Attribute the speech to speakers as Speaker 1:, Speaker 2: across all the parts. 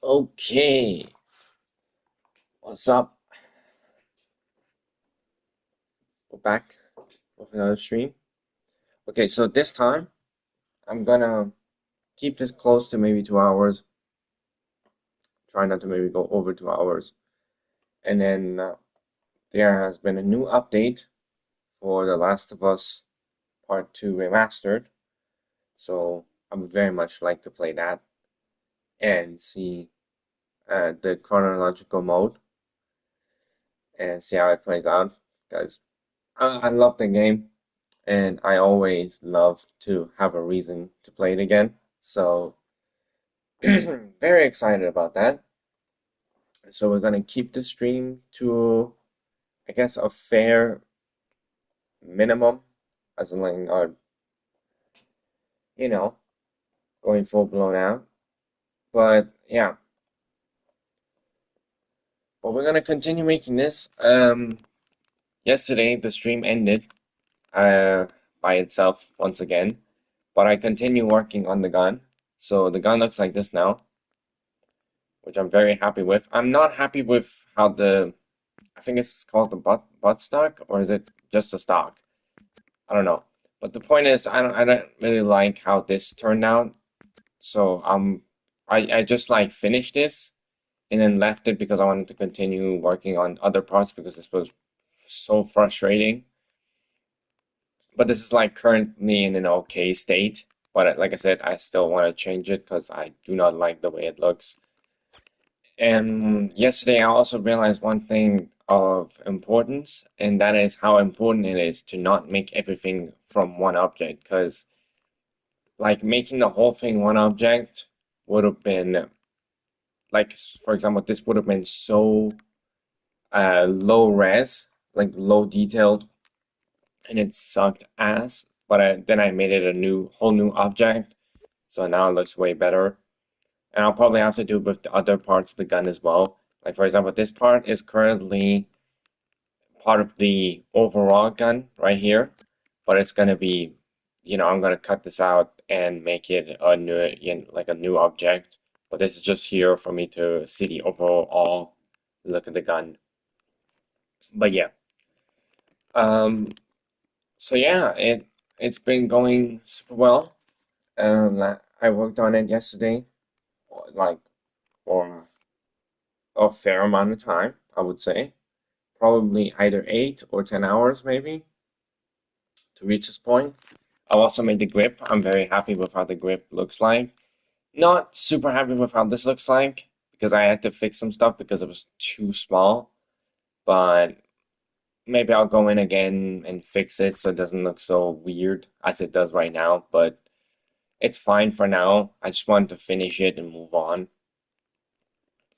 Speaker 1: Okay, what's up? We're back with another stream. Okay, so this time I'm gonna keep this close to maybe 2 hours. Try not to maybe go over 2 hours. And then there has been a new update for The Last of Us Part 2 Remastered. So I would very much like to play that and see the chronological mode and see how it plays out. Because I love the game. And I always love to have a reason to play it again. So, very excited about that. So, we're gonna keep the stream to, I guess, a fair minimum, as in like not, you know, going full blown out. But yeah, but we're gonna continue making this. Yesterday the stream ended uh by itself once again, but I continue working on the gun. So the gun looks like this now, which I'm very happy with. I'm not happy with how I think it's called the butt stock, or is it just a stock? I don't know. But the point is, I don't really like how this turned out. So I just like finished this and then left it because I wanted to continue working on other parts because this was so frustrating. But this is like currently in an okay state. But like I said, I still want to change it because I do not like the way it looks. And yesterday, I also realized one thing of importance, and that is how important it is to not make everything from one object. Because, like, making the whole thing one object would have been, like, for example, this would have been so low res, like low detailed, and it sucked ass. But then I made it a whole new object, so now it looks way better. And I'll probably have to do it with the other parts of the gun as well. Like, for example, this part is currently part of the overall gun right here, but it's gonna be, I'm gonna cut this out and make it a new, like a new object. But this is just here for me to see the overall look of the gun. But yeah, um, so yeah, it's been going super well. I worked on it yesterday, like for a fair amount of time, I would say, probably either 8 or 10 hours maybe to reach this point. I've also made the grip. I'm very happy with how the grip looks like. Not super happy with how this looks like because I had to fix some stuff because it was too small. But maybe I'll go in again and fix it so it doesn't look so weird as it does right now. But it's fine for now. I just wanted to finish it and move on.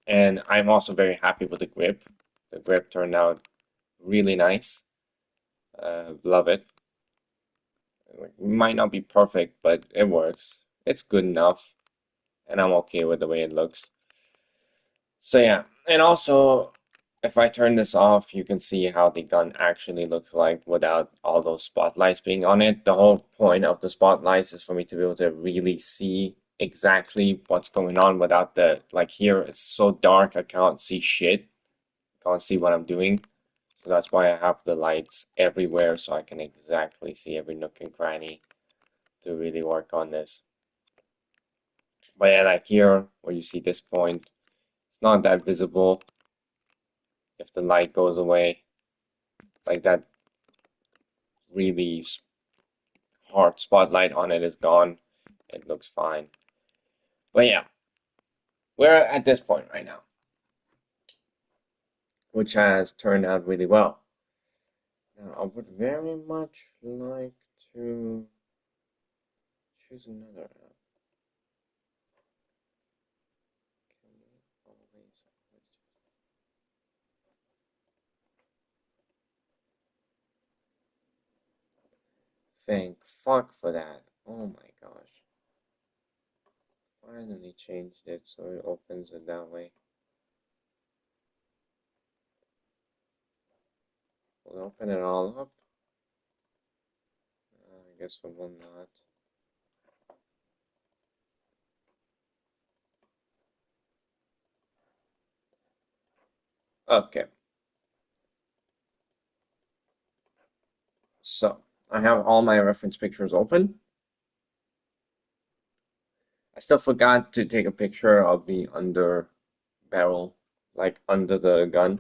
Speaker 1: And I'm also very happy with the grip. The grip turned out really nice. Love it. It might not be perfect, but it works. It's good enough, and I'm okay with the way it looks. So yeah, and also if I turn this off, you can see how the gun actually looks like without all those spotlights being on it. The whole point of the spotlights is for me to be able to really see exactly what's going on without like here it's so dark I can't see shit. Can't see what I'm doing. So that's why I have the lights everywhere so I can exactly see every nook and cranny to really work on this. But yeah, like here, where you see this point, it's not that visible if the light goes away. Like that really hard spotlight on it is gone. It looks fine. But yeah, we're at this point right now, which has turned out really well. Now, I would very much like to choose another app. Can we always thank fuck for that. Oh my gosh. Finally changed it so it opens it that way. We'll open it all up. I guess we will not. Okay, so I have all my reference pictures open. I still forgot to take a picture of the under barrel, like under the gun,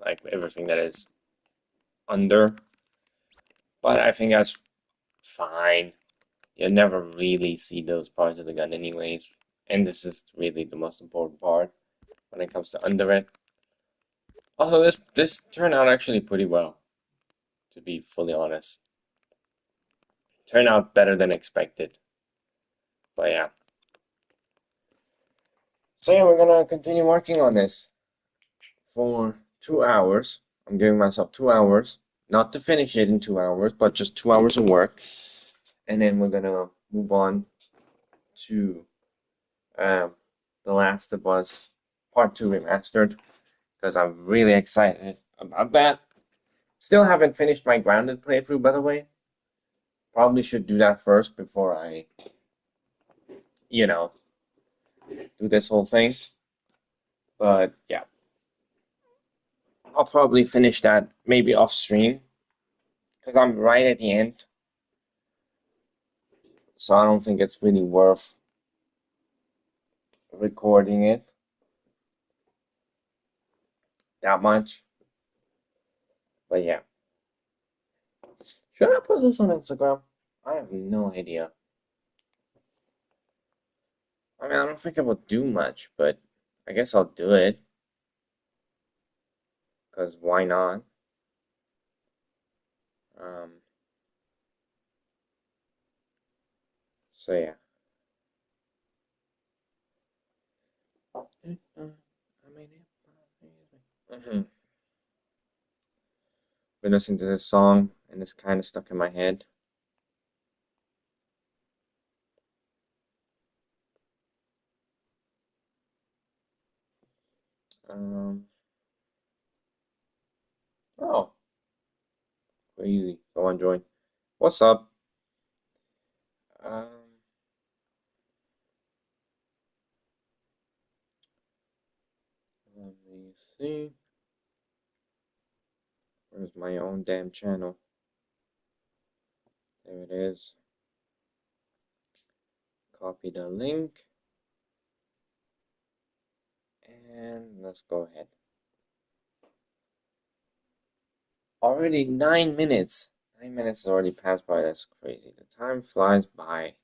Speaker 1: like everything that is under. But I think that's fine. You never really see those parts of the gun anyways. And this is really the most important part when it comes to under it. Also, this turned out actually pretty well, to be fully honest. Turned out better than expected. But yeah. So yeah, we're gonna continue working on this for 2 hours. I'm giving myself 2 hours, not to finish it in 2 hours, but just 2 hours of work. And then we're gonna move on to um, The Last of Us Part 2 Remastered because I'm really excited about that. Still haven't finished my grounded playthrough, by the way. Probably should do that first before I, you know, do this whole thing. But yeah, I'll probably finish that maybe off stream because I'm right at the end. So I don't think it's really worth recording it that much. But yeah. Should I post this on Instagram? I have no idea. I mean, I don't think it will do much, but I guess I'll do it. Because why not? Um, so yeah. Mhm. Been listening to this song and it's kind of stuck in my head. Um, oh, crazy. Go on, join. What's up? Um, Let me see. Where's my own damn channel? There it is. Copy the link and let's go ahead. Already 9 minutes. 9 minutes has already passed by. That's crazy. The time flies by.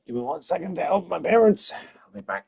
Speaker 1: Give me 1 second to help my parents. I'll be back.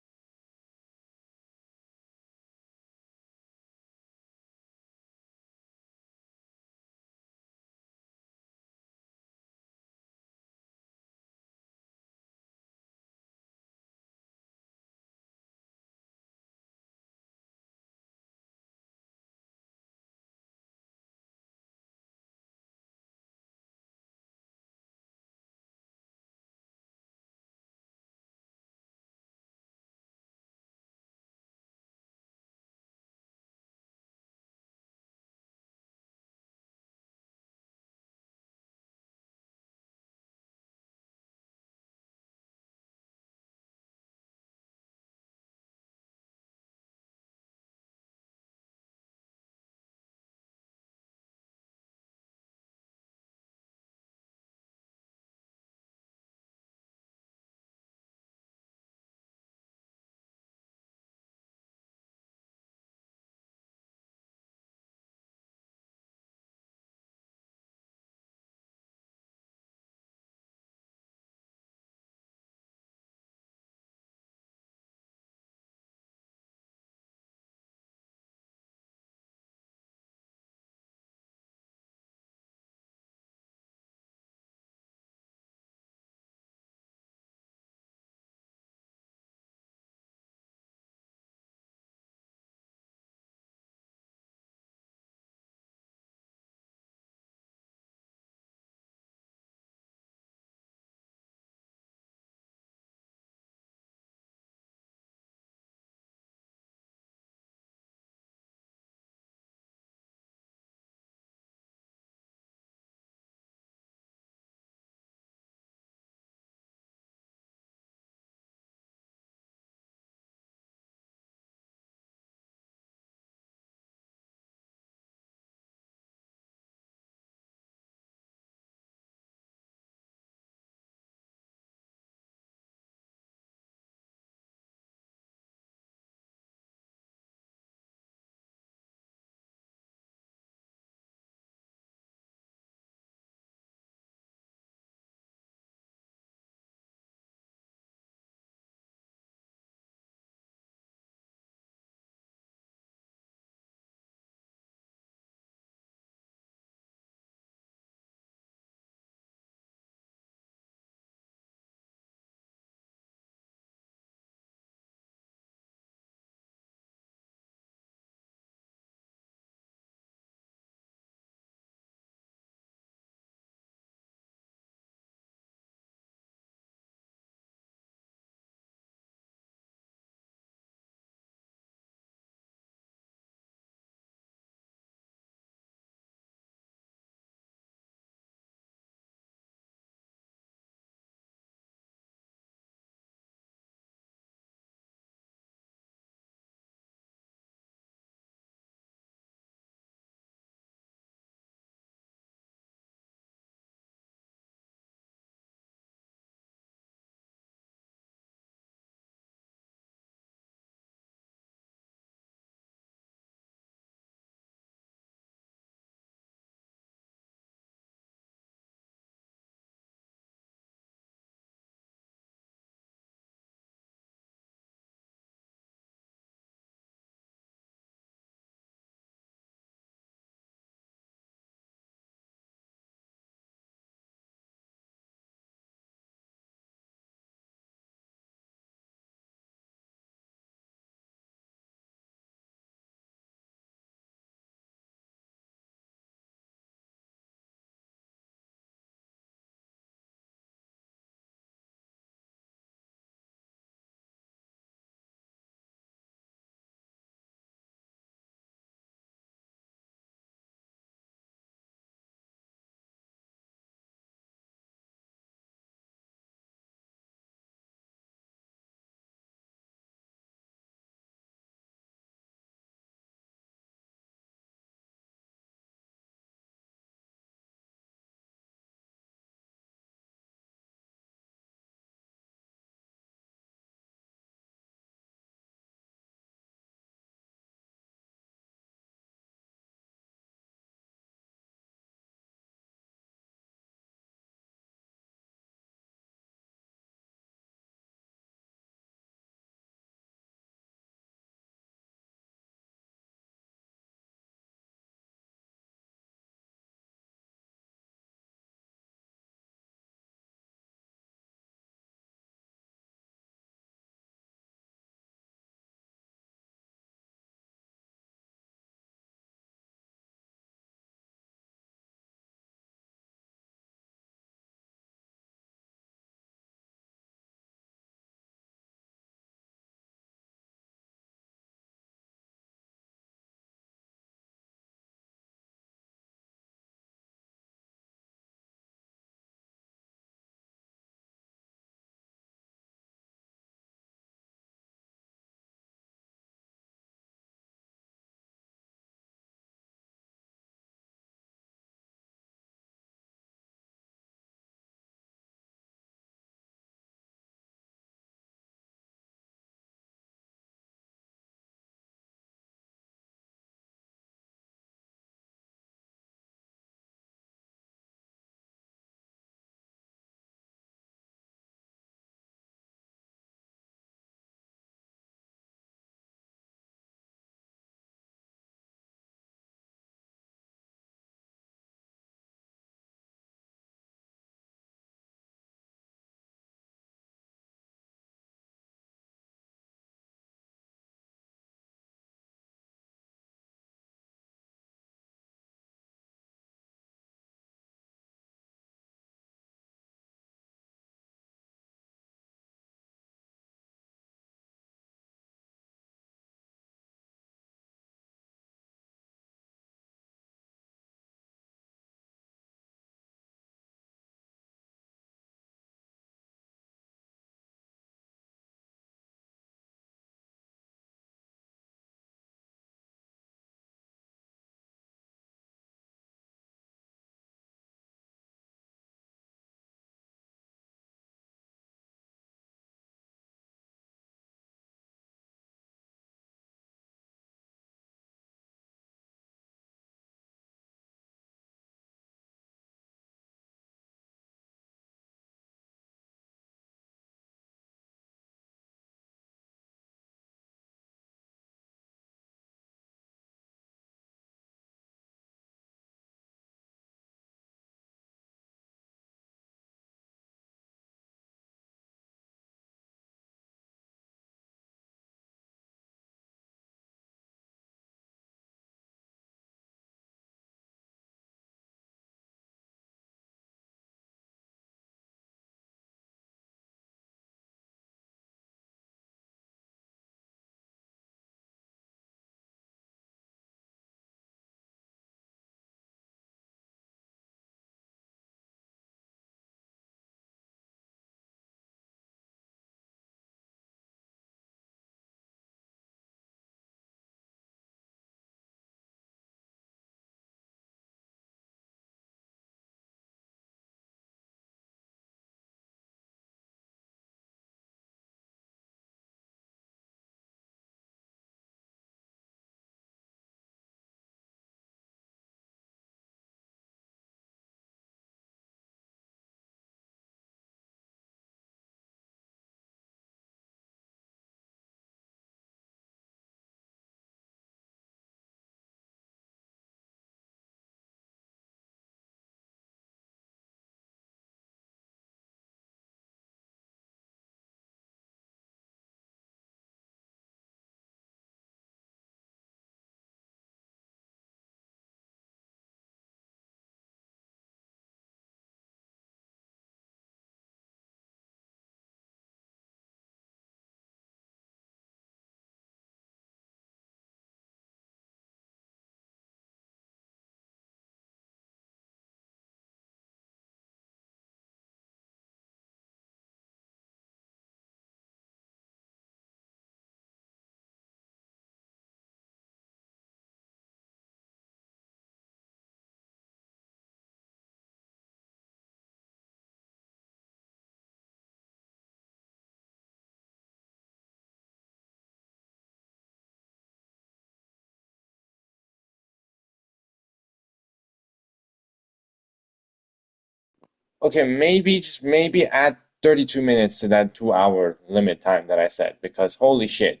Speaker 1: Okay, maybe just maybe add 32 minutes to that 2 hour limit time that I said, because holy shit,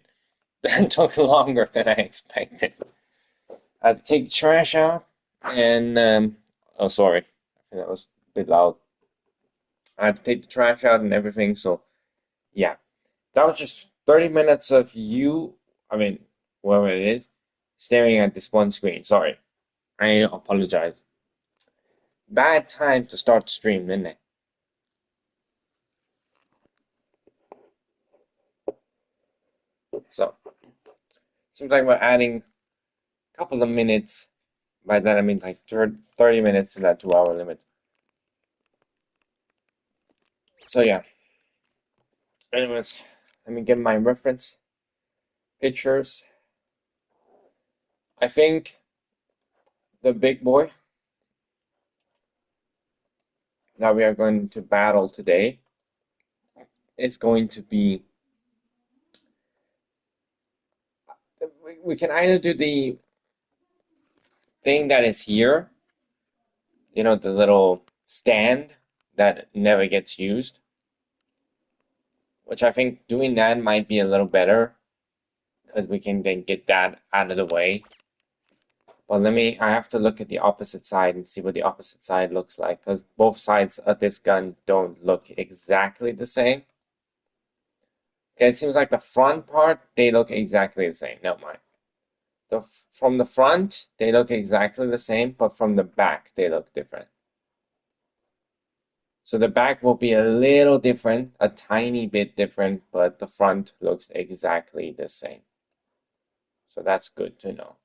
Speaker 1: that took longer than I expected. I had to take the trash out and oh sorry, I think that was a bit loud. I had to take the trash out and everything, so yeah. That was just 30 minutes of you, I mean, whoever it is, staring at this one screen. Sorry. I apologize. Bad time to start the stream, didn't it? So, seems like we're adding a couple of minutes. By that I mean like 30 minutes to that 2 hour limit. So yeah. Anyways, let me get my reference pictures. I think the big boy that we are going to battle today is going to be. We can either do the thing that is here, you know, the little stand that never gets used, which I think doing that might be a little better because we can then get that out of the way. But I have to look at the opposite side and see what the opposite side looks like because both sides of this gun don't look exactly the same. Okay, it seems like the front part, they look exactly the same. Never mind. From the front, they look exactly the same, but from the back, they look different. So the back will be a little different, a tiny bit different, but the front looks exactly the same. So that's good to know.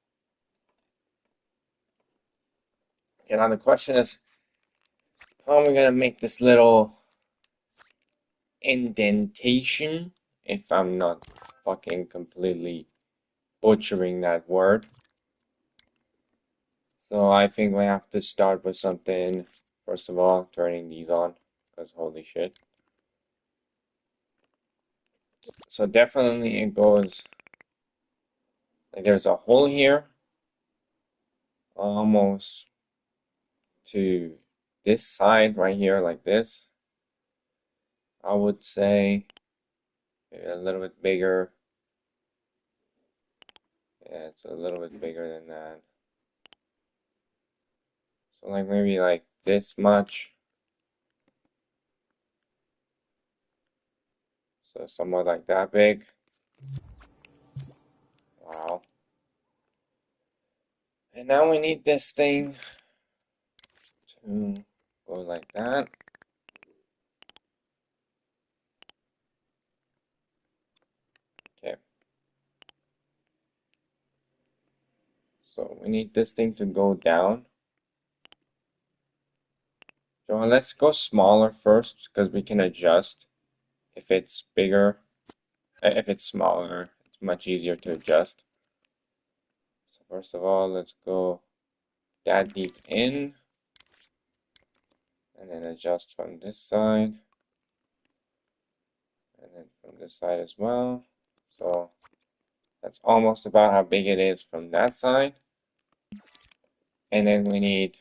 Speaker 1: Okay, now the question is, how am we gonna make this little indentation, if I'm not fucking completely butchering that word? So I think we have to start with something, first of all, turning these on, because holy shit. So definitely it goes, like there's a hole here, almost to this side right here, like this. I would say maybe a little bit bigger. Yeah, it's a little bit bigger than that. So like maybe like this much. So somewhat like that big. Wow. And now we need this thing to go like that. Okay. So we need this thing to go down. So let's go smaller first because we can adjust. If it's bigger, if it's smaller, it's much easier to adjust. So first of all, let's go that deep in and then adjust from this side and then from this side as well. So that's almost about how big it is from that side. And then we need,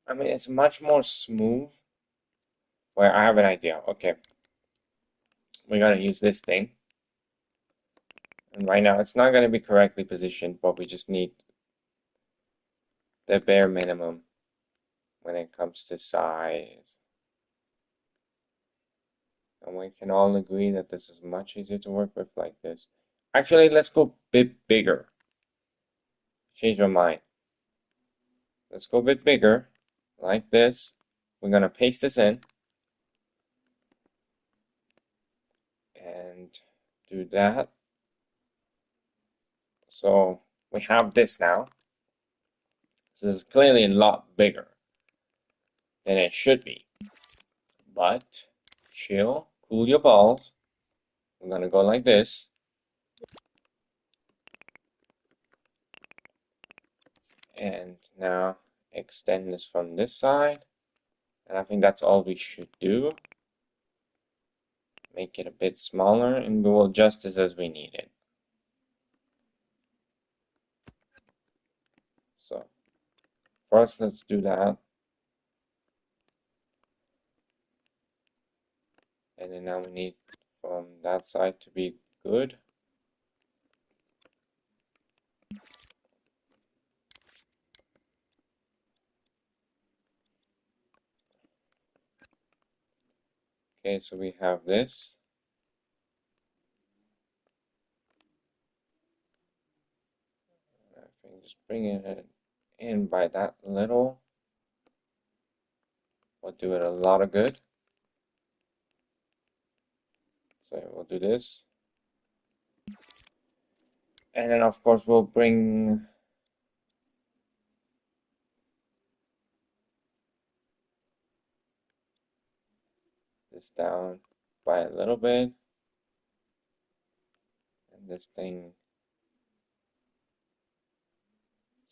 Speaker 1: I mean, it's much more smooth. Where I have an idea. Okay, we're gonna use this thing. And right now it's not gonna be correctly positioned, but we just need the bare minimum when it comes to size. And we can all agree that this is much easier to work with like this. Actually, let's go a bit bigger. Change my mind. Let's go a bit bigger, like this. We're gonna paste this in and do that. So we have this now. So this is clearly a lot bigger than it should be. But chill, cool your balls. I'm gonna go like this. And now extend this from this side. And I think that's all we should do. Make it a bit smaller and we will adjust this as we need it. So first let's do that. And then now we need from that side to be good. Okay, so we have this. I think just bringing it in by that little will do it a lot of good. So we'll do this. And then of course we'll bring this down by a little bit. And this thing,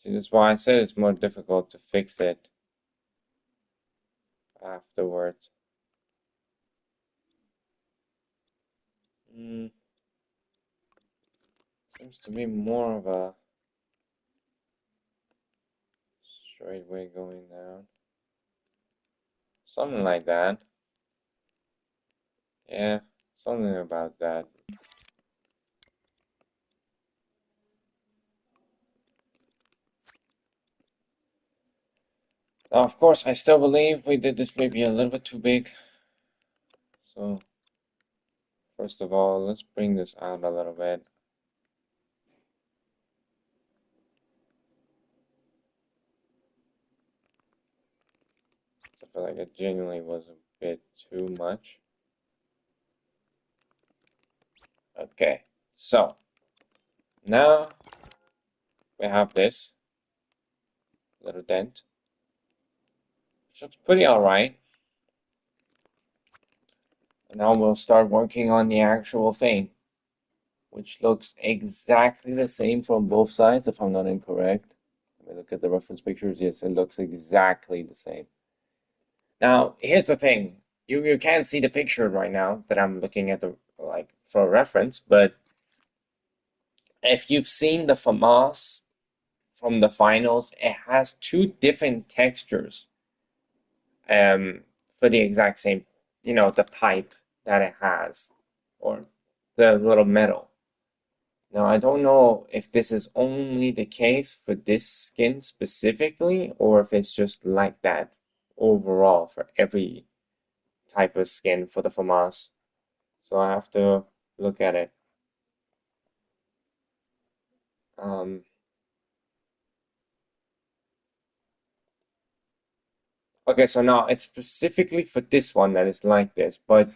Speaker 1: see, this is why I said it's more difficult to fix it afterwards. Seems to be more of a straight way going down. Something like that. Yeah, something about that. Now, of course, I still believe we did this maybe a little bit too big. So, first of all, let's bring this out a little bit. I feel like it genuinely was a bit too much. Okay, so now we have this little dent, which looks pretty alright. And now we'll start working on the actual thing, which looks exactly the same from both sides, if I'm not incorrect. Let me look at the reference pictures. Yes, it looks exactly the same. Now, here's the thing. You can't see the picture right now that I'm looking at the like for reference, but if you've seen the Famas from the finals, it has two different textures for the exact same, the pipe that it has or the little metal. Now, I don't know if this is only the case for this skin specifically or if it's just like that overall for every type of skin for the Famas. So I have to look at it. Um, okay, so now it's specifically for this one that is like this, but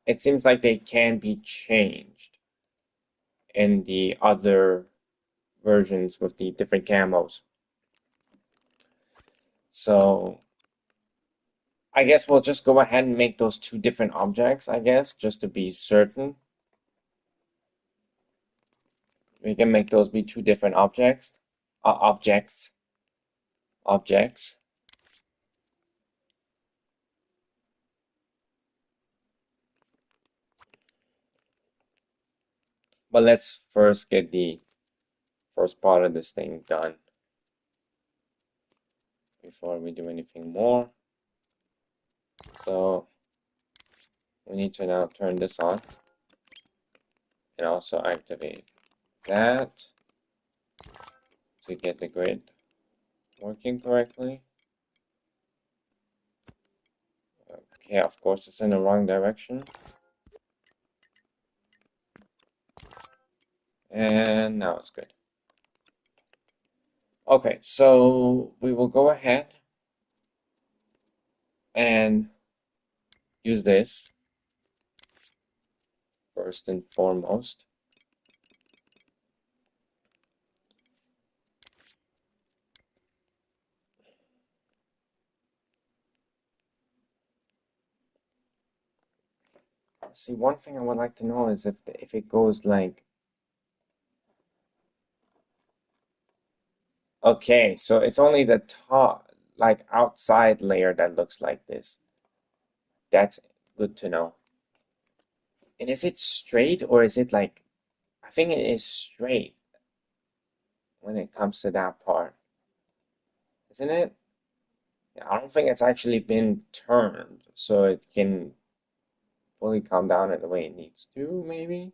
Speaker 1: it seems like they can be changed in the other versions with the different camos. So I guess we'll just go ahead and make those two different objects, I guess, just to be certain. We can make those be two different objects. Objects. But let's first get the first part of this thing done before we do anything more. So we need to now turn this on and also activate that to get the grid working correctly. Okay, of course it's in the wrong direction. And now it's good. Okay, so we will go ahead and use this first and foremost. See, one thing I would like to know is if it goes like, okay, so it's only the top, like outside layer that looks like this. That's good to know. And is it straight or is it like, I think it is straight when it comes to that part, isn't it? I don't think it's actually been turned, so it can fully calm down in the way it needs to, maybe?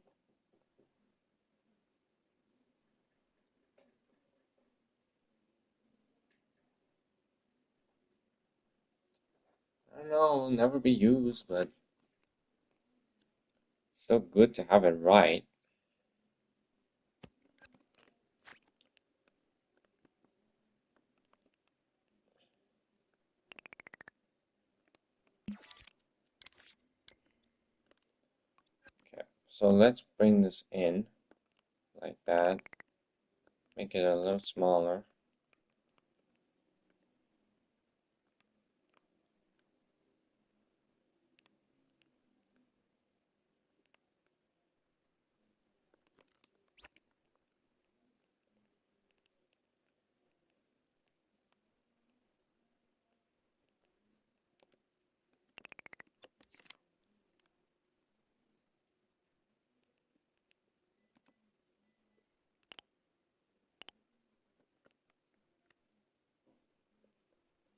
Speaker 1: I don't know, it'll never be used, but still good to have it right. Okay, so let's bring this in like that. Make it a little smaller.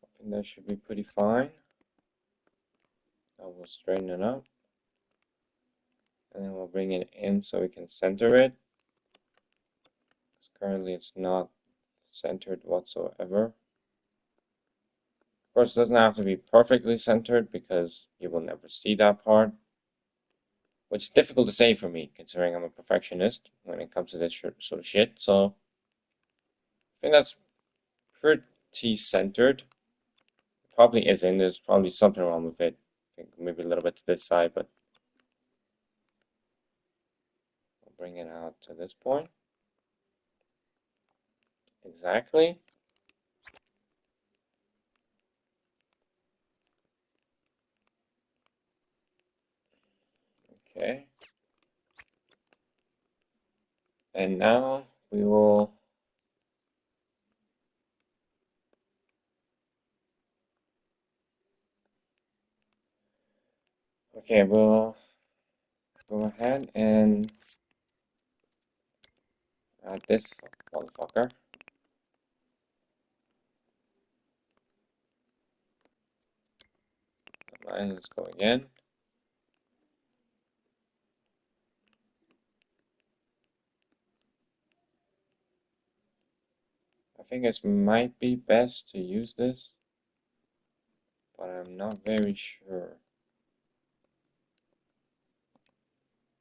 Speaker 1: I think that should be pretty fine. I will straighten it up. And then we'll bring it in so we can center it. Because currently it's not centered whatsoever. Of course, it doesn't have to be perfectly centered because you will never see that part. Which is difficult to say for me, considering I'm a perfectionist when it comes to this sort of shit. So I think that's pretty centered. Probably isn't. There's probably something wrong with it. I think maybe a little bit to this side, but I'll bring it out to this point. Exactly. Okay. And now we will okay, we'll go ahead and add this motherfucker. Let's go again. I think it might be best to use this, but I'm not very sure.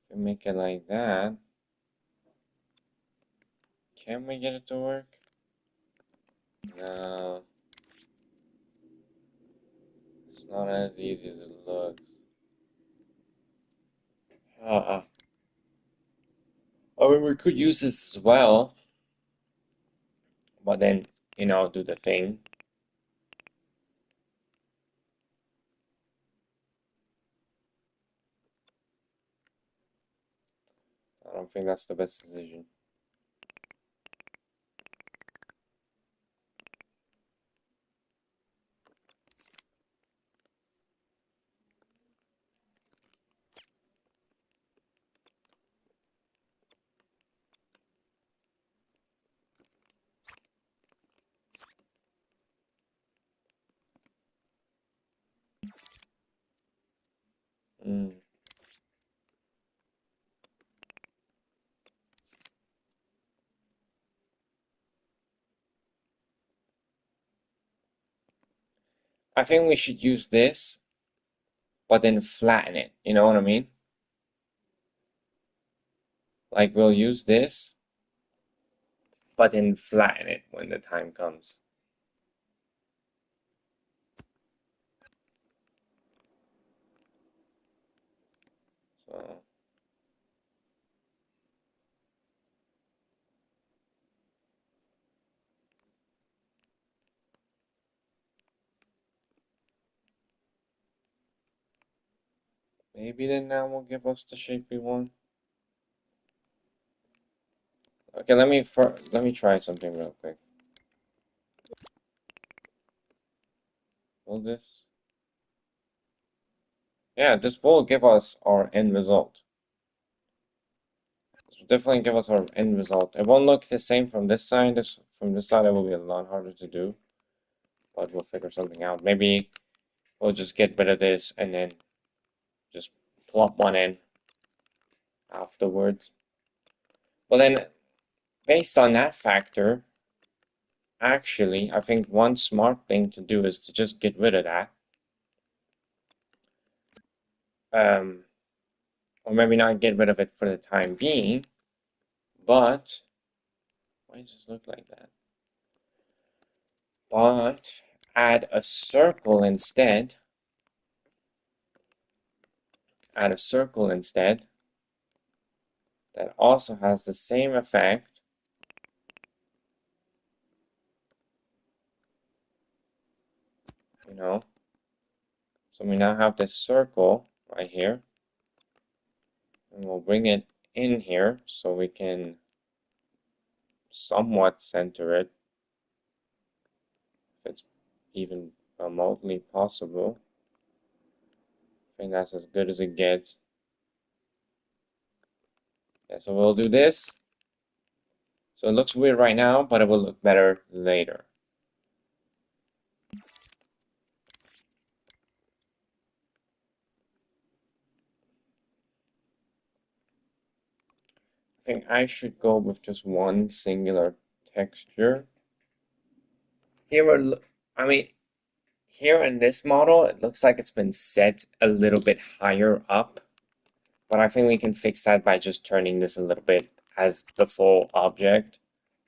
Speaker 1: If we make it like that, can we get it to work? No, it's not as easy as it looks. Uh-uh. I mean, we could use this as well, but then, do the thing. I don't think that's the best decision. Mm. I think we should use this, but then flatten it. You know what I mean? Like we'll use this, but then flatten it when the time comes. So maybe then now will give us the shape we want. Okay, let me try something real quick. Will this? Yeah, this will give us our end result. This will definitely give us our end result. It won't look the same from this side. From this side, it will be a lot harder to do, but we'll figure something out. Maybe we'll just get rid of this and then just plop one in afterwards. Well then, based on that factor, actually, I think one smart thing to do is to just get rid of that. Or maybe not get rid of it for the time being, but why does this look like that? But add a circle instead. Add a circle instead. That also has the same effect. You know, so we now have this circle right here, and we'll bring it in here so we can somewhat center it, if it's even remotely possible. I think that's as good as it gets. Yeah, so we'll do this. So it looks weird right now, but it will look better later. I think I should go with just one singular texture. Here, I mean, here in this model, it looks like it's been set a little bit higher up, but I think we can fix that by just turning this a little bit as the full object.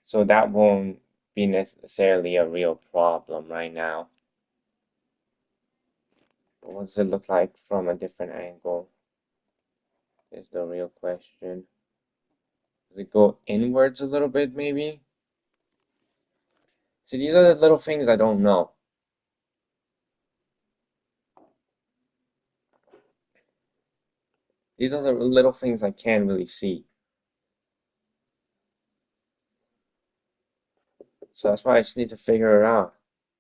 Speaker 1: So that won't be necessarily a real problem right now. But what does it look like from a different angle? Is the real question. Does it go inwards a little bit, maybe? See, these are the little things I don't know. These are the little things I can't really see. So that's why I just need to figure it out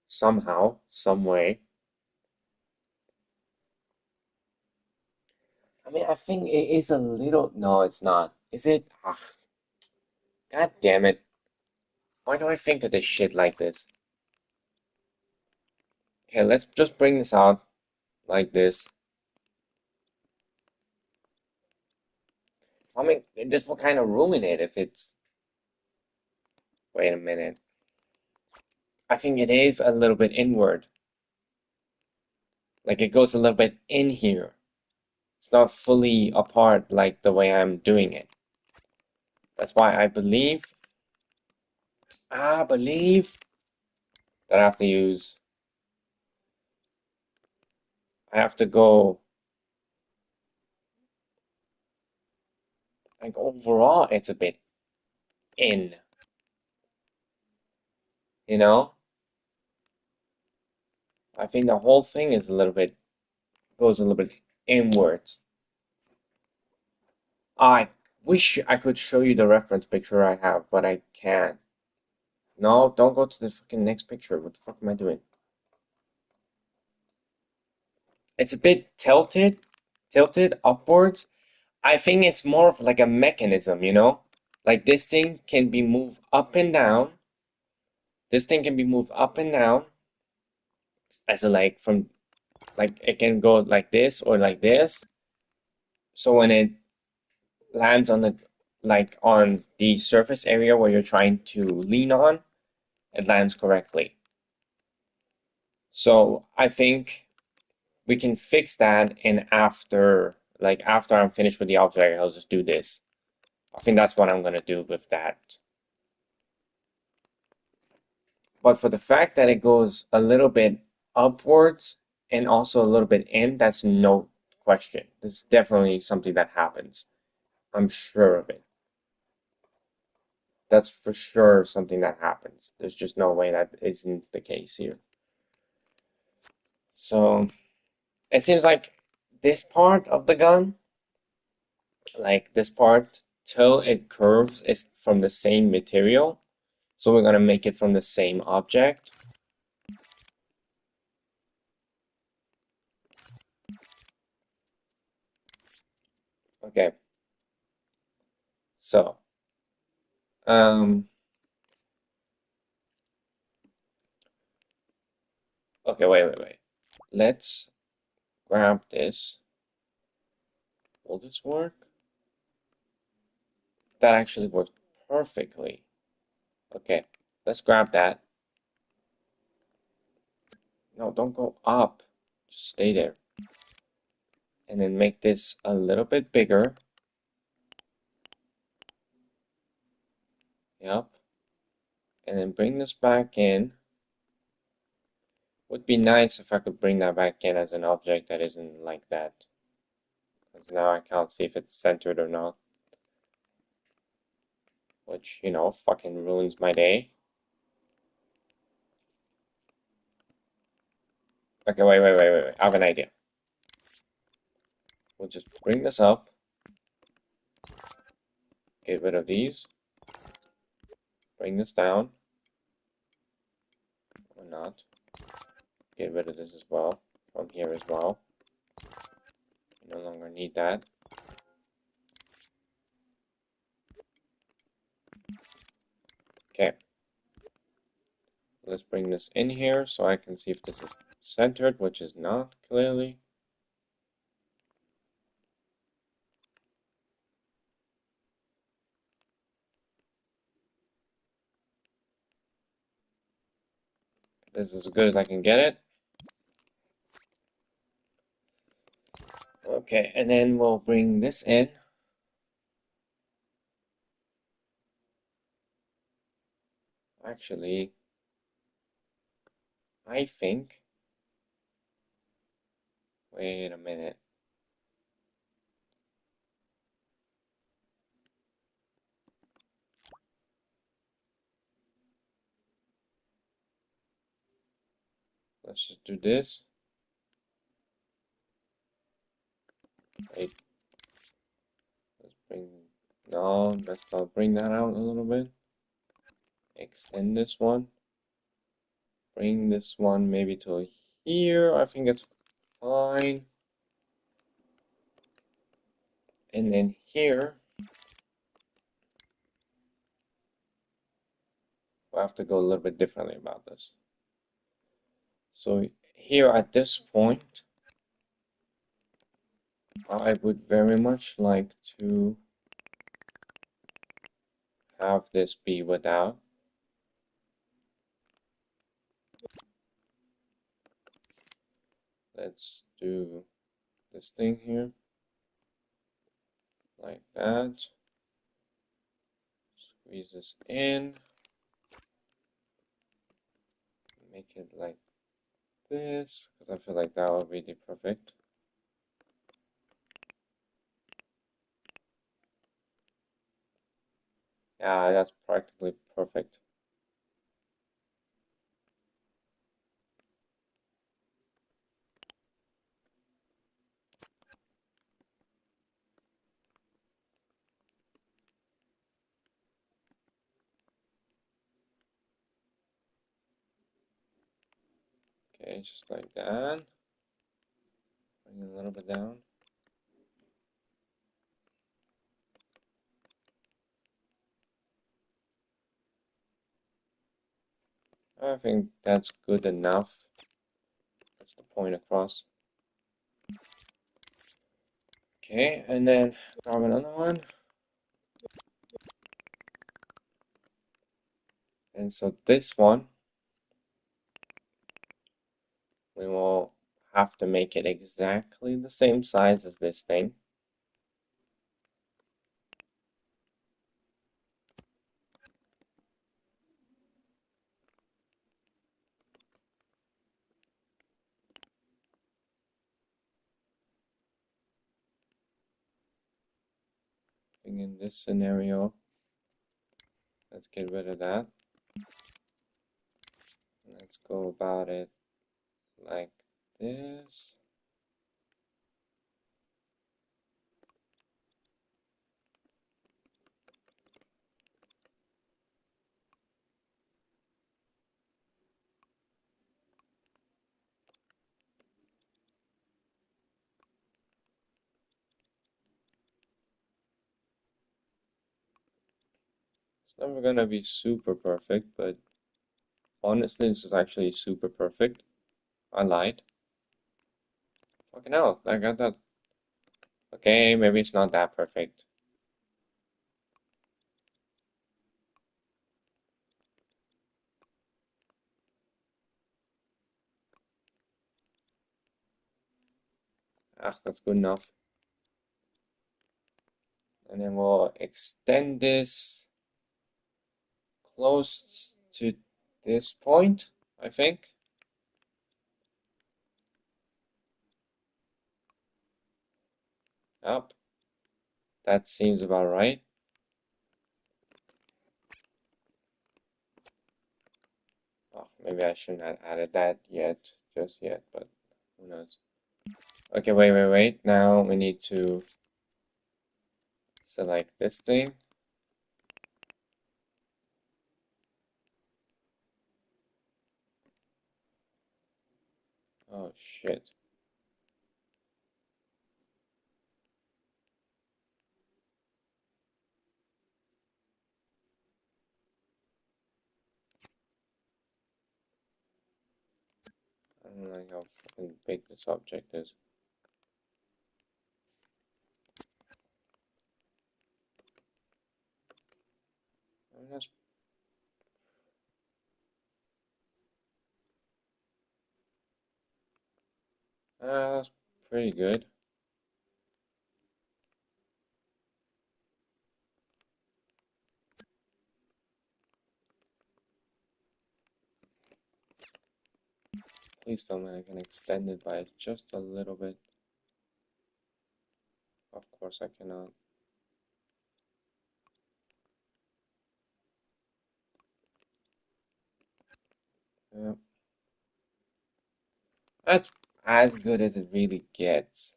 Speaker 1: somehow, some way. I mean, I think it is a little. No, it's not. Is it? Ugh, God damn it. Why do I think of this shit like this? Okay, let's just bring this out like this. I mean, this will kind of ruin it if it's. Wait a minute. I think it is a little bit inward. Like it goes a little bit in here. It's not fully apart like the way I'm doing it. That's why I believe that I have to go, like overall, it's a bit in, you know? I think the whole thing is goes a little bit inwards. I wish I could show you the reference picture I have, but I can't. No, don't go to the fucking next picture. What the fuck am I doing? It's a bit tilted upwards. I think it's more of like a mechanism, you know? Like this thing can be moved up and down. This thing can be moved up and down as a like from like it can go like this or like this. So when it lands on the surface area where you're trying to lean on, it lands correctly. So I think we can fix that and after I'm finished with the object, I'll just do this. I think that's what I'm gonna do with that. But for the fact that it goes a little bit upwards and also a little bit in, that's no question. This is definitely something that happens. I'm sure of it. That's for sure something that happens. There's just no way that isn't the case here. So it seems like this part of the gun, like this part till it curves, is from the same material. So we're gonna make it from the same object. Okay. So, um, okay, wait. Let's grab this. Will this work? That actually worked perfectly. Okay, let's grab that. No, don't go up. Just stay there. And then make this a little bit bigger. Yep. And then bring this back in. Would be nice if I could bring that back in as an object that isn't like that. Because now I can't see if it's centered or not. Which, you know, fucking ruins my day. Okay, wait. I have an idea. We'll just bring this up. Get rid of these. Bring this down. Or not. Get rid of this as well. From here as well. No longer need that. Okay. Let's bring this in here so I can see if this is centered, which is not clearly. This is as good as I can get it. Okay, and then we'll bring this in. Actually, I think. Wait a minute. Let's just do this. Wait. Let's bring. No, let's not bring that out a little bit. Extend this one. Bring this one maybe to here. I think it's fine. And then here, we'll have to go a little bit differently about this. So here at this point, I would very much like to have this be without. Let's do this thing here, like that. Squeeze this in. Make it like this, because I feel like that would be the perfect. Yeah, that's practically perfect. Okay, just like that. Bring it a little bit down. I think that's good enough. That's the point across. Okay, and then grab another one. And so this one, we will have to make it exactly the same size as this thing. In this scenario, let's get rid of that. Let's go about it like this. It's never gonna be super perfect, but honestly, this is actually super perfect. I lied. Fucking hell, I got that Okay, maybe it's not that perfect. Ah, that's good enough. And then we'll extend this close to this point, I think. Up. That seems about right. Oh, maybe I shouldn't have added that yet, just yet, but who knows. Okay, wait. Now we need to select this thing. Oh shit. I don't like how fucking big this object is. I mean, that's pretty good. Please tell me I can extend it by just a little bit. Of course I cannot. Yeah. That's as good as it really gets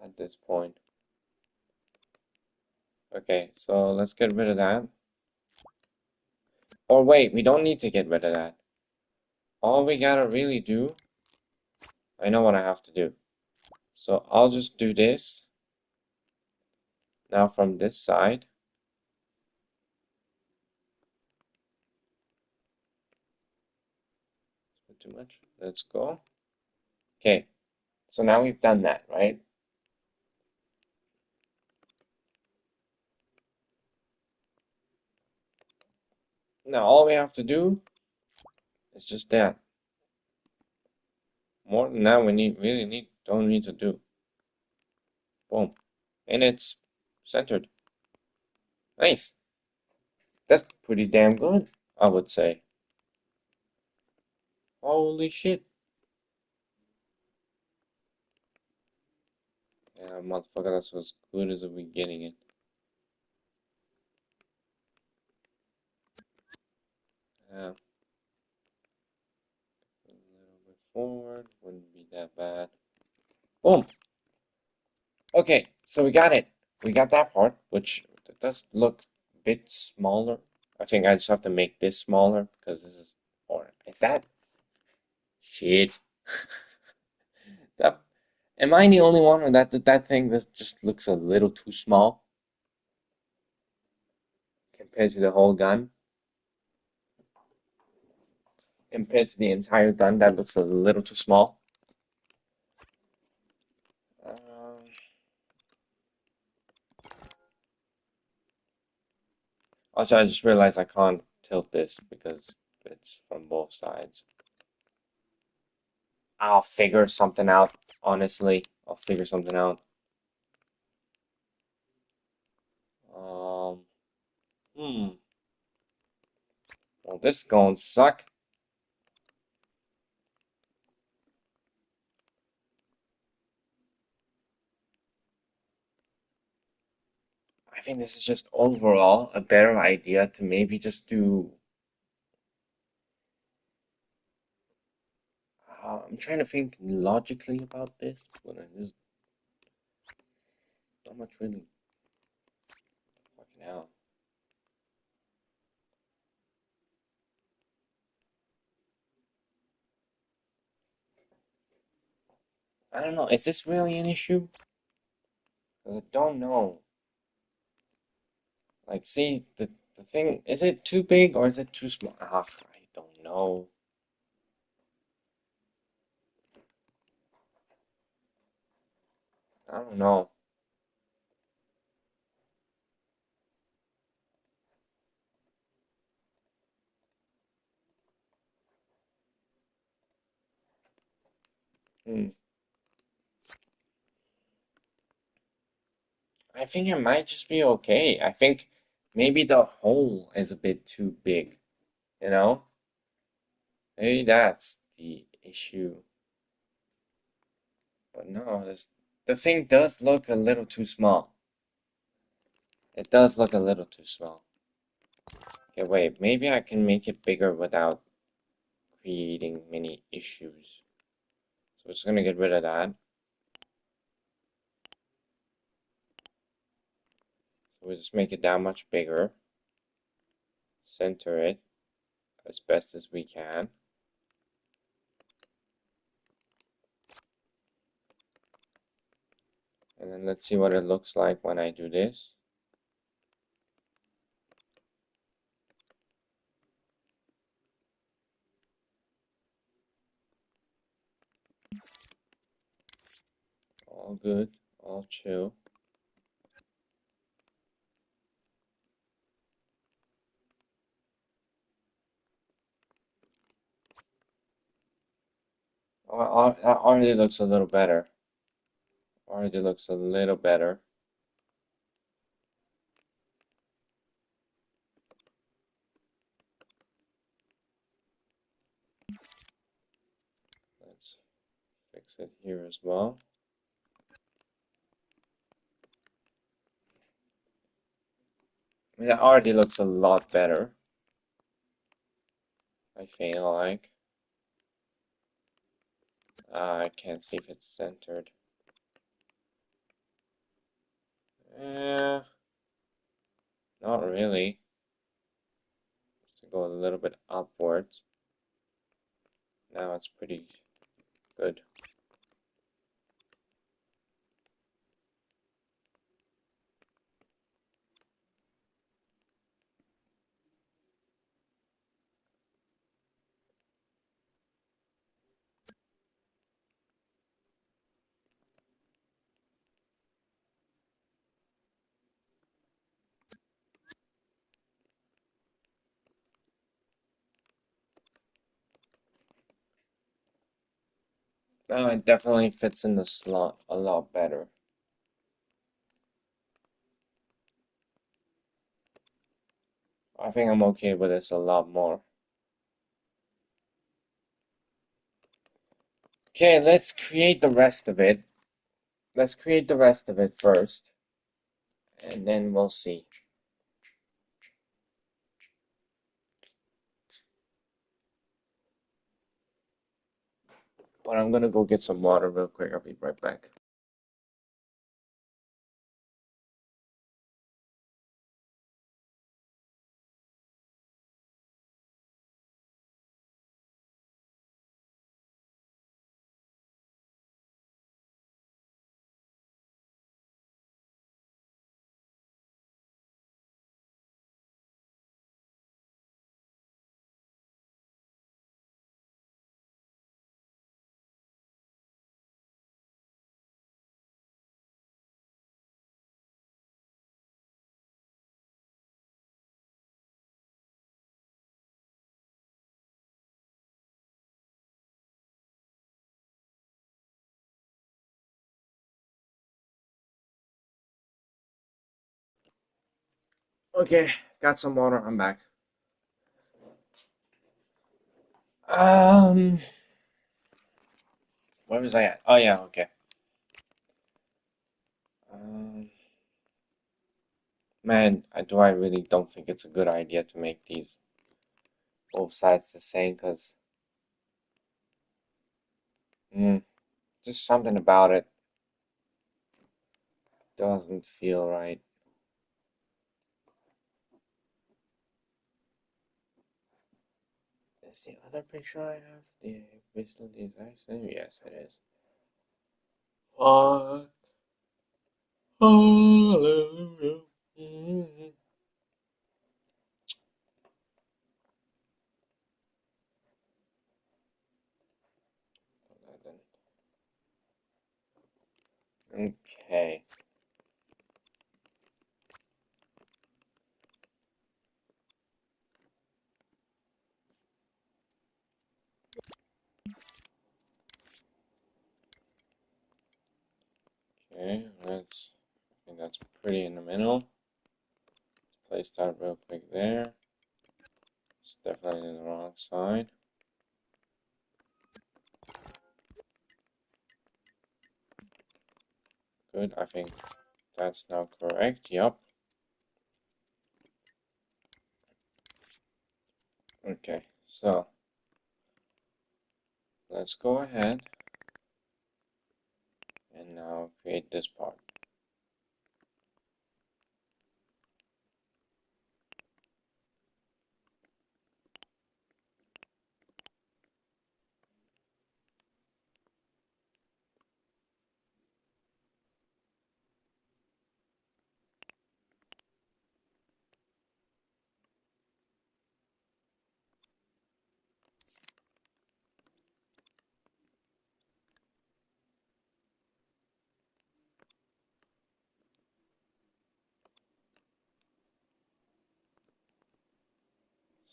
Speaker 1: at this point. Okay, so let's get rid of that. Or wait, we don't need to get rid of that. All we gotta really do, I know what I have to do. So I'll just do this. Now from this side. Too much. Let's go. Okay, so now we've done that, right? Now all we have to do is just that. More than that, don't need to do. Boom. And it's centered. Nice. That's pretty damn good, I would say. Holy shit. Yeah, motherfucker, that's as good as we getting it. Yeah. A little bit forward, wouldn't be that bad. Boom. Okay, so we got it. We got that part, which does look a bit smaller. I think I just have to make this smaller because this is, or is that shit? That, am I the only one, or that thing that just looks a little too small compared to the whole gun? Compared to the entire gun, that looks a little too small. Um, Also, I just realized I can't tilt this because it's from both sides. I'll figure something out, honestly. I'll figure something out. Um, well, this is gonna suck. I think this is just overall a better idea to maybe just do. I'm trying to think logically about this, but there's not much really fucking hell. I don't know. Is this really an issue? 'Cause I don't know. Like, see, the thing, is it too big or is it too small? Ah, I don't know. I don't know. Hmm. I think it might just be okay. I think maybe the hole is a bit too big, you know? Maybe that's the issue. But no, the thing does look a little too small. It does look a little too small. Okay, wait, maybe I can make it bigger without creating many issues. So it's gonna get rid of that. So we'll just make it that much bigger. Center it as best as we can. And then let's see what it looks like when I do this. All good, all chill. That already looks a little better. Already looks a little better. Let's fix it here as well. I mean, that already looks a lot better. I feel like. I can't see if it's centered. Eh, not really. Just go a little bit upwards. Now it's pretty good. Now it definitely fits in the slot a lot better. I think I'm okay with this a lot more. Okay, let's create the rest of it. Let's create the rest of it first, and then we'll see. But I'm gonna go get some water real quick. I'll be right back. Okay, got some water. I'm back. Um, where was I at? Oh yeah, okay. Um, man, I really don't think it's a good idea to make these both sides the same because just something about it doesn't feel right. Is the other picture I have the basically the exact same? Yes, it is. Fuck. Hallelujah. Mhm. Okay. Okay, let's, I think that's pretty in the middle. Let's place that real quick there. It's definitely in the wrong side. Good, I think that's now correct. Yup. Okay, so let's go ahead and now create this part.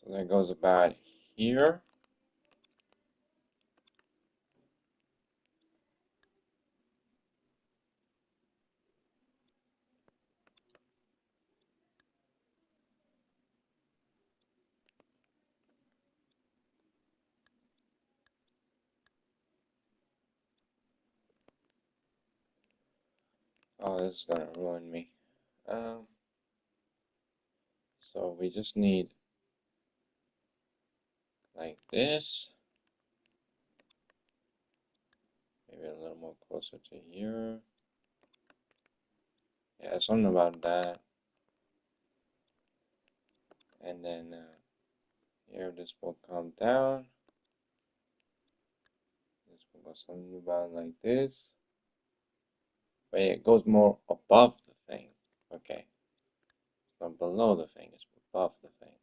Speaker 1: So that goes about here. Oh, this is gonna ruin me. Um, so we just need like this. Maybe a little more closer to here. Yeah, something about that. And then here this will come down. This will go something about like this. But it goes more above the thing. Okay. It's not below the thing, it's above the thing.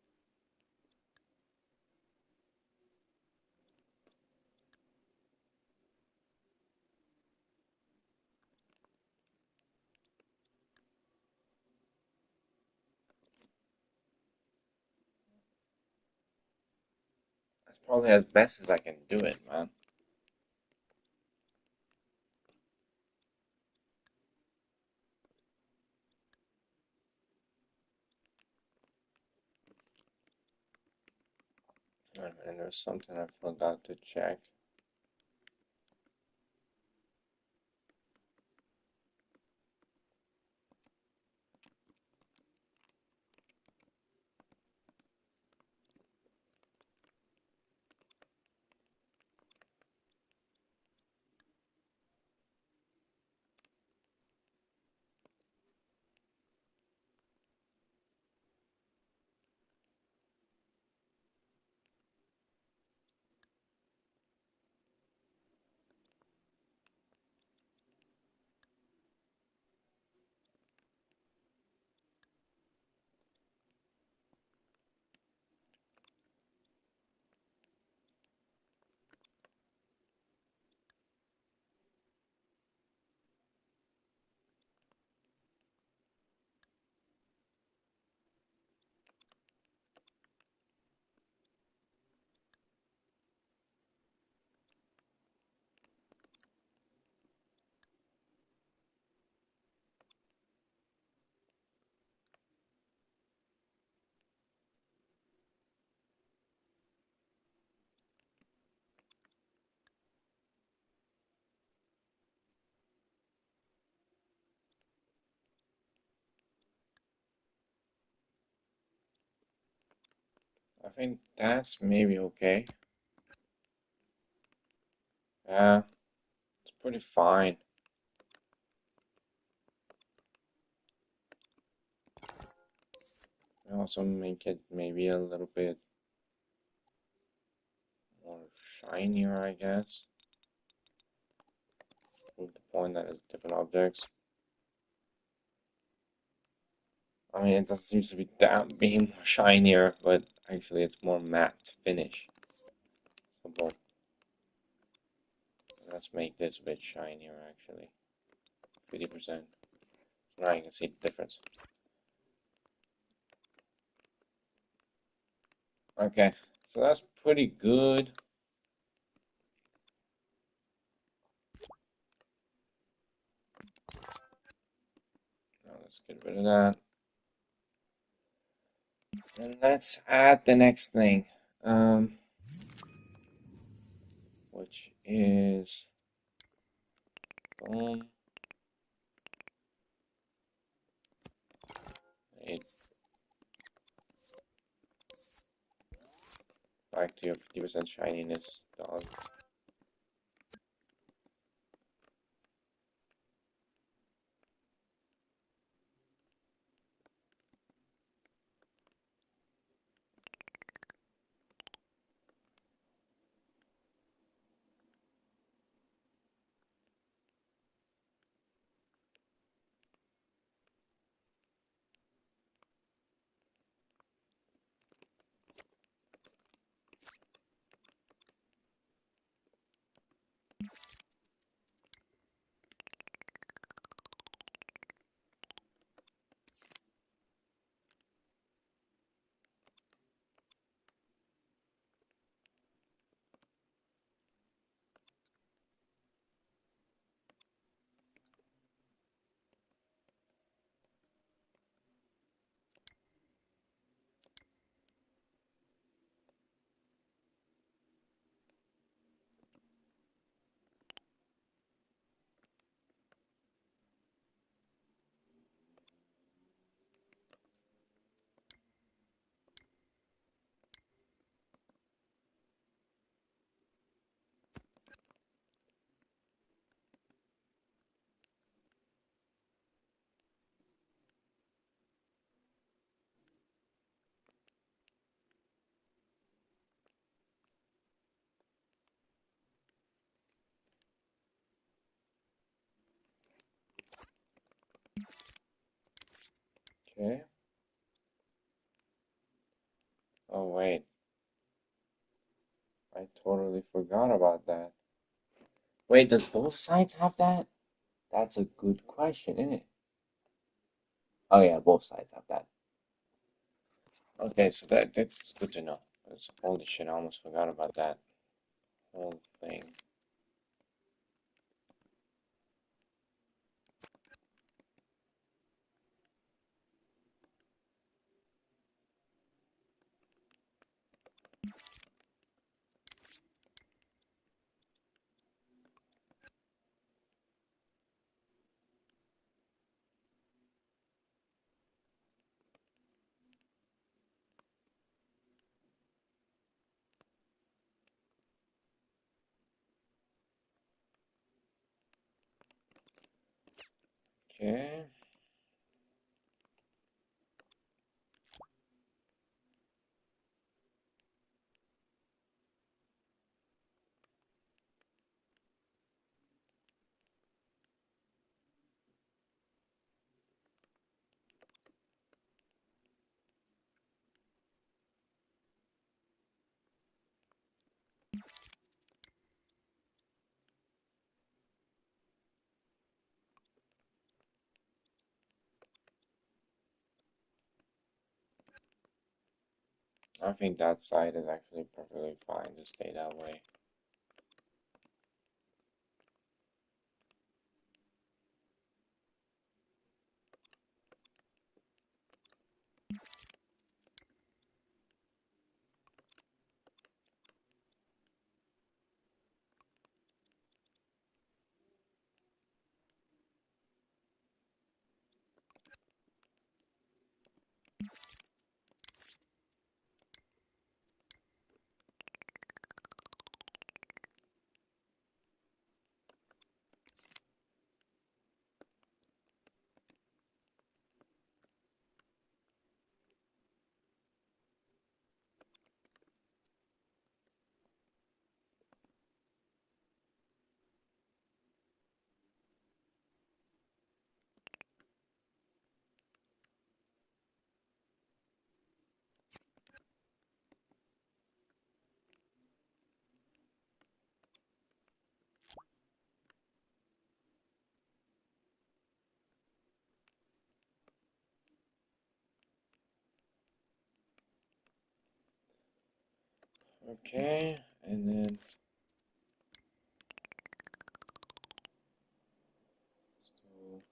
Speaker 1: That's probably as best as I can do it, man. And there's something I forgot to check. I think that's maybe okay. Yeah, it's pretty fine. I also make it maybe a little bit more shinier, I guess. With the point that it's different objects. I mean, it doesn't seem to be that being more shinier, but actually it's more matte finish. So let's make this a bit shinier, actually. 50%. Now you can see the difference. Okay, so that's pretty good. Now let's get rid of that. And let's add the next thing, which is boom. Back to your 50% shininess, dog. Okay. Oh, wait. I totally forgot about that. Wait, does both sides have that? That's a good question, isn't it? Oh, yeah, both sides have that. Okay, so that's good to know. Holy shit, I almost forgot about that whole thing. Okay. I think that side is actually perfectly fine to stay that way. Okay, and then so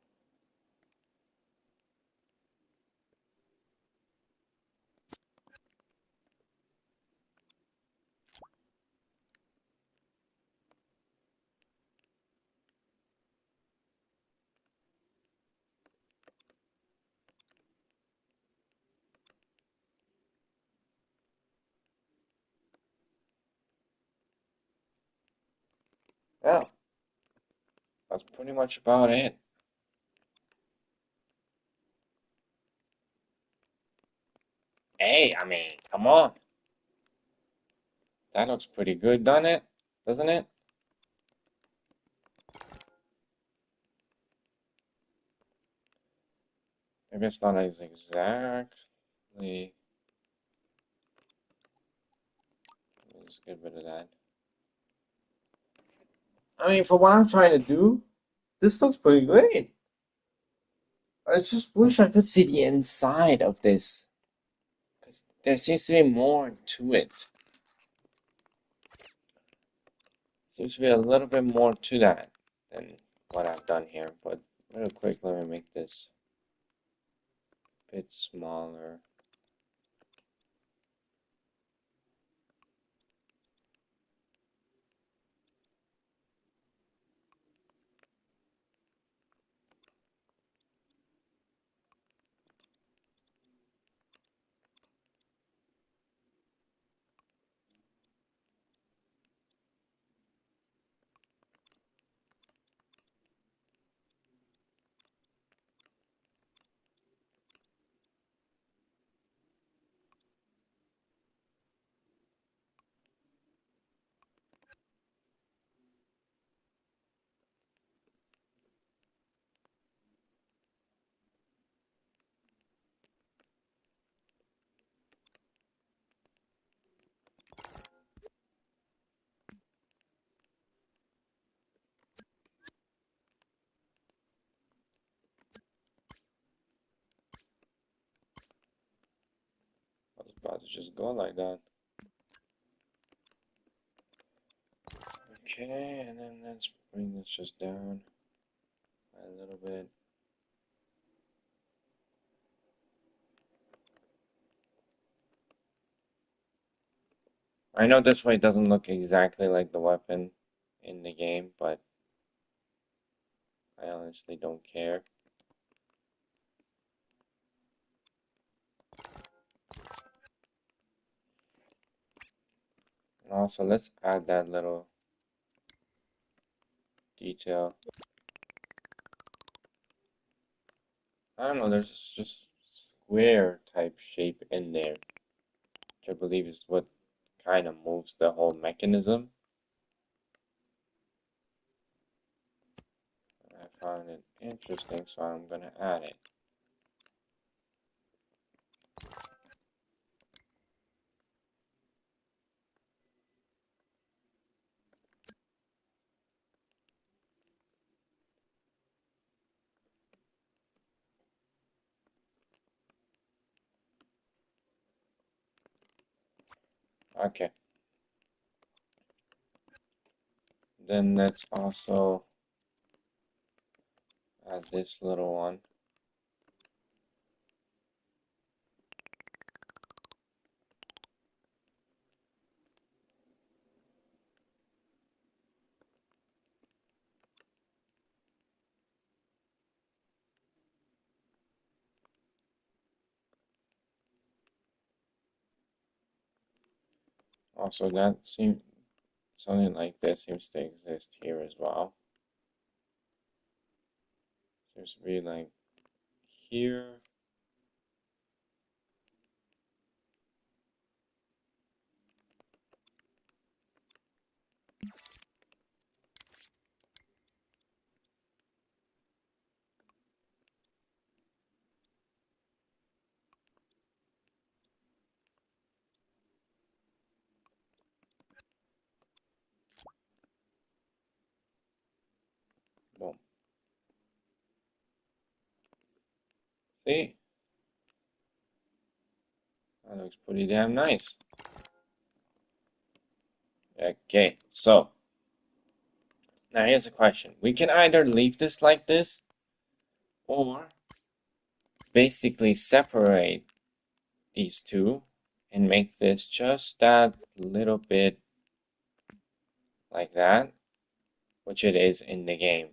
Speaker 1: yeah, that's pretty much about it. Hey, I mean, come on. That looks pretty good, doesn't it? Doesn't it? Maybe it's not as exactly. Let's get rid of that. I mean, for what I'm trying to do, this looks pretty great. I just wish I could see the inside of this. 'Cause there seems to be more to it. Seems to be a little bit more to that than what I've done here. But real quick, let me make this a bit smaller. I was about to just go like that. Okay, and then let's bring this just down a little bit. I know this way doesn't look exactly like the weapon in the game, but I honestly don't care. And also, let's add that little detail. I don't know, there's just square type shape in there, which I believe is what kind of moves the whole mechanism. I found it interesting, so I'm gonna add it. Okay, then let's also add this little one. Also, that seems something like this seems to exist here as well. Seems to be like here. Boom. See? That looks pretty damn nice. Okay, so now here's a question. We can either leave this like this or basically separate these two and make this just that little bit like that, which it is in the game.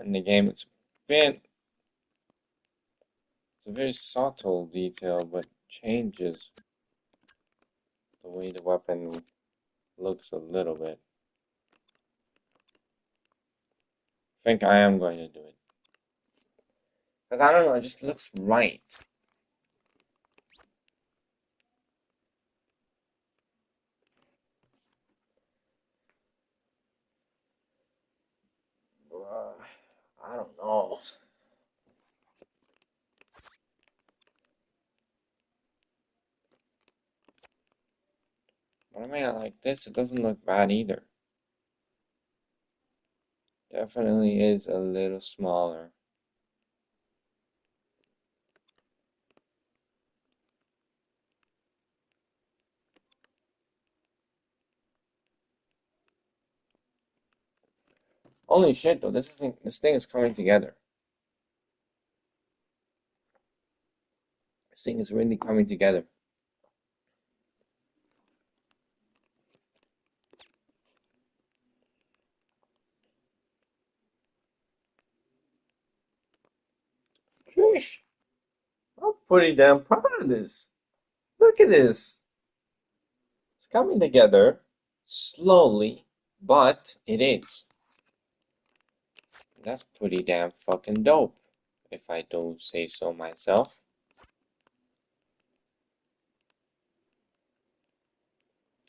Speaker 1: In the game, it's a very subtle detail, but changes the way the weapon looks a little bit. I think I am going to do it. Because I don't know, it just looks right. I don't know. But I mean, like this, it doesn't look bad either. Definitely is a little smaller. Holy shit, though, this thing is coming together. This thing is really coming together. Sheesh. I'm pretty damn proud of this. Look at this. It's coming together slowly, but it is. That's pretty damn fucking dope, if I do say so myself.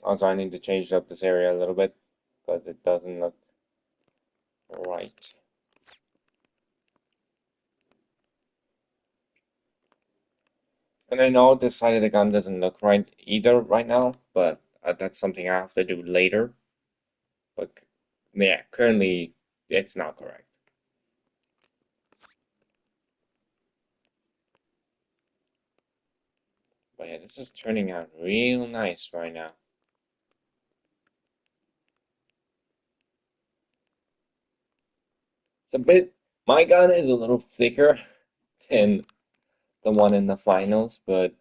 Speaker 1: Also, I need to change up this area a little bit because it doesn't look right. And I know this side of the gun doesn't look right either right now, but that's something I have to do later. But yeah, currently it's not correct. But yeah, this is turning out real nice right now. It's a bit, my gun is a little thicker than the one in the finals, but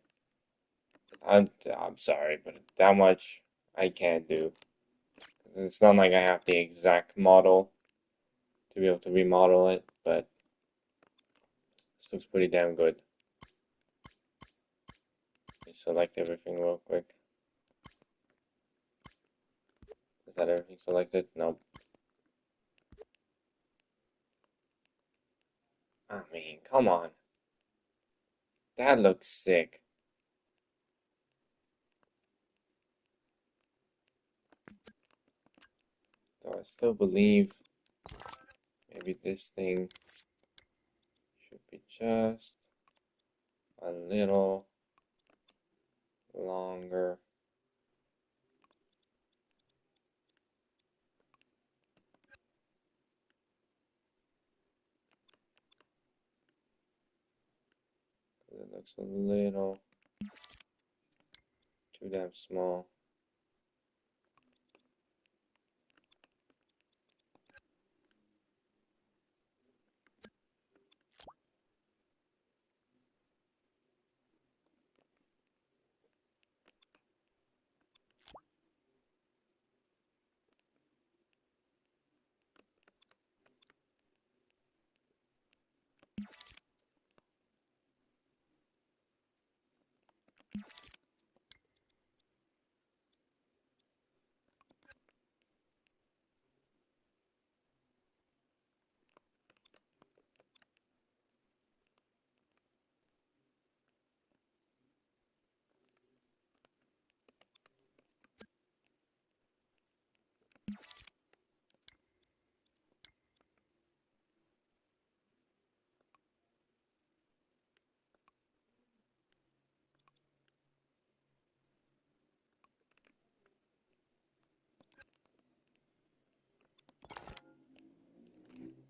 Speaker 1: I'm sorry, but that much I can't do. It's not like I have the exact model to be able to remodel it, but this looks pretty damn good. Let me select everything real quick. Is that everything selected? Nope. I mean, come on. That looks sick. Though I still believe maybe this thing should be just a little longer. It looks a little too damn small.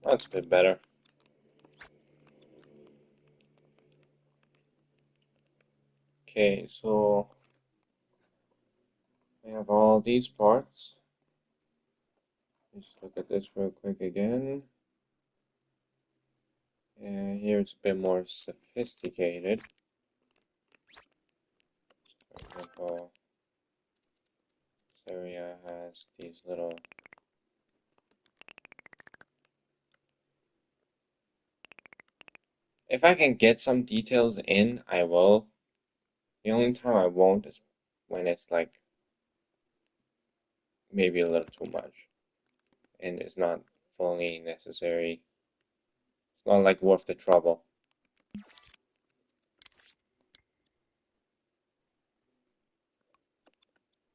Speaker 1: That's a bit better. Okay, so I have all these parts. Let's look at this real quick again. And here it's a bit more sophisticated. For example, this area has these little. If I can get some details in, I will. The only time I won't is when it's like maybe a little too much and it's not fully necessary. It's not like worth the trouble. I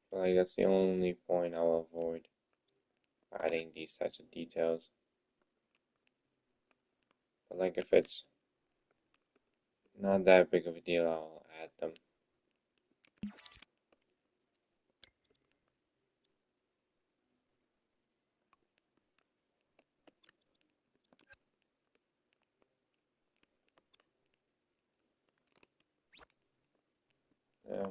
Speaker 1: feel like that's the only point I'll avoid adding these types of details. But like if it's not that big of a deal, I'll add them. Yeah.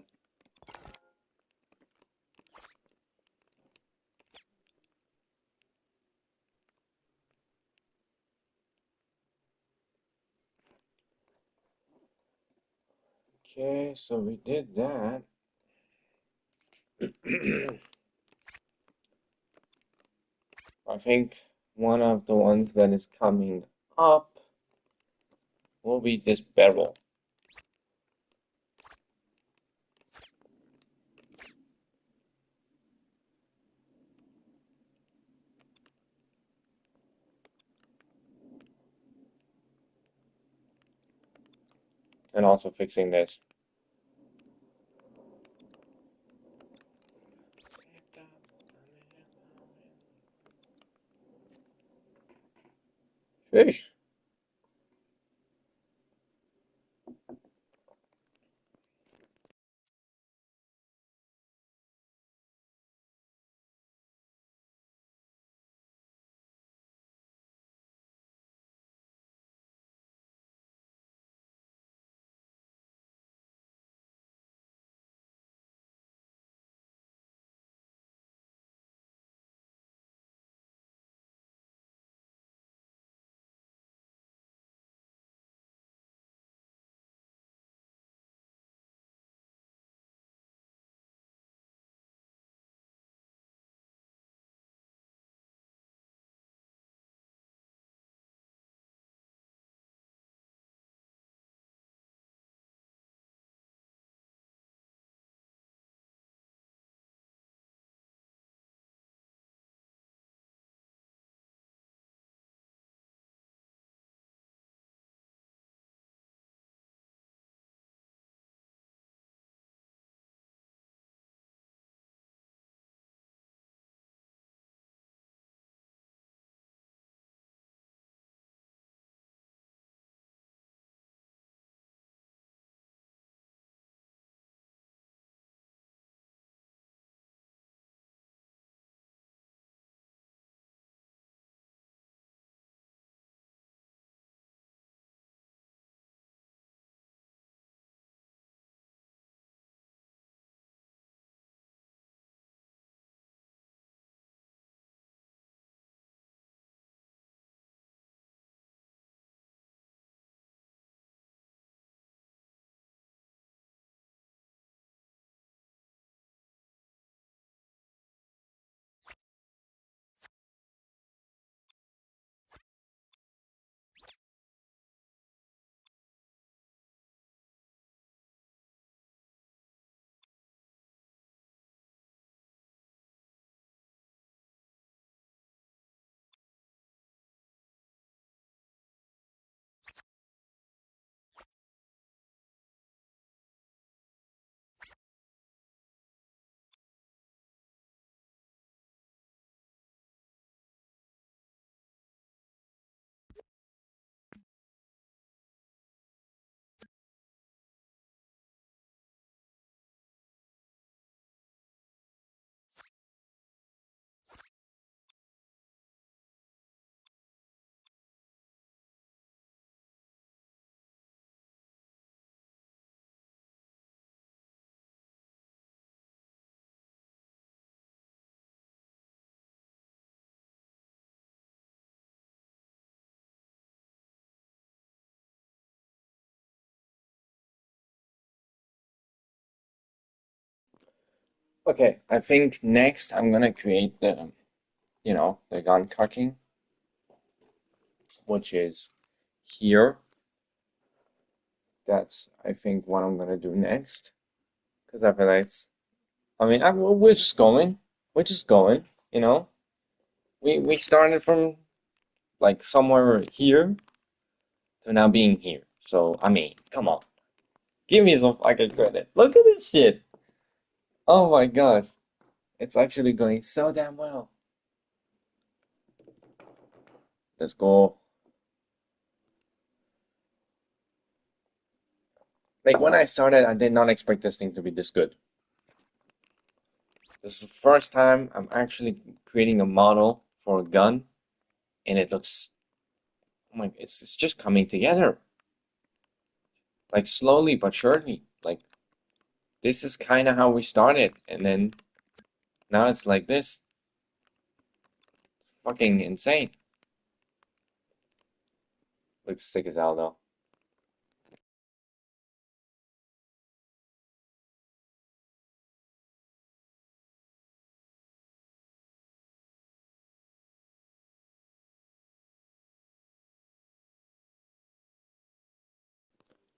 Speaker 1: Okay, so we did that. I think one of the ones that is coming up will be this barrel. And also fixing this. Fish. Okay, I think next I'm gonna create the gun cocking, which is here. That's, I think, what I'm gonna do next. Because I feel like we're just going. We're just going, you know? We started from like somewhere here to now being here. So, come on. Give me some fucking credit. Look at this shit. Oh my god. It's actually going so damn well. Let's go. Like when I started, I did not expect this thing to be this good. This is the first time I'm actually creating a model for a gun, and it looks, oh my, it's just coming together. Like slowly but surely. Like this is kind of how we started, and then now it's like this. Fucking insane. Looks sick as hell though.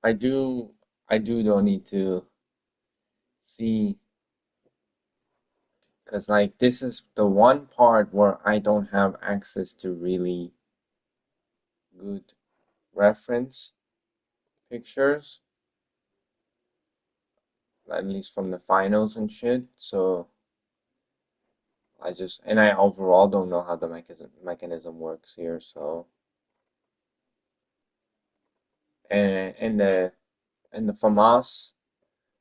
Speaker 1: I do, I do though need to see, because like this is the one part where I don't have access to really good reference pictures, at least from the finals and shit. So and I overall don't know how the mechanism works here. So, and the Famas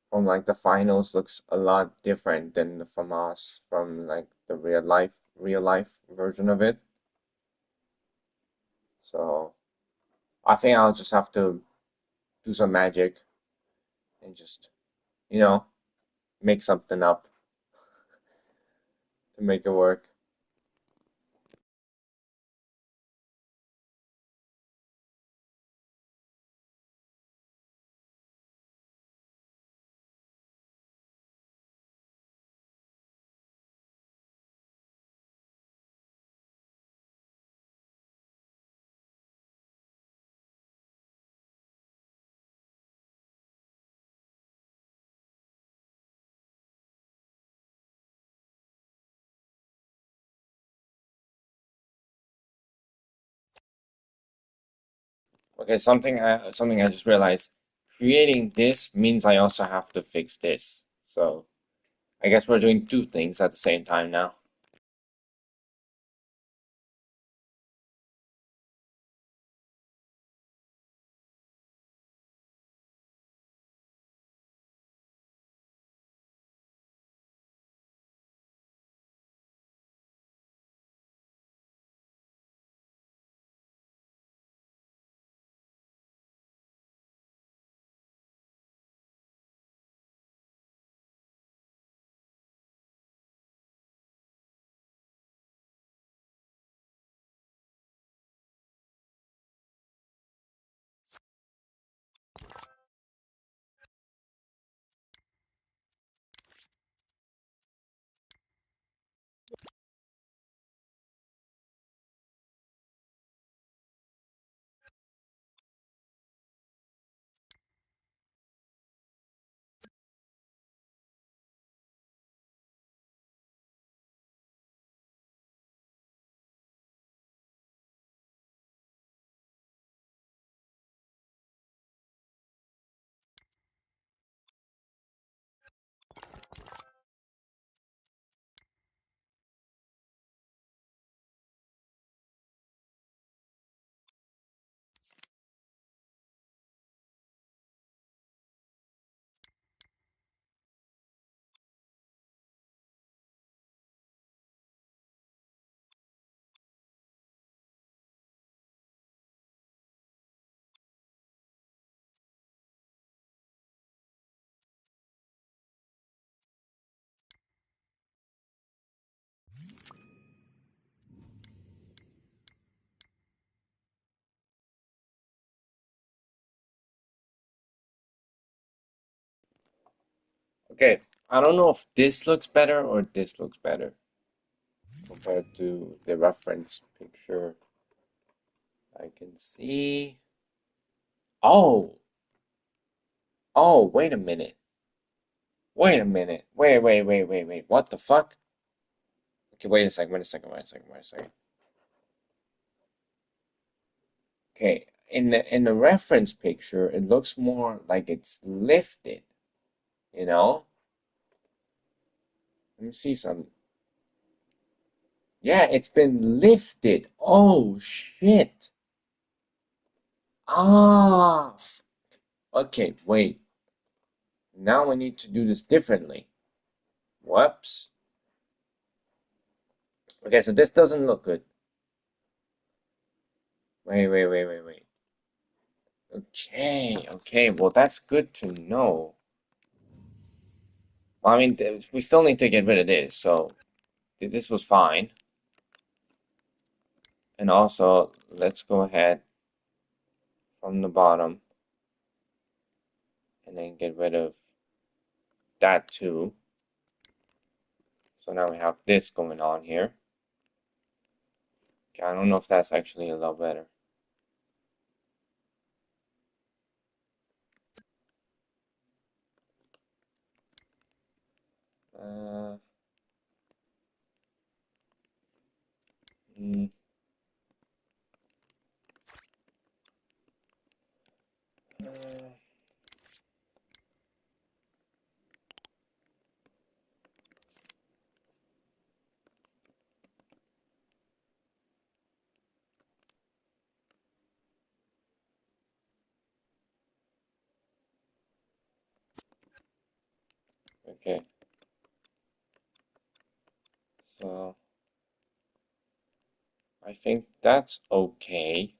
Speaker 1: from like the finals looks a lot different than the Famas from like the real life version of it. So I think I'll just have to do some magic and just, you know, make something up to make it work. Okay, something I just realized. Creating this means I also have to fix this. So I guess we're doing two things at the same time now. Okay, I don't know if this looks better or this looks better compared to the reference picture. I can see. Oh, oh, wait a minute. Wait a minute. Wait. What the fuck? Okay, wait a second. Okay, in the reference picture, it looks more like it's lifted, you know? Let me see some. Yeah, it's been lifted. Oh shit. Ah. Okay, wait. Now we need to do this differently. Whoops. Okay, so this doesn't look good. Wait. Okay. Well, that's good to know. Well, I mean, we still need to get rid of this, so this was fine. And also, let's go ahead from the bottom and then get rid of that too. So now we have this going on here. Okay, I don't know if that's actually a lot better. Uh, mm, uh, okay, so I think that's okay.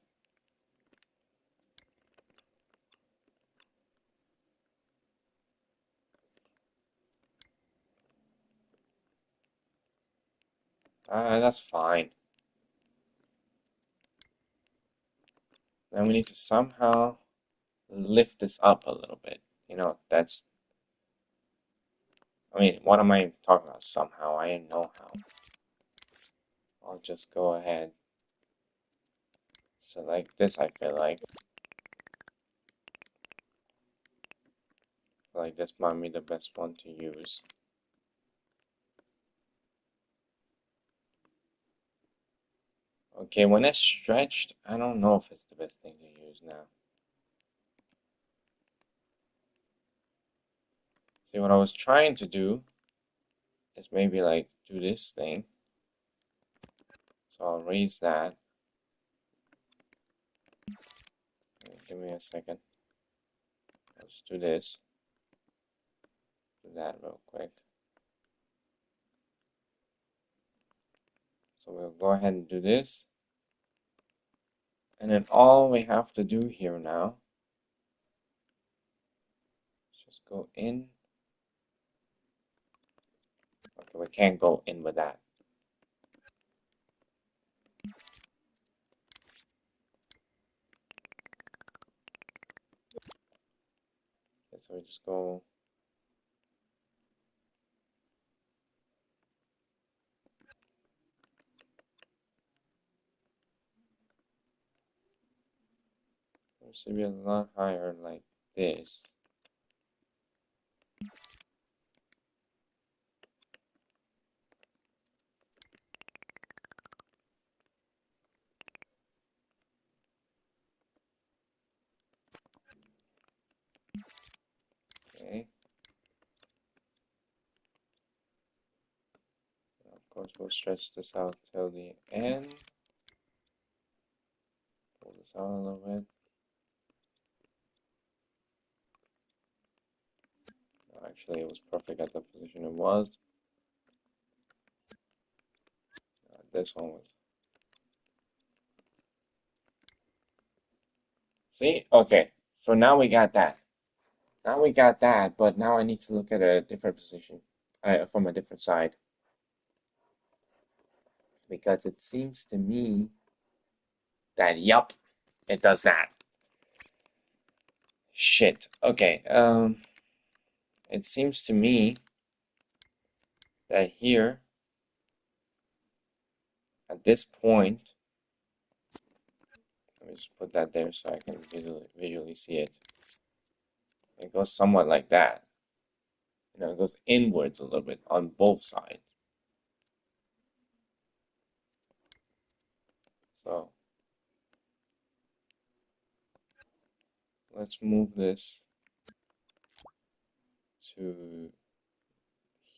Speaker 1: That's fine. Then we need to somehow lift this up a little bit. You know, that's, I mean, what am I talking about somehow? I didn't know how. I'll just go ahead. Select this, I feel like. Like this might be the best one to use. Okay, when it's stretched, I don't know if it's the best thing to use now. See, what I was trying to do is maybe like do this thing. So I'll raise that. Give me a second. Let's do this. Do that real quick. So we'll go ahead and do this. And then all we have to do here now is just go in. Okay, we can't go in with that. Okay, so we just go. It should be a lot higher like this. Okay. Of course, we'll stretch this out till the end. Pull this out a little bit. Actually, it was perfect at the position it was. This one was. See? Okay. So now we got that. Now we got that, but now I need to look at a different position, from a different side. Because it seems to me that, yup, it does that. Shit. Okay. It seems to me that here, at this point, let me just put that there so I can visually see it. It goes somewhat like that. It goes inwards a little bit on both sides. So let's move this to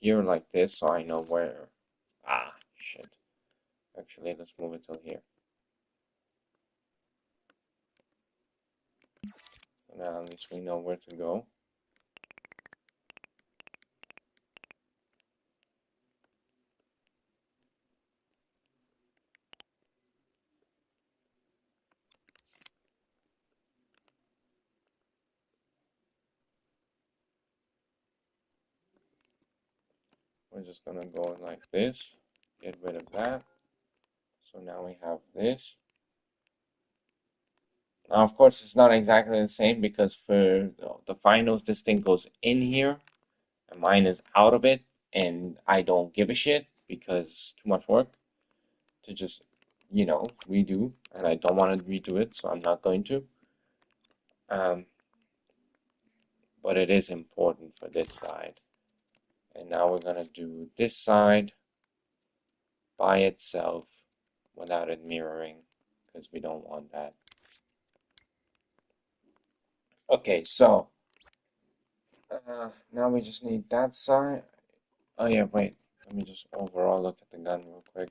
Speaker 1: here like this so I know where. Ah, shit. Actually, let's move it till here. So now at least we know where to go. We're just gonna go like this, get rid of that. So now we have this. Now, of course, it's not exactly the same because for the finals, this thing goes in here, and mine is out of it, and I don't give a shit because it's too much work to just, redo, and I don't want to redo it, so I'm not going to. Um, but it is important for this side. And now we're gonna do this side by itself without it mirroring because we don't want that. Okay, so now we just need that side. Oh yeah, wait. Let me just overall look at the gun real quick.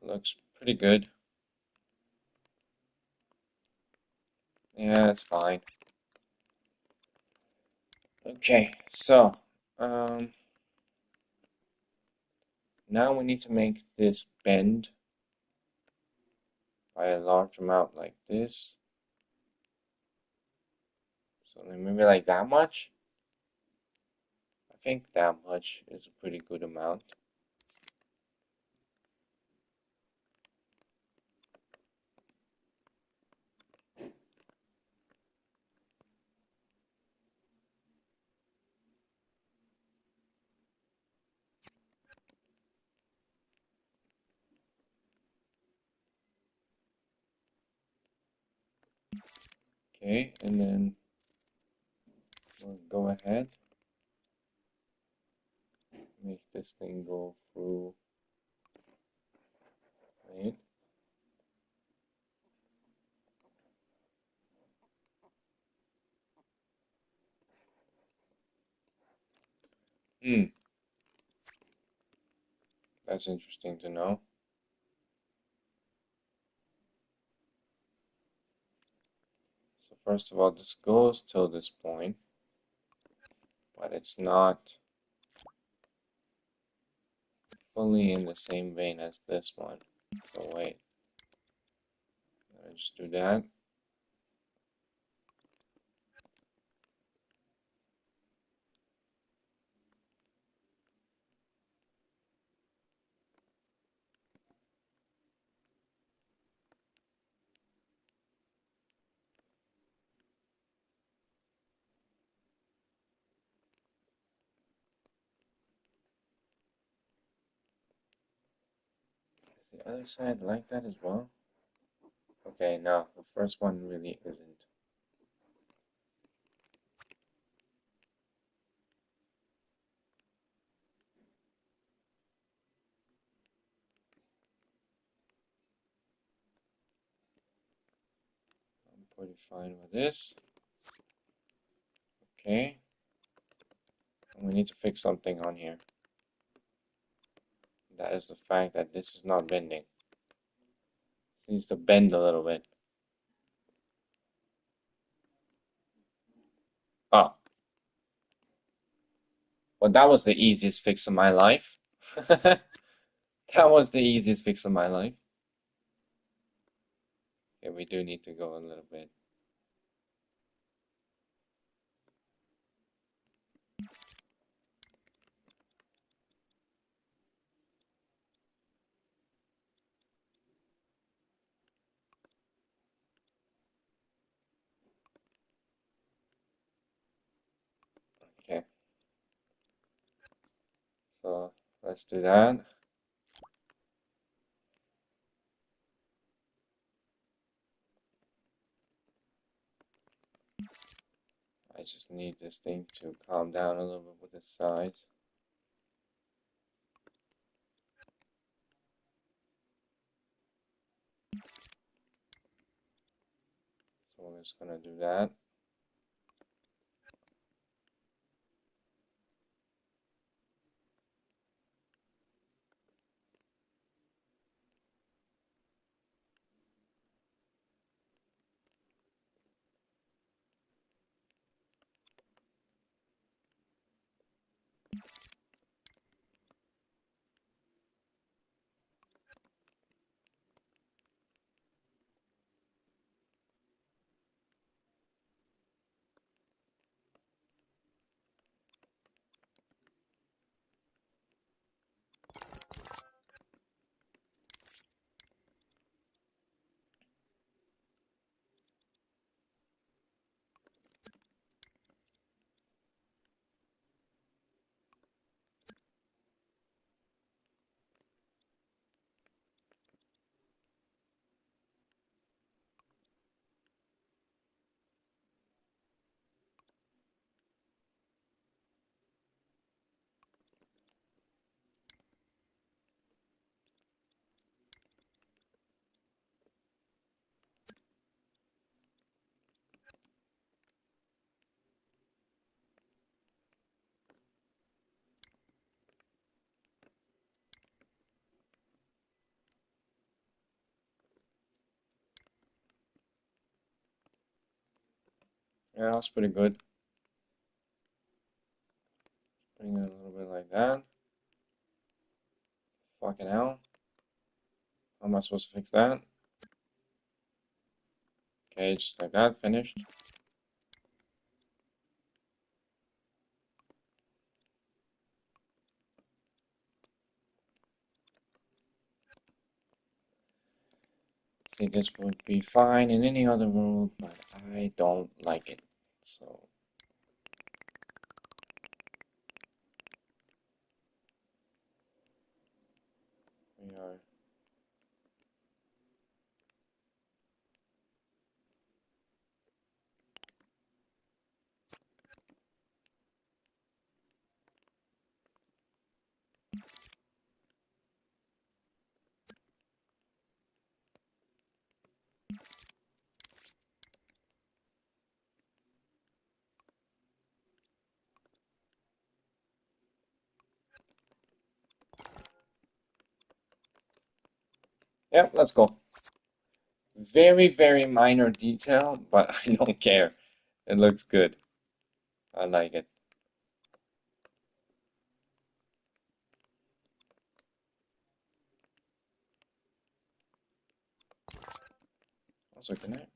Speaker 1: Looks pretty good. Yeah, it's fine. Okay, so now we need to make this bend by a large amount like this. So maybe like that much. I think that much is a pretty good amount. Okay, and then we'll go ahead, make this thing go through it. That's interesting to know. So first of all, this goes till this point, but it's not fully in the same vein as this one. So wait, let me just do that. Is the other side like that as well? Okay, no, the first one really isn't. I'm pretty fine with this. Okay. And we need to fix something on here. That is the fact that this is not bending. It needs to bend a little bit. Oh, well, that was the easiest fix of my life. That was the easiest fix of my life. Okay, we do need to go a little bit. Okay. Let's do that. I just need this thing to calm down a little bit with the size. So we're just gonna do that. Yeah, that's pretty good. Bring it a little bit like that. Fucking hell. How am I supposed to fix that? Okay, just like that, finished. See, this would be fine in any other world, but I don't like it. So, we are. Yep, let's go. Very, very minor detail, but I don't care. It looks good. I like it. Also, can I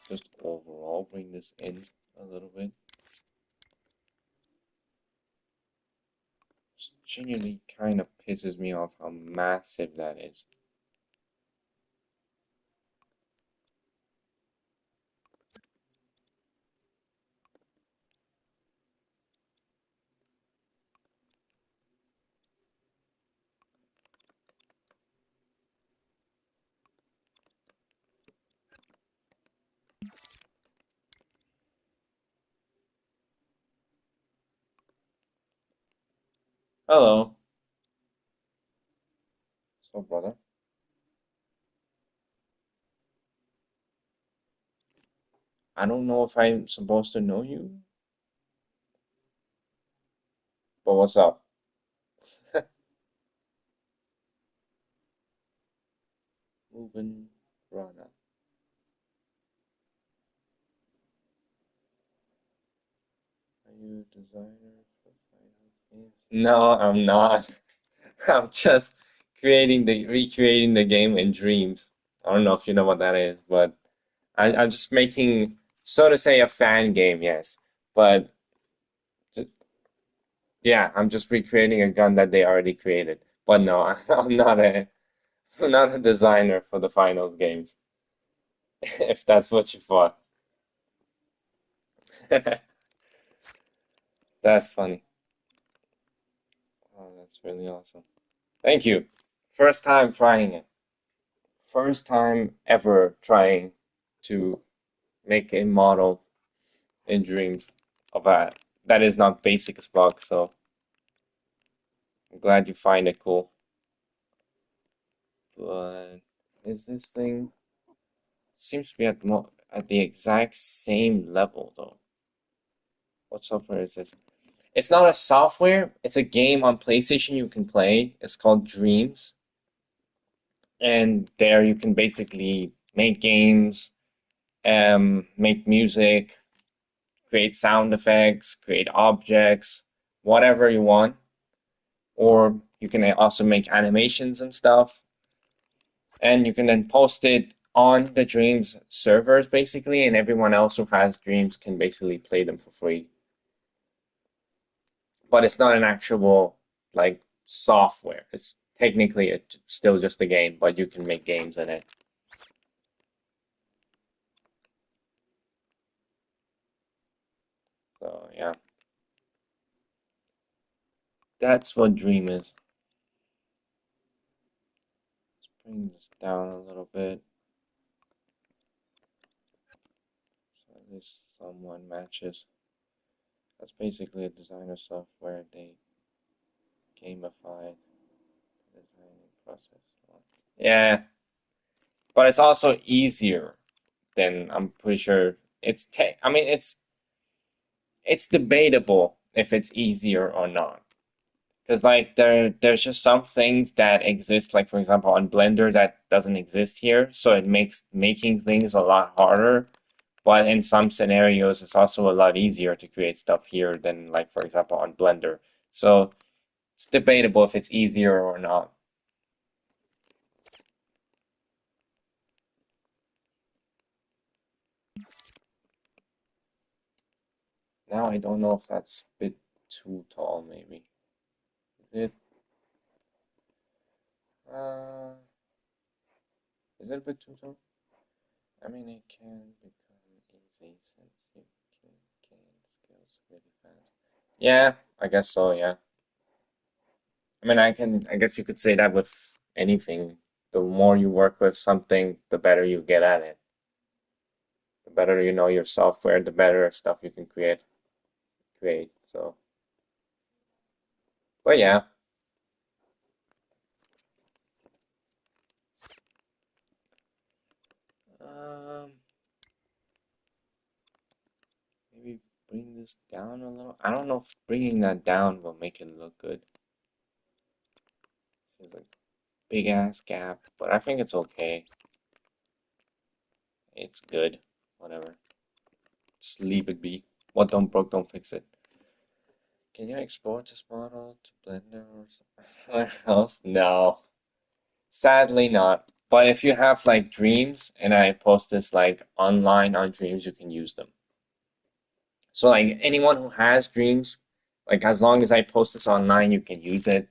Speaker 1: just overall bring this in a little bit? Just genuinely kind of pisses me off how massive that is. Hello. So, brother. I don't know if I'm supposed to know you, but what's up? Ruben Rana. Are you a designer for finance games? No, I'm not. I'm just recreating the game in dreams. I don't know if you know what that is, but I'm just making, so to say, a fan game, yes. But yeah, I'm just recreating a gun that they already created. But no, I'm not a designer for the finals games, if that's what you thought. That's funny. Oh, that's It's really awesome. Thank you. First time trying it. First time ever trying to make a model in Dreams of a that is not basic as fuck, so I'm glad you find it cool. But is this thing seems to be at the exact same level though. What software is this? It's not a software, it's a game on PlayStation you can play. It's called Dreams. And there you can basically make games, make music, create sound effects, create objects, whatever you want. Or you can also make animations and stuff. And you can then post it on the Dreams servers basically, and everyone else who has Dreams can basically play them for free. But it's not an actual like software. It's technically still just a game, but you can make games in it. So yeah, that's what Dream is. Let's bring this down a little bit so at least someone matches. That's basically a designer software. They gamify the designing process. Yeah, but it's also easier than I'm pretty sure I mean it's debatable if it's easier or not. Because like there's just some things that exist, like for example on Blender that doesn't exist here, so it makes making things a lot harder. But in some scenarios, it's also a lot easier to create stuff here than like for example on Blender. So it's debatable if it's easier or not. Now I don't know if that's a bit too tall, maybe. Is it? Uh, is it a bit too tall? I mean, it can become easy since you can gain skills really fast. Yeah, I guess so, yeah. I mean, I guess you could say that with anything. The more you work with something, the better you get at it. The better you know your software, the better stuff you can create. So, but yeah, um, maybe bring this down a little. I don't know if bringing that down will make it look good. There's a big ass gap, but I think it's okay. It's good. Whatever. Just leave it be. What don't broke, don't fix it. Can you export this model to Blender or something else? No. Sadly not. But if you have like dreams and I post this like online on dreams, you can use them. So like anyone who has dreams, like as long as I post this online, you can use it.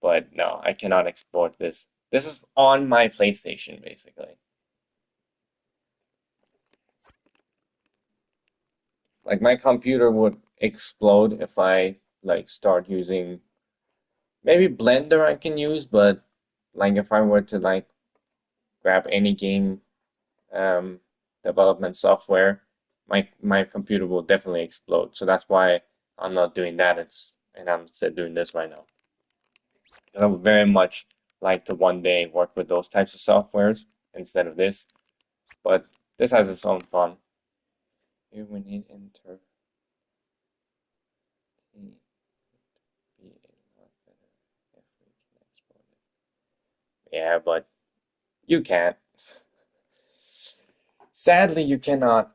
Speaker 1: But no, I cannot export this. This is on my PlayStation basically. Like my computer would explode if I like start using maybe Blender I can use, but like if I were to like grab any game um, development software, my computer will definitely explode. So that's why I'm not doing that. And I'm instead doing this right now. I would very much like to one day work with those types of softwares instead of this, but this has its own fun. Here we need enter be a lot better if we can export it. Yeah, but you can't. Sadly, you cannot.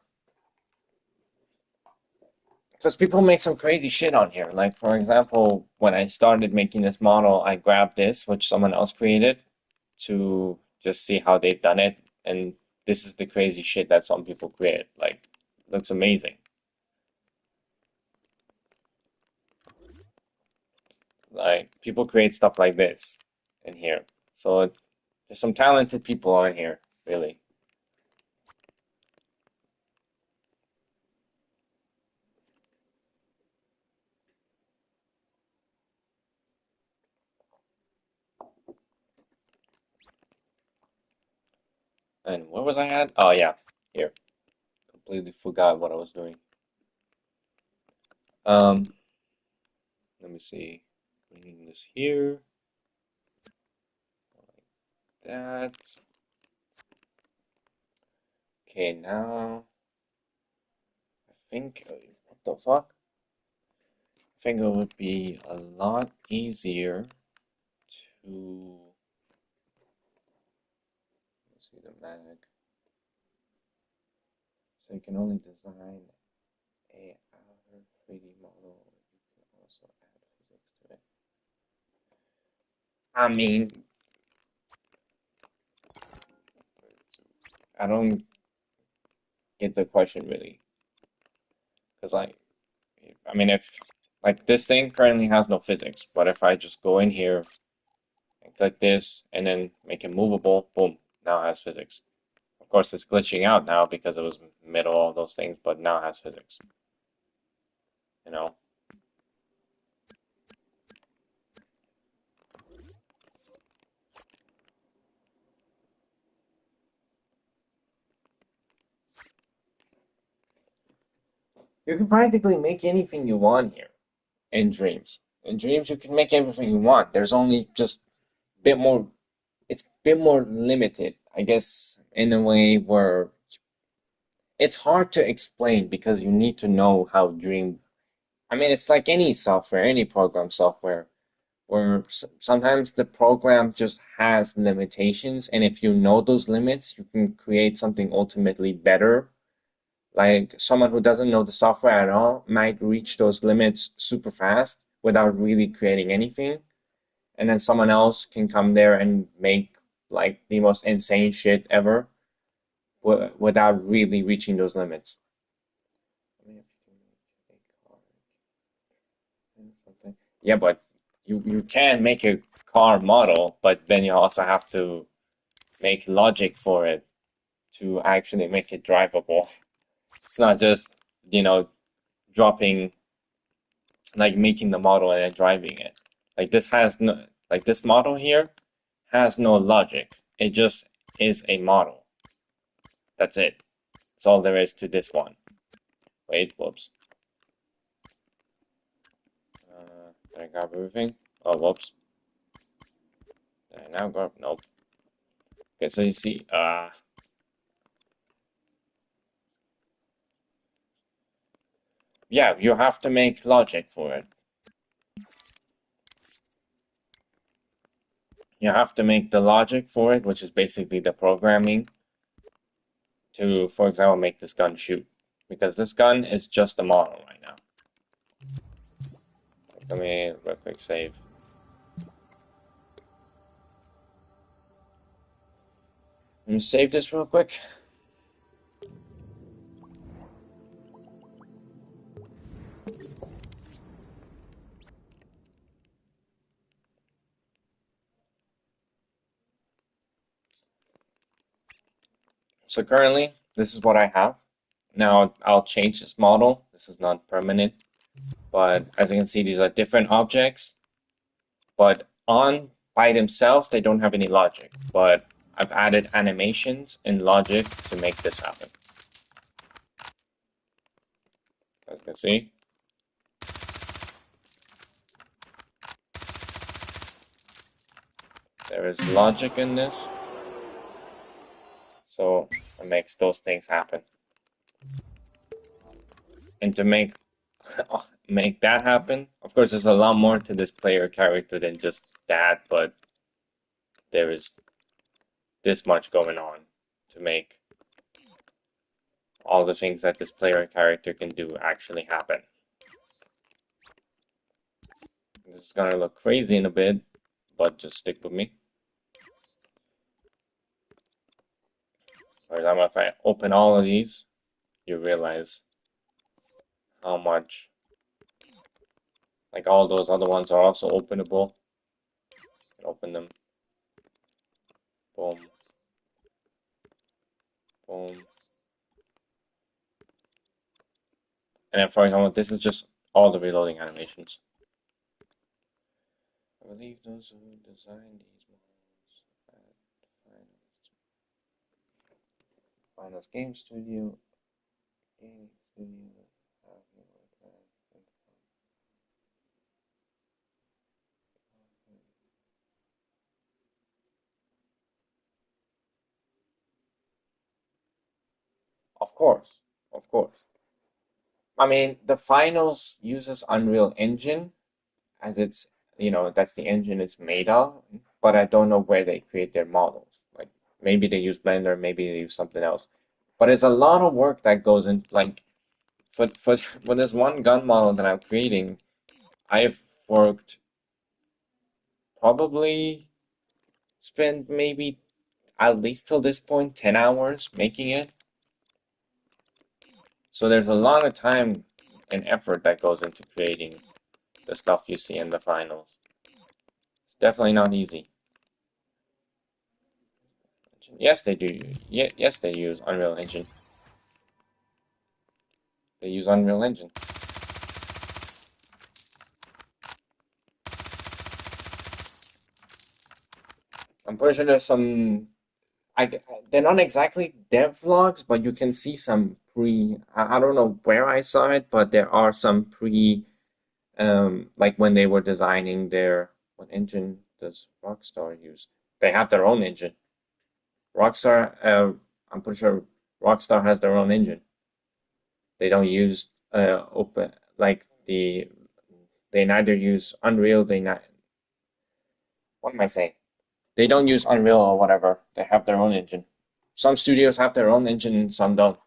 Speaker 1: Because people make some crazy shit on here. Like, for example, when I started making this model, I grabbed this, which someone else created, to just see how they've done it. And this is the crazy shit that some people create. Like, looks amazing. Like, people create stuff like this in here. So there's some talented people on here, really. And where was I at? Oh yeah, here. Completely forgot what I was doing. Um, let me see. Bringing this here, like that. Okay, now I think. What the fuck? I think it would be a lot easier to. Let's see the mag. So you can only design a outer 3D model. You can also add physics to it. I mean, I don't get the question really, because like, I mean, if like this thing currently has no physics, but if I just go in here and click this and then make it movable, boom, now it has physics. Of course, it's glitching out now because it was middle all those things, but now it has physics. You know, you can practically make anything you want here in Dreams. In Dreams, you can make everything you want. There's only just a bit more. It's a bit more limited, I guess, in a way where it's hard to explain because you need to know how Dream. I mean, it's like any software, any program software, where sometimes the program just has limitations, and if you know those limits, you can create something ultimately better. Like someone who doesn't know the software at all might reach those limits super fast without really creating anything, and then someone else can come there and make like the most insane shit ever without really reaching those limits. Yeah, but you can make a car model, but then you also have to make logic for it to actually make it drivable. It's not just, you know, dropping, like making the model and then driving it. Like this has no, like this model here has no logic. It just is a model. That's it. That's all there is to this one. Wait, whoops. Did I grab everything? Oh, whoops. Did I now grab? Nope. Okay, so you see, yeah, you have to make logic for it. You have to make the logic for it, which is basically the programming to, for example, make this gun shoot. Because this gun is just a model right now. Let me real quick save. Let me save this real quick. So currently, this is what I have. Now I'll change this model. This is not permanent, but as you can see, these are different objects, but on by themselves, they don't have any logic. But I've added animations and logic to make this happen. As you can see, there is logic in this, so it makes those things happen. And to make that happen, of course, there's a lot more to this player character than just that, but there is this much going on to make all the things that this player character can do actually happen. This is gonna look crazy in a bit, but just stick with me. For example, if I open all of these, you realize how much, like all those other ones are also openable. Open them. Boom. Boom. And then, for example, this is just all the reloading animations. I believe those who designed these models had finalized. Finals Game Studio, Game Studio. Have more advanced and of course, of course. I mean, the finals uses Unreal Engine as it's, that's the engine it's made of, but I don't know where they create their models. Like maybe they use Blender, maybe they use something else. But it's a lot of work that goes in, like for this one gun model that I'm creating, I've worked probably spent maybe at least till this point 10 hours making it. So there's a lot of time and effort that goes into creating the stuff you see in the finals. It's definitely not easy. Yes, they do. Yes, they use Unreal Engine. They use Unreal Engine. I'm pretty sure there's some. They're not exactly devlogs, but you can see some pre. I don't know where I saw it, but there are some pre. Like when they were designing their. What engine does Rockstar use? They have their own engine. Rockstar. I'm pretty sure Rockstar has their own engine. They don't use open like the. They neither use Unreal. They not. What am I saying? They don't use Unreal or whatever. They have their own engine. Some studios have their own engine and some don't.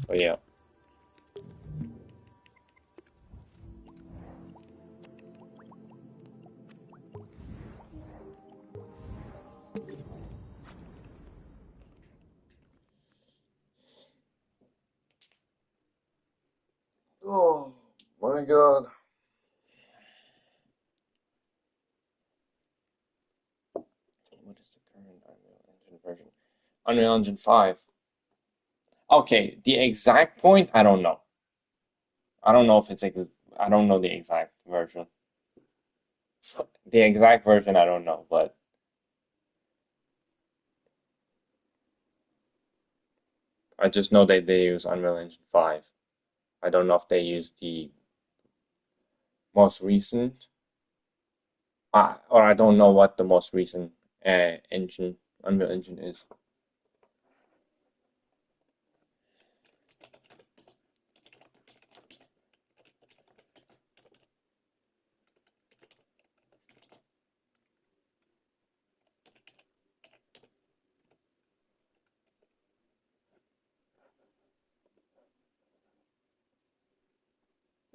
Speaker 1: But yeah. Oh my god. What is the current Unreal Engine version? Unreal Engine 5. Okay, the exact point, I don't know. I don't know if it's I don't know the exact version. The exact version, I don't know, but I just know that they use Unreal Engine 5. I don't know if they use the most recent, or I don't know what the most recent engine, Unreal Engine is.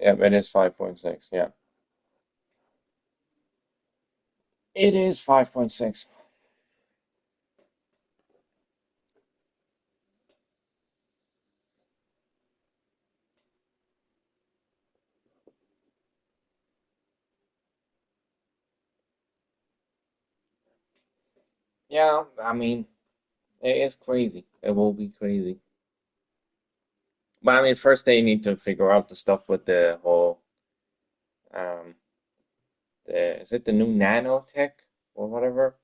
Speaker 1: Yeah, it is 5.6. Yeah. It is 5.6. Yeah, I mean, it is crazy. It will be crazy. But I mean, first they need to figure out the stuff with the whole, um, is it the new nanotech or whatever?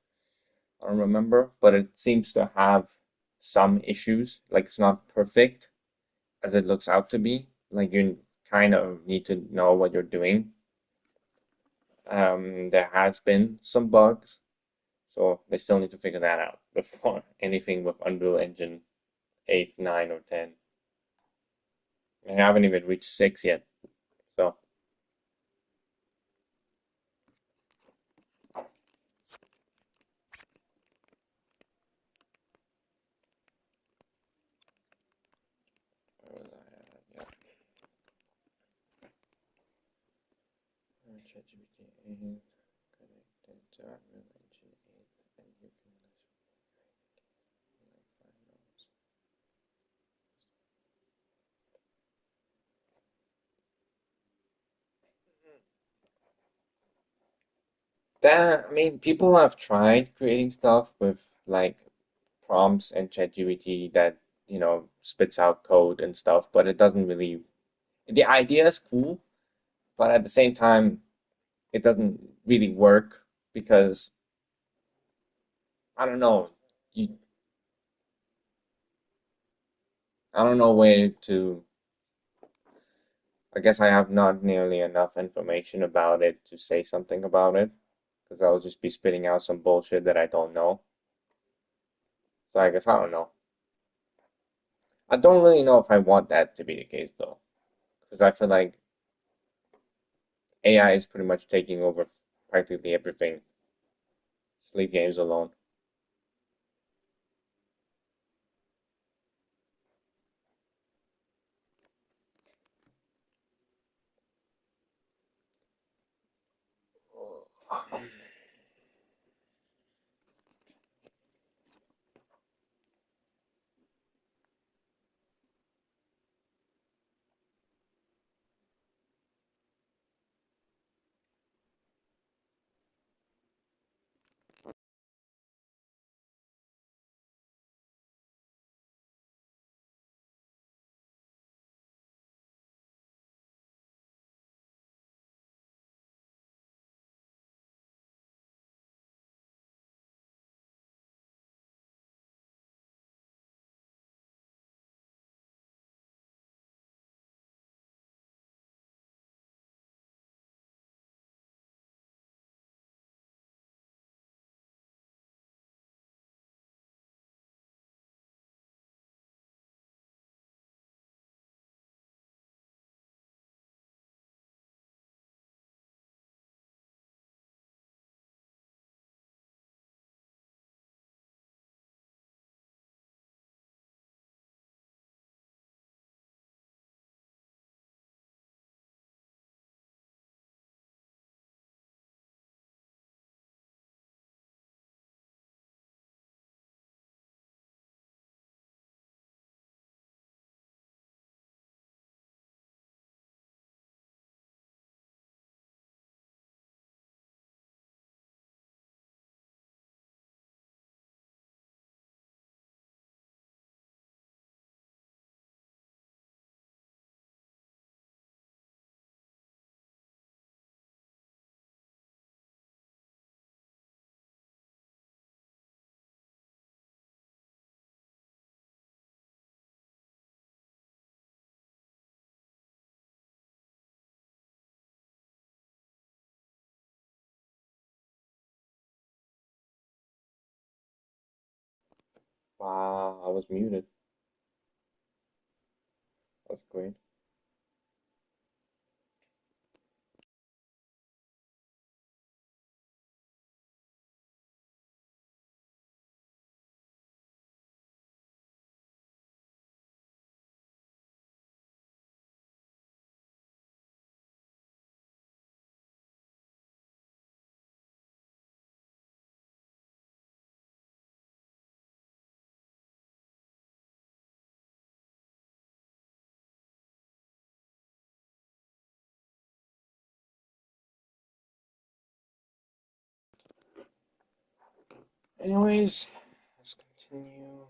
Speaker 1: I don't remember, but it seems to have some issues. Like it's not perfect as it looks out to be. Like you kind of need to know what you're doing. There has been some bugs, so they still need to figure that out before anything with Unreal Engine 8, 9, or 10. I haven't even reached 6 yet, so where was I at? Yeah. ChatGPT 8 connected to Unreal Engine 8, and you can find those. I mean, people have tried creating stuff with like prompts and ChatGPT that, spits out code and stuff, but it doesn't really, the idea is cool, but at the same time, it doesn't really work because I don't know, you, I don't know where to, I guess I have not nearly enough information about it to say something about it because I'll just be spitting out some bullshit that I don't know. So I guess I don't know. I don't really know if I want that to be the case though, because I feel like AI is pretty much taking over practically everything. Sleep games alone. Wow, I was muted. That's great. Anyways, let's continue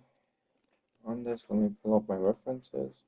Speaker 1: on this. Let me pull up my references.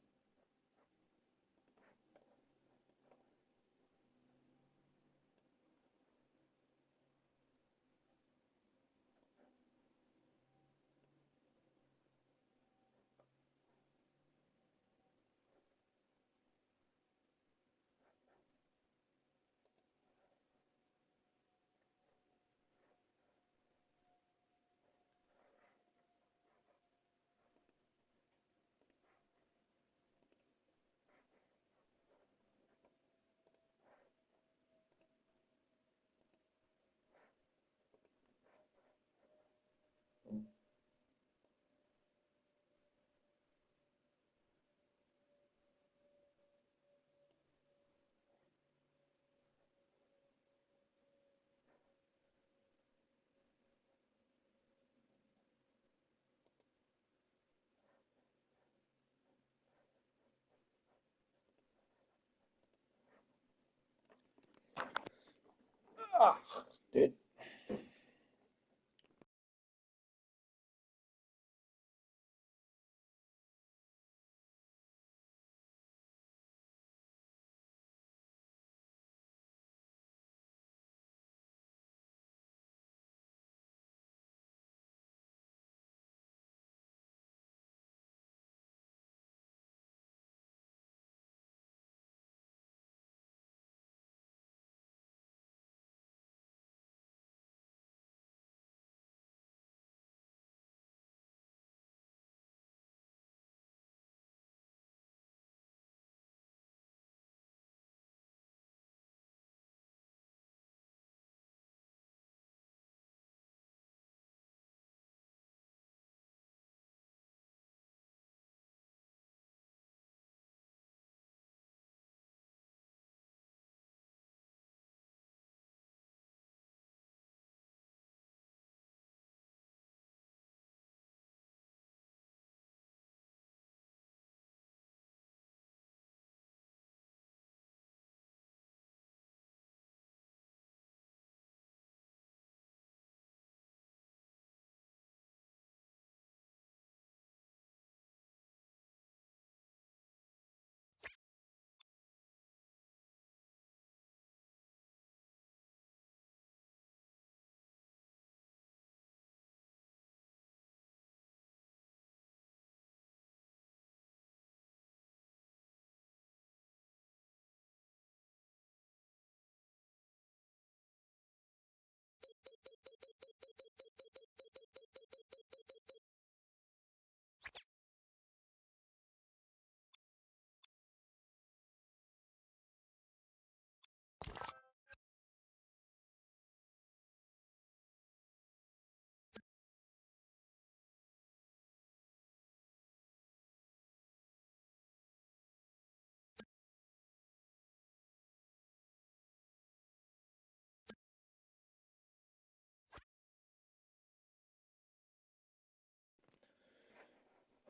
Speaker 1: Ah, dude.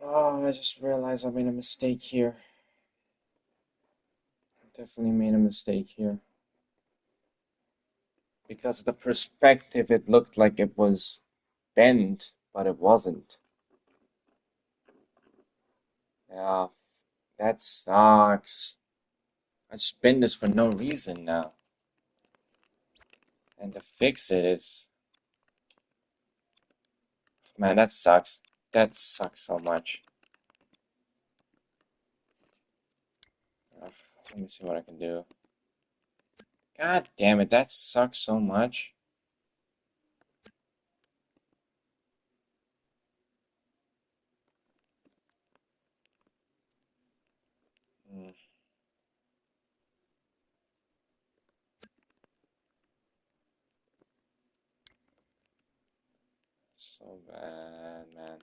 Speaker 1: Oh, I just realized I made a mistake here. Definitely made a mistake here. Because of the perspective, it looked like it was bent, but it wasn't. Yeah, that sucks. I spin this for no reason now. And to fix it is... Man, that sucks. That sucks so much. Ugh, let me see what I can do. God damn it, that sucks so much. Mm, so bad, man.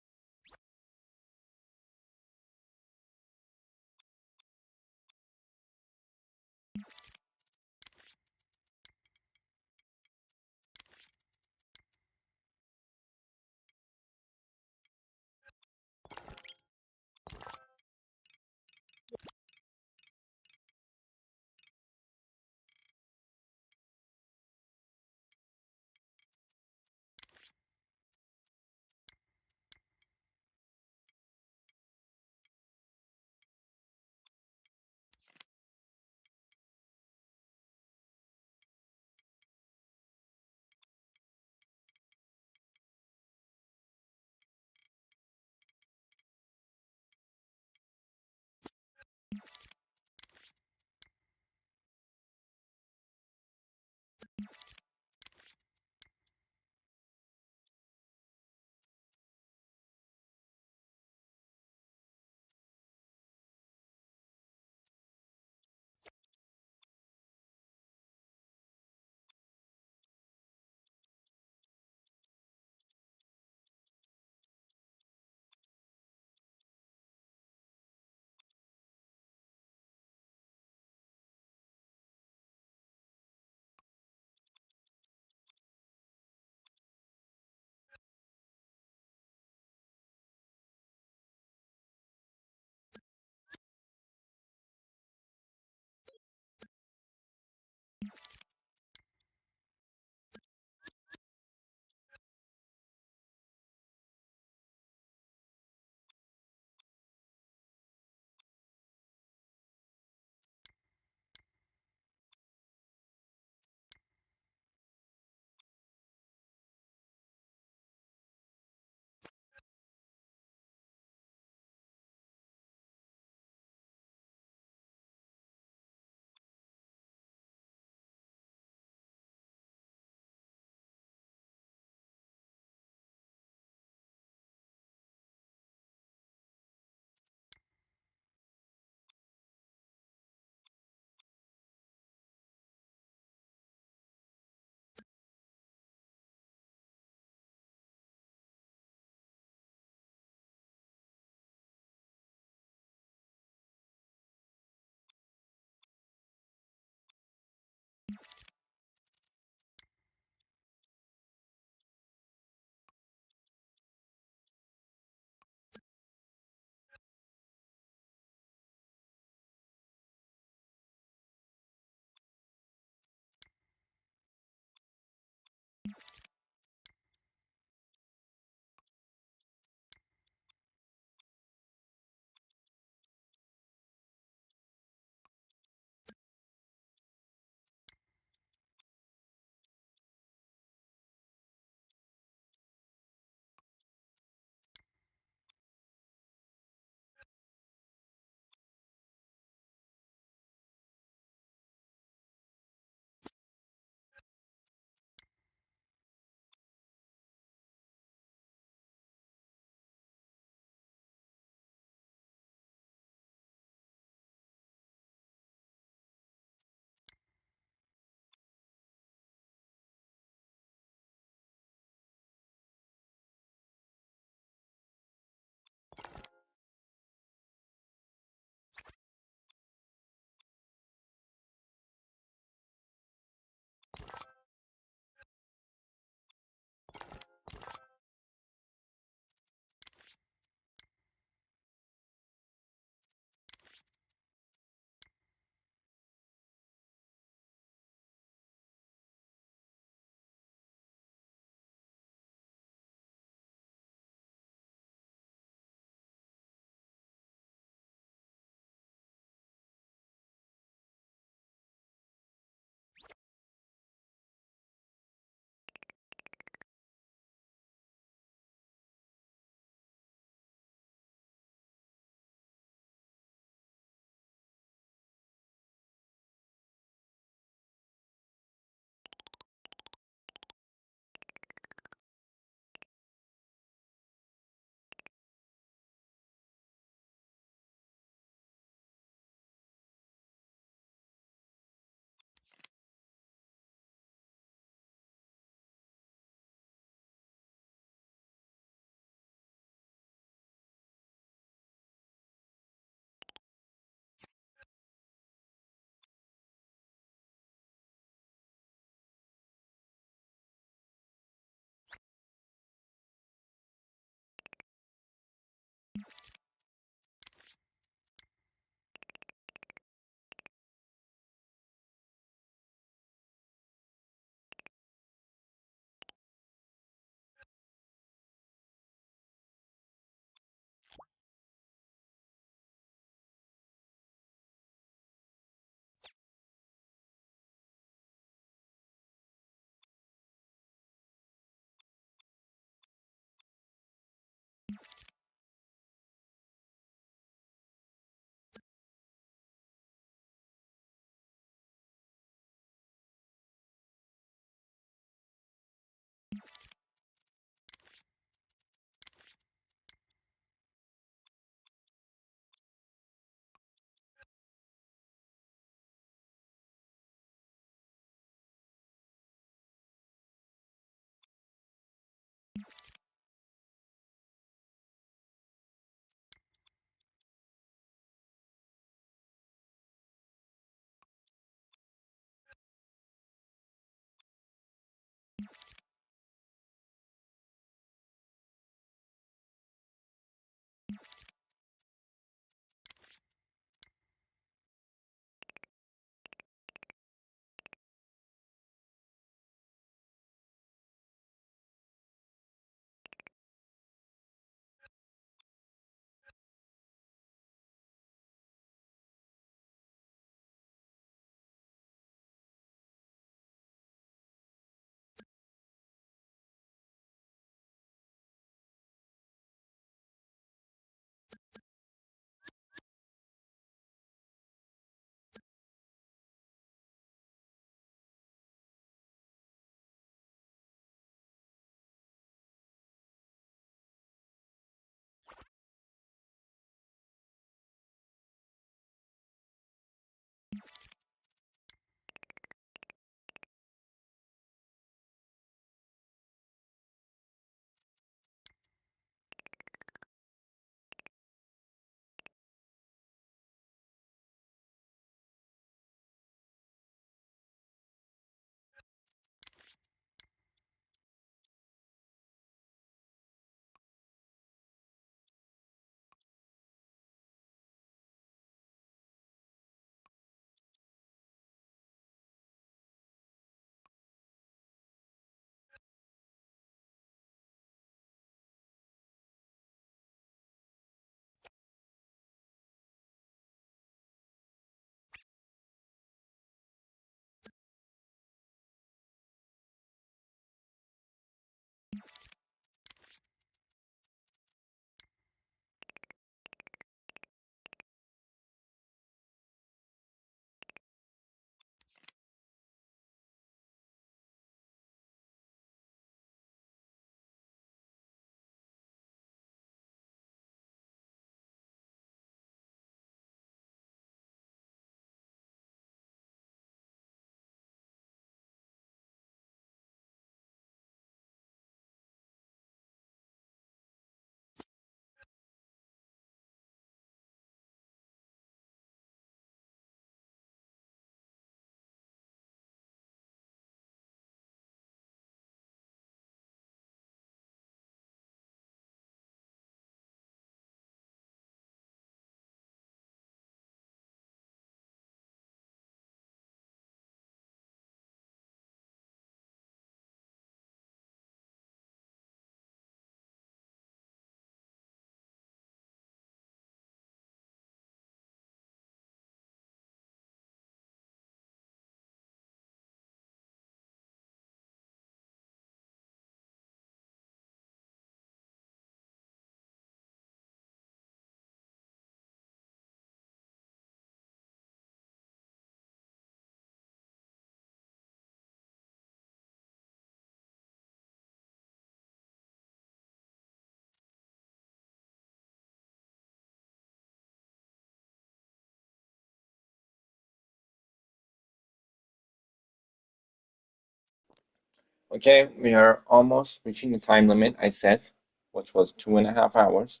Speaker 1: Okay, we are almost reaching the time limit I set, which was 2.5 hours.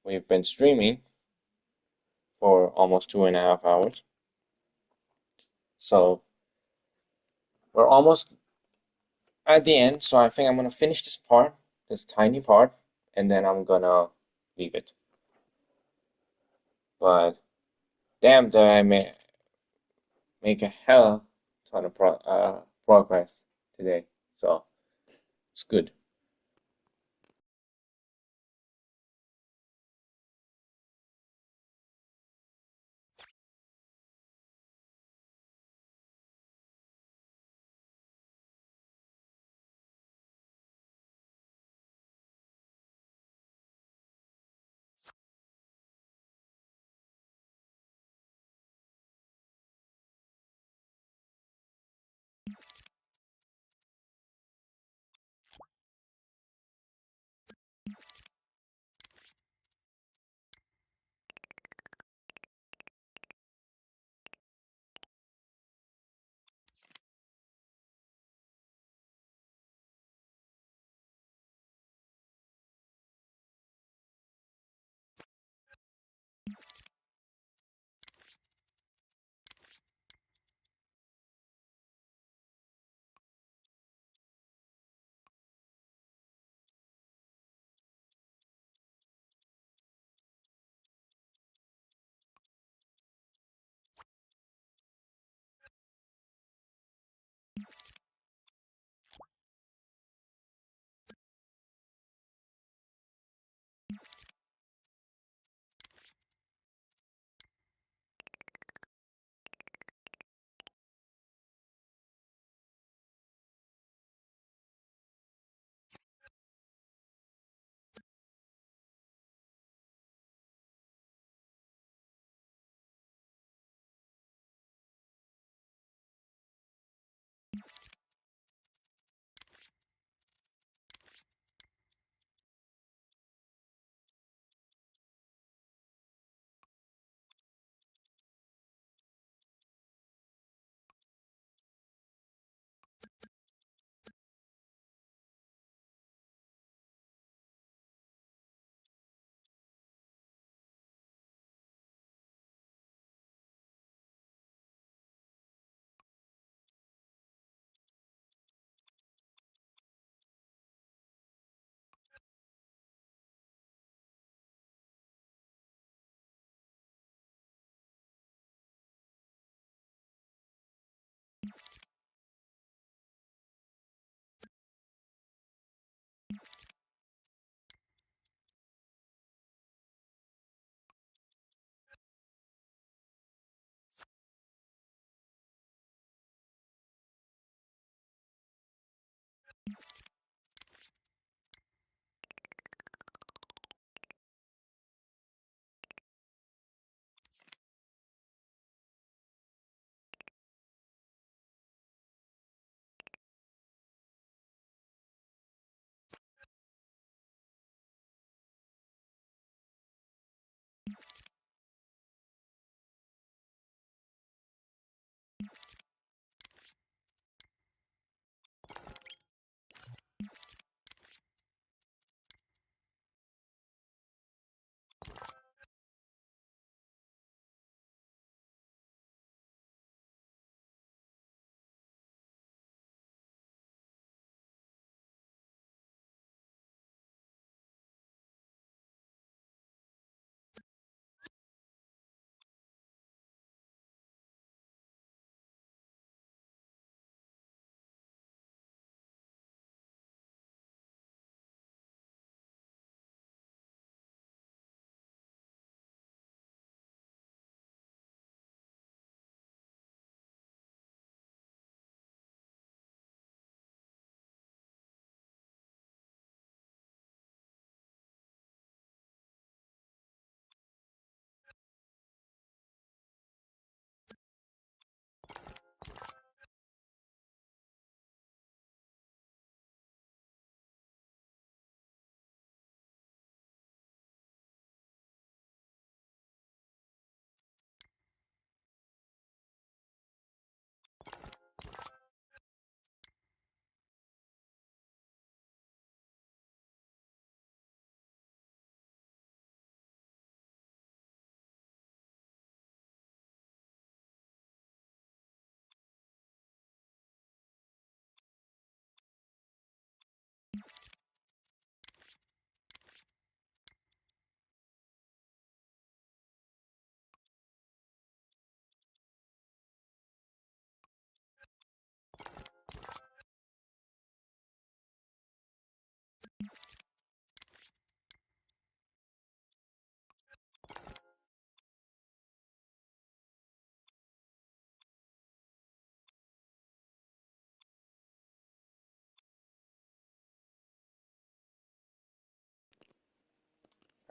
Speaker 1: We've been streaming for almost 2.5 hours. So we're almost at the end. So I think I'm gonna finish this part, this tiny part, and then I'm gonna leave it. But damn, did I make a hell ton of progress today. So it's good.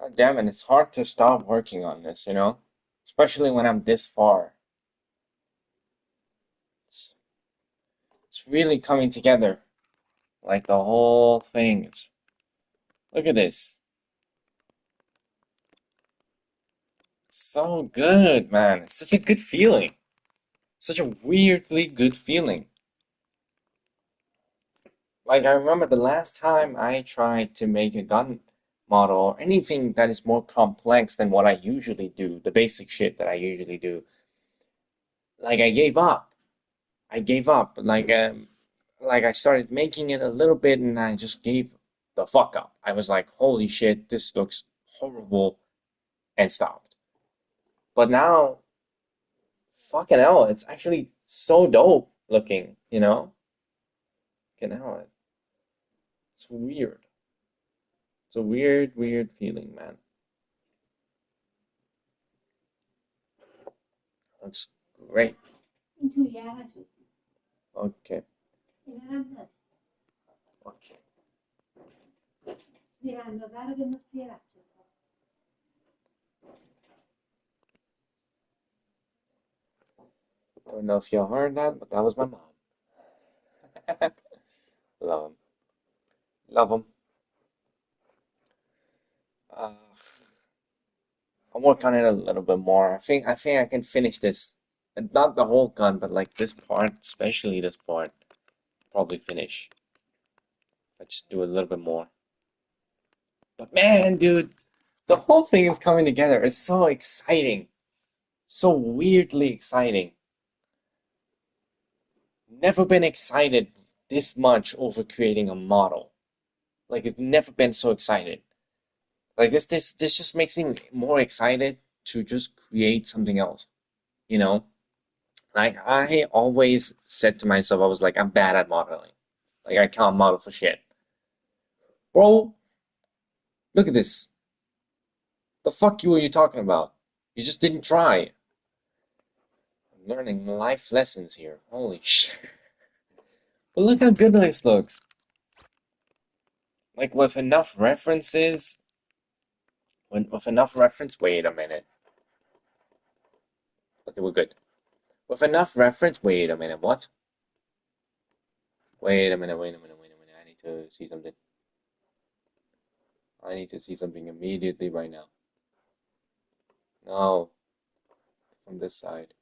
Speaker 1: God damn it, it's hard to stop working on this, you know? Especially when I'm this far. It's, it's really coming together. Like the whole thing. Look at this. So good, man. It's such a good feeling. Such a weirdly good feeling. Like, I remember the last time I tried to make a gun model or anything that is more complex than what I usually do, the basic shit that I usually do. Like, I gave up. I gave up. Like I started making it a little bit and I just gave the fuck up. I was like, holy shit, this looks horrible, and stopped. But now, fucking hell, it's actually so dope looking, you know? Fucking hell, it's weird. It's a weird, weird feeling, man. Looks great. Okay, okay. Don't know if you heard that, but that was my mom. Love him. Love him. Uh, I'll work on it a little bit more. I think I can finish this. And not the whole gun, but like this part, especially this part, probably finish. I just do a little bit more. But man, dude, the whole thing is coming together. It's so exciting. So weirdly exciting. Never been excited this much over creating a model. Like it's never been so excited. Like this just makes me more excited to just create something else, you know? Like I always said to myself, I was like, I'm bad at modeling. Like I can't model for shit. Bro, look at this. The fuck you were you talking about? You just didn't try. I'm learning life lessons here. Holy shit. But look how good this looks. Like with enough references, with enough reference, wait a minute. Okay, we're good. With enough reference, wait a minute, what? Wait a minute, wait a minute, wait a minute. I need to see something. I need to see something immediately right now. No, from this side.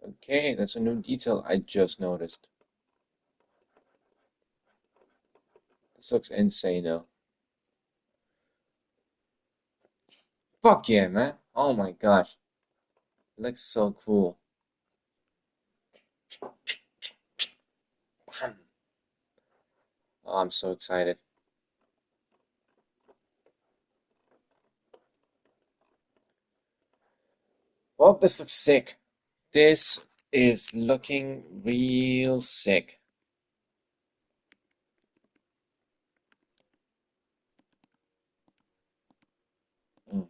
Speaker 1: Okay, that's a new detail I just noticed. This looks insane though. Fuck yeah, man. Oh my gosh. It looks so cool. Oh, I'm so excited. Well, this looks sick. This is looking real sick.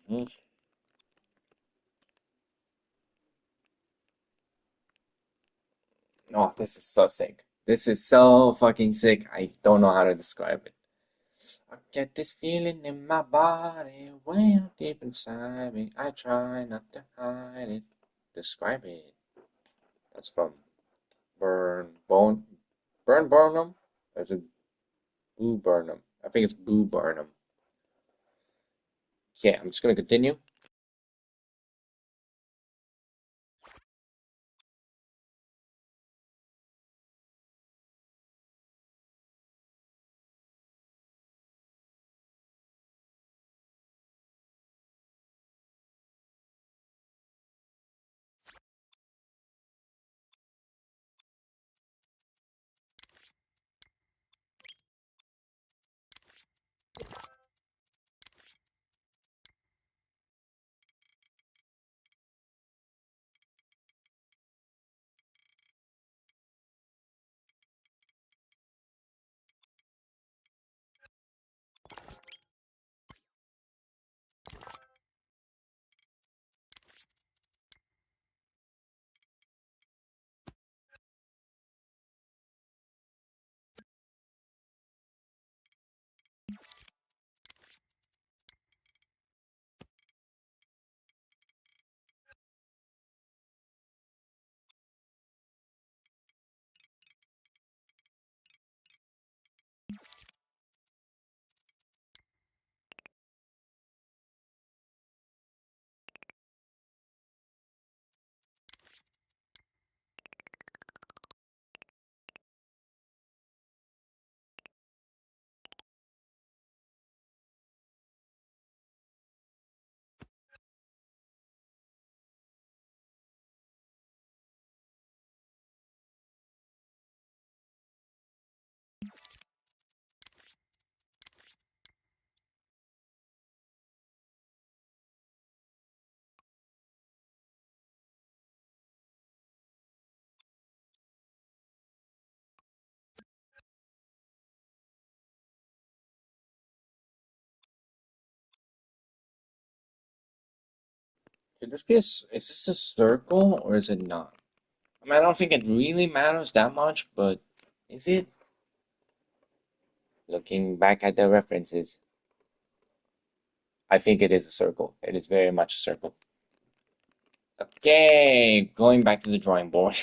Speaker 1: Hmm. Oh, this is so sick. This is so fucking sick. I don't know how to describe it. I get this feeling in my body, way up deep inside me. I try not to hide it. Describe it. That's from Burn Burnham? Or is it Boo Burnham? I think it's Boo Burnham. Yeah, I'm just gonna continue. Could this be is this a circle or is it not? I mean, I don't think it really matters that much, but is it? Looking back at the references, I think it is a circle. It is very much a circle. Okay, going back to the drawing board.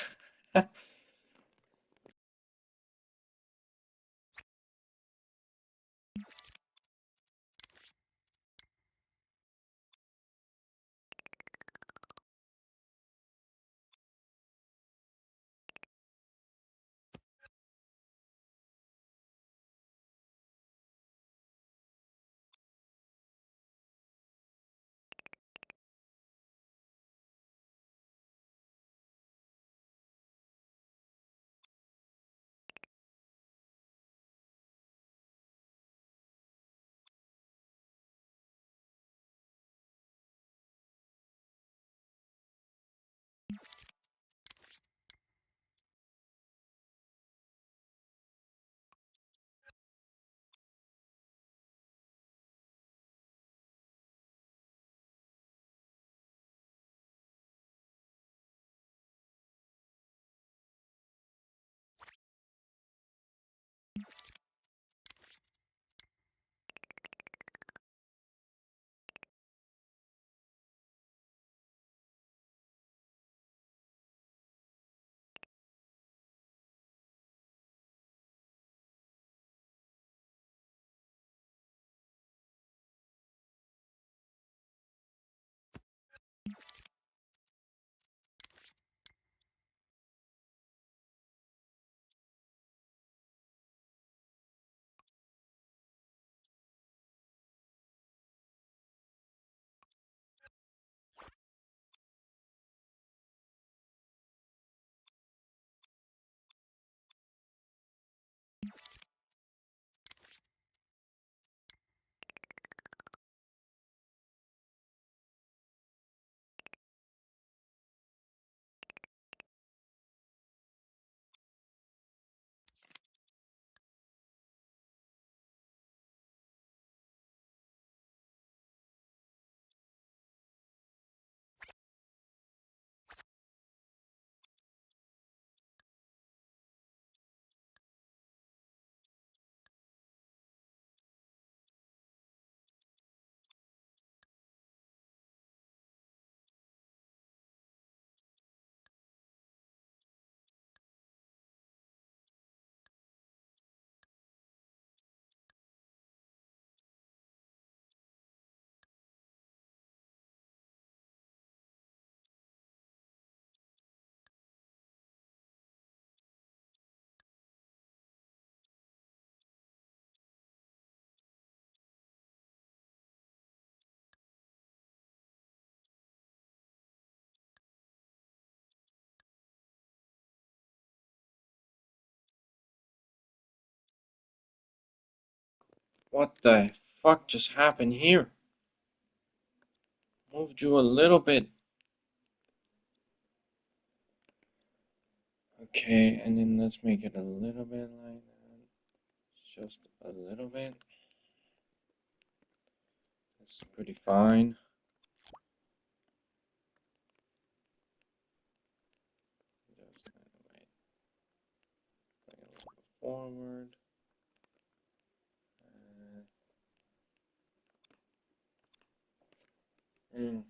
Speaker 1: What the fuck just happened here? Moved you a little bit. Okay, and then let's make it a little bit like that. Just a little bit. That's pretty fine. Just bring a little bit forward. Mm,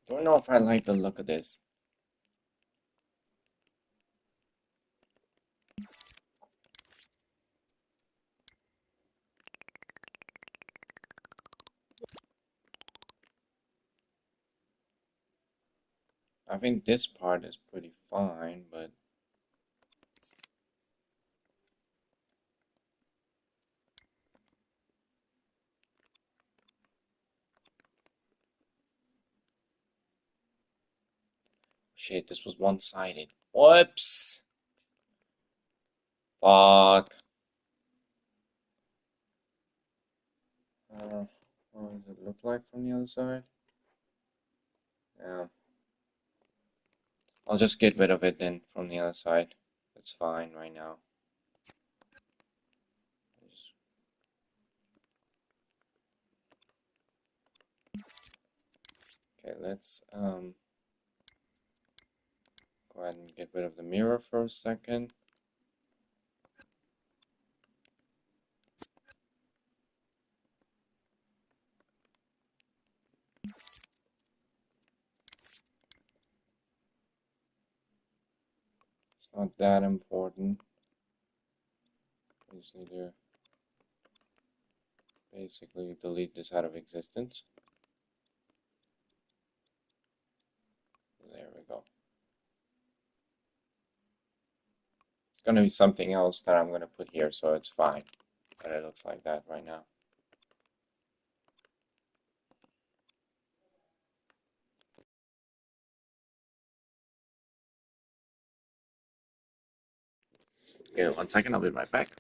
Speaker 1: don't know if I like the look of this. I think this part is pretty fine, but shit, this was one-sided. Whoops! Fuck. What does it look like from the other side? Yeah. I'll just get rid of it then from the other side. It's fine right now. Okay, let's go ahead and get rid of the mirror for a second. It's not that important. We just need to basically delete this out of existence. There we go. It's going to be something else that I'm going to put here, so it's fine. But it looks like that right now. Okay, 1 second, I'll be right back.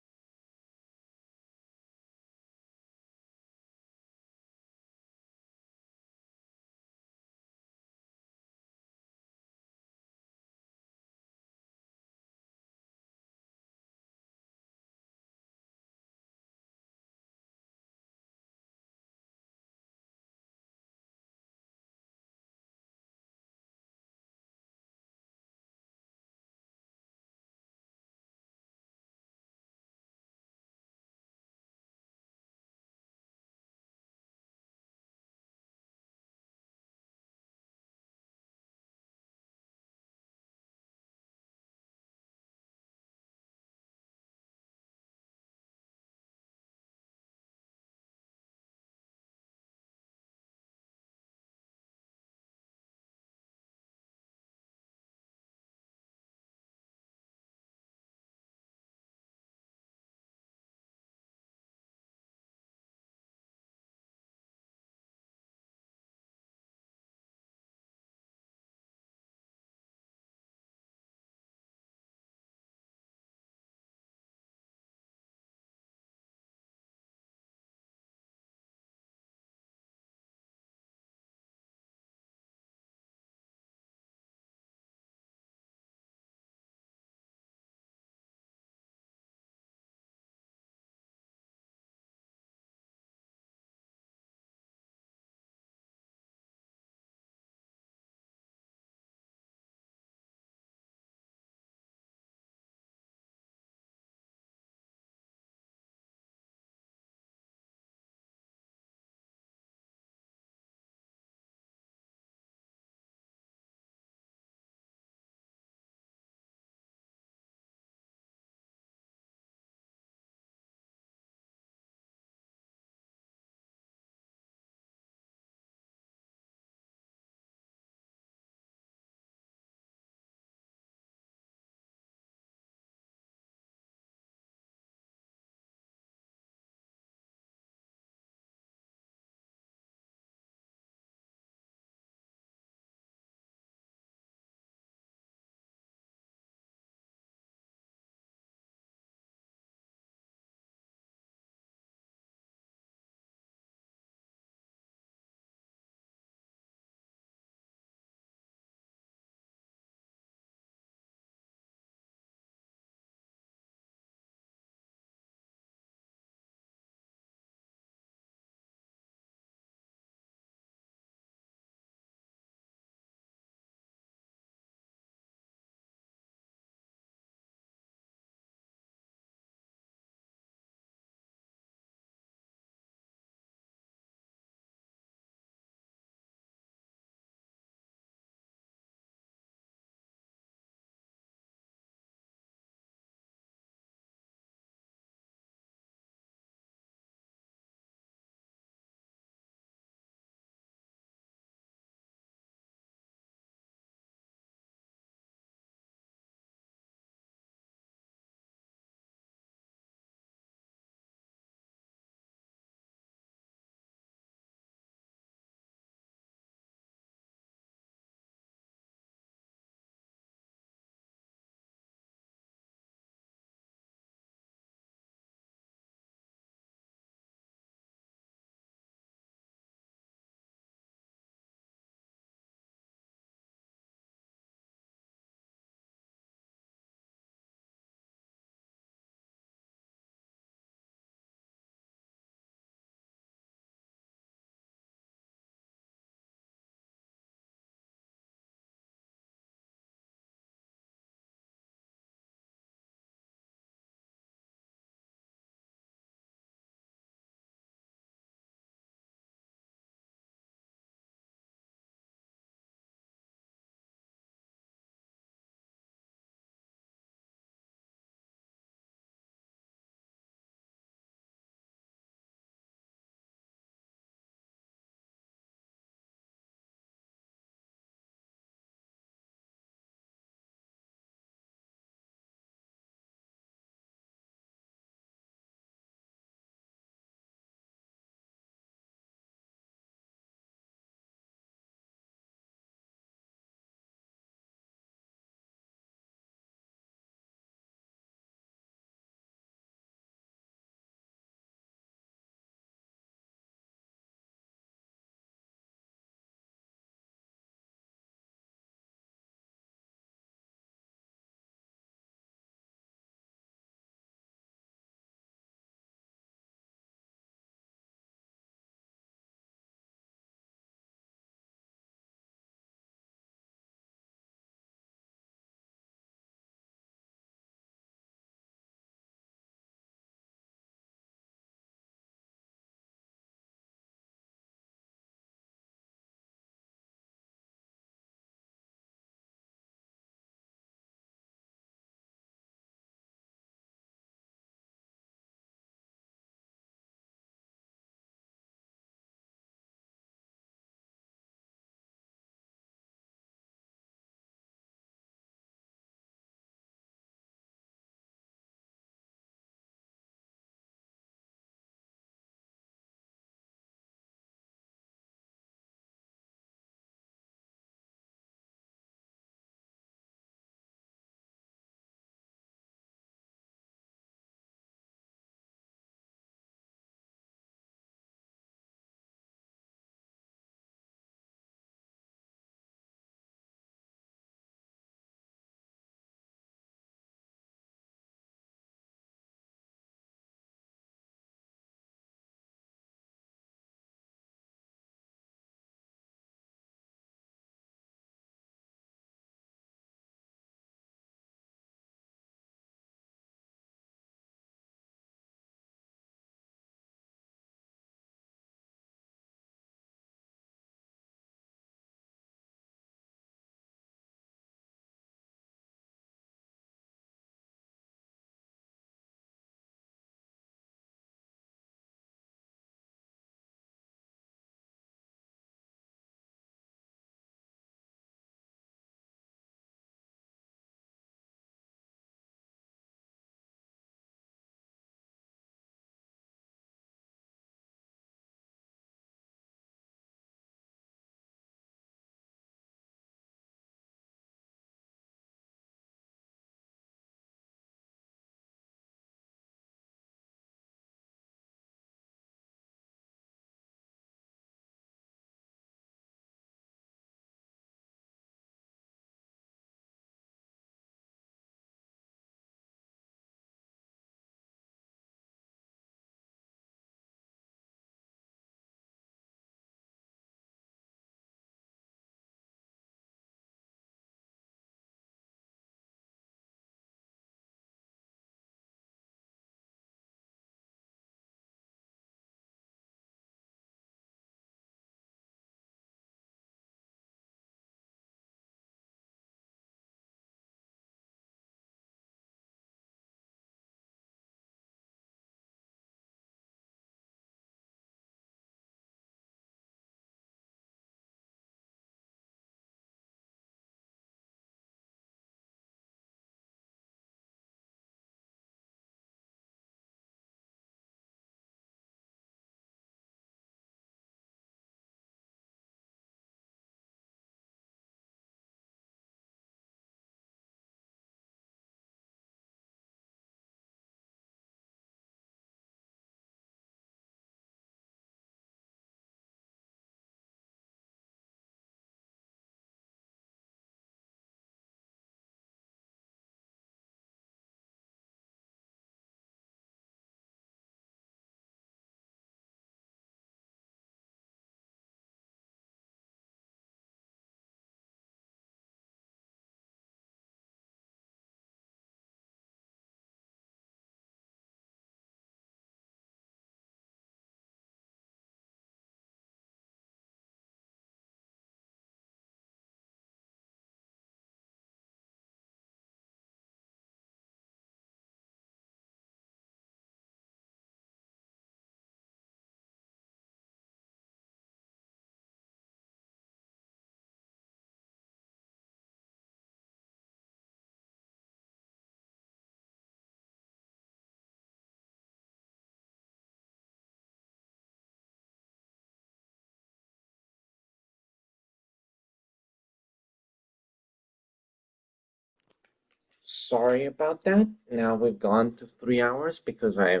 Speaker 1: Sorry about that. Now we've gone to 3 hours because I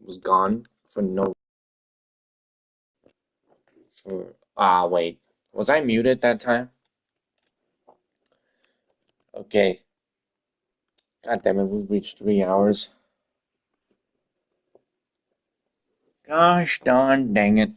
Speaker 1: was gone for no for wait. Was I muted that time? Okay. God damn it, we've reached 3 hours. Gosh darn dang it.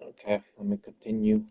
Speaker 1: Okay, let me continue.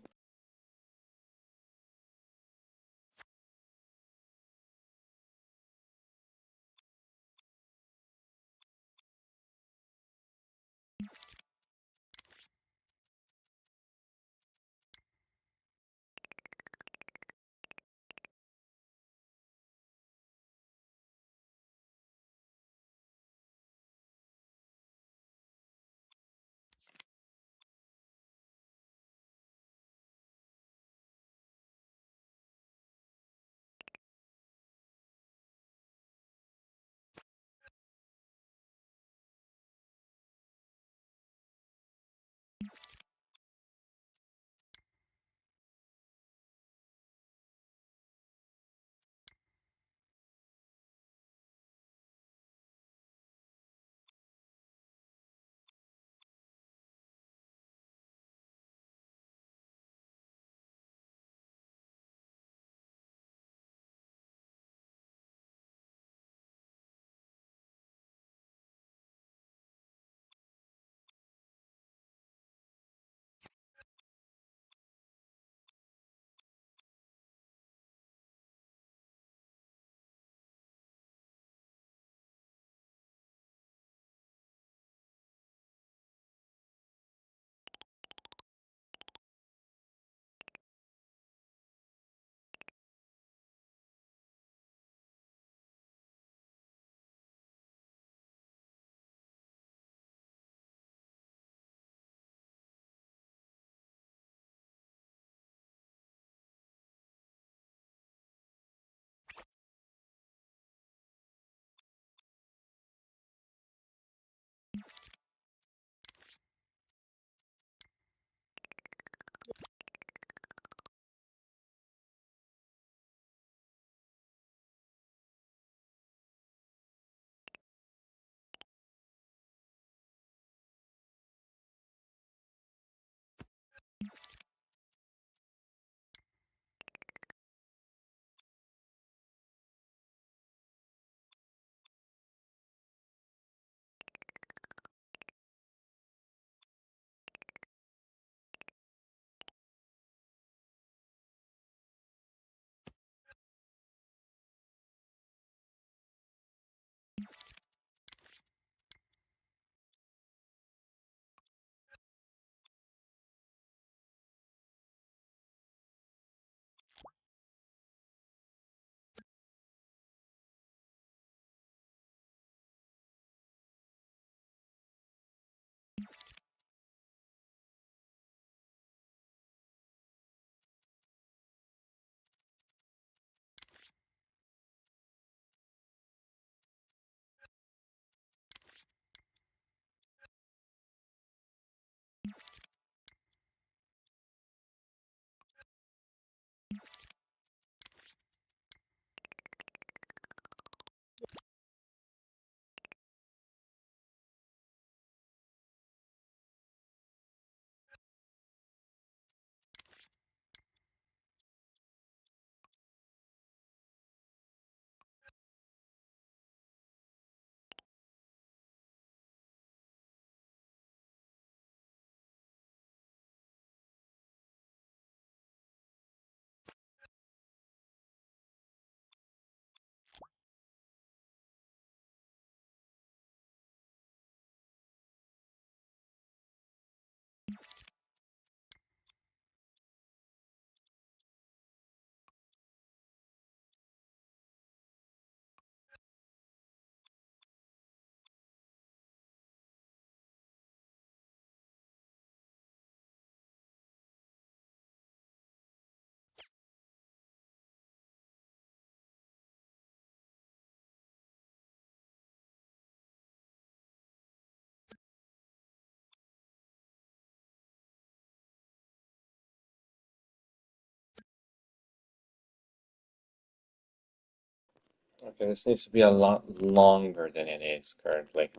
Speaker 1: Okay, this needs to be a lot longer than it is currently.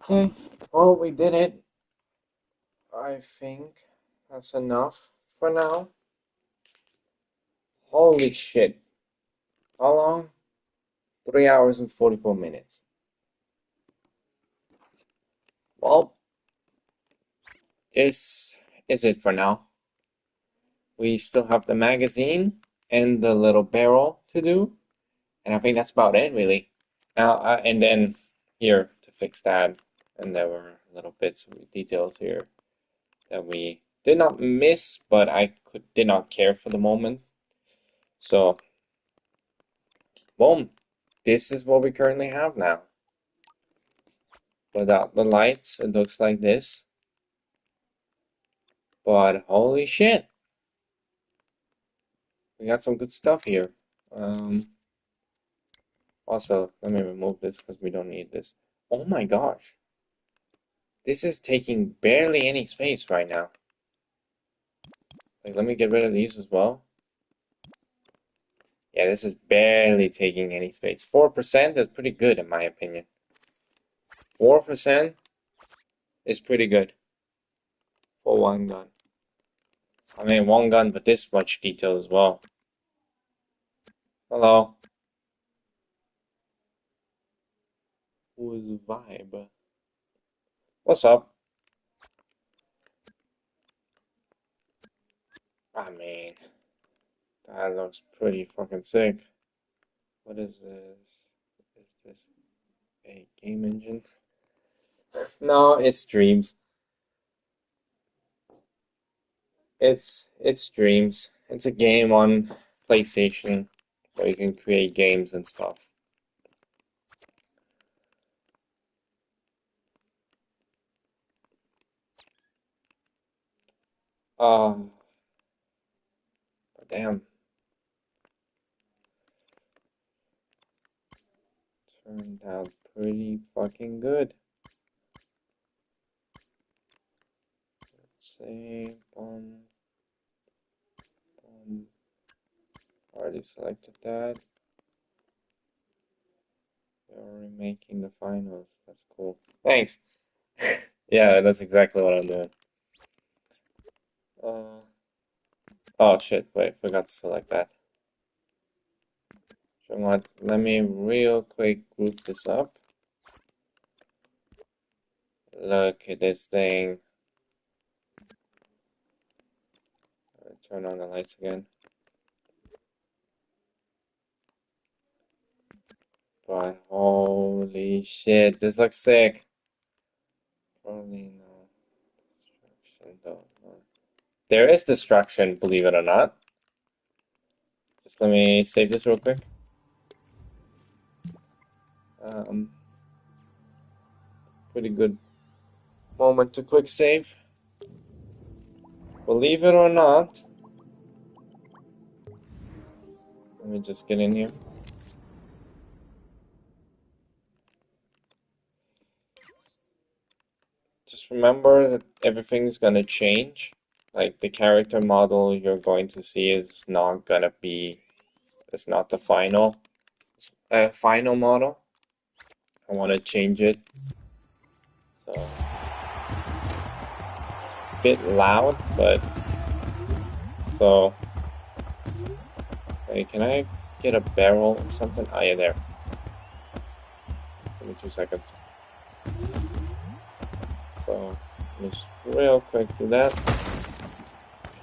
Speaker 1: Okay, well, we did it. I think that's enough for now. Holy shit. How long? 3 hours and 44 minutes. Well, this is it for now. We still have the magazine and the little barrel to do, and I think that's about it, really. Now, and then here to fix that, and there were little bits of details here that we did not miss, but did not care for the moment. So, boom, this is what we currently have now. Without the lights, it looks like this. But holy shit, we got some good stuff here. Also, let me remove this because we don't need this. Oh my gosh. This is taking barely any space right now. Like, let me get rid of these as well. Yeah, this is barely taking any space. 4% is pretty good in my opinion. 4% is pretty good for one gun. I mean, one gun, but this much detail as well. Hello. Who is Vibe? What's up? I mean, that looks pretty fucking sick. What is this? Is this a game engine? No, it's Dreams. It's Dreams. It's a game on PlayStation where you can create games and stuff. Oh, damn. Turned out pretty fucking good. Let's see. Boom. Boom. Already selected that. We're remaking the finals. That's cool. Thanks. Yeah, that's exactly what I'm doing. Oh shit, wait, forgot to select that. So what? Let me real quick group this up. Look at this thing. Turn on the lights again. But holy shit, this looks sick. Probably no destruction though. There is destruction, believe it or not. Just let me save this real quick. Pretty good moment to quick save. Believe it or not. Let me just get in here. Just remember that everything's gonna change. Like the character model you're going to see is not gonna be, it's not the final model. I want to change it. So it's a bit loud, but so hey, can I get a barrel or something? Oh yeah, there. Give me 2 seconds. So just real quick do that.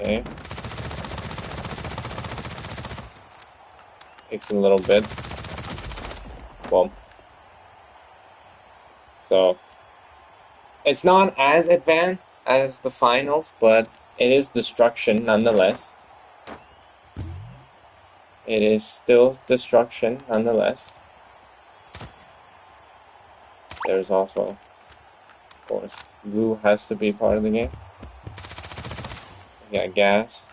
Speaker 1: Okay. Takes a little bit. Boom. So it's not as advanced as the finals, but it is destruction nonetheless. It is still destruction nonetheless. There's also, of course, glue has to be part of the game. We got gas.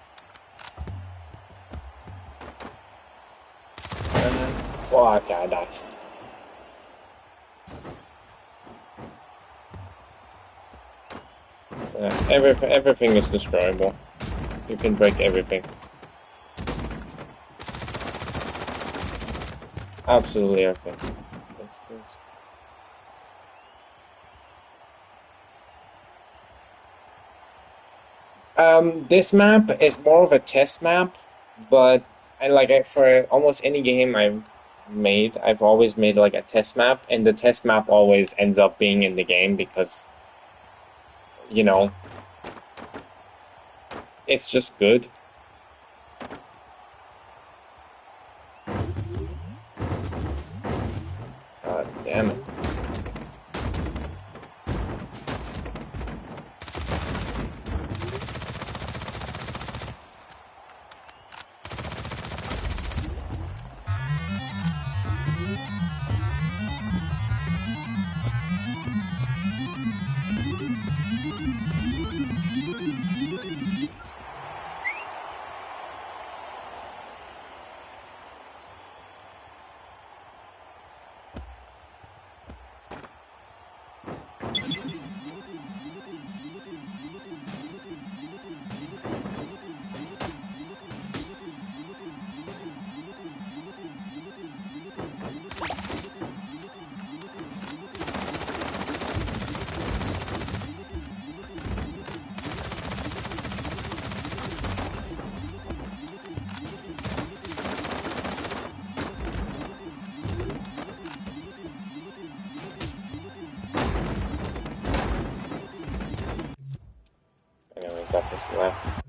Speaker 1: Oh, okay, I died. Everything is destroyable. You can break everything. Absolutely everything. This map is more of a test map, but for almost any game I've made, I've always made like a test map, and the test map always ends up being in the game because, you know, it's just good. God damn it. Anyway, got this left.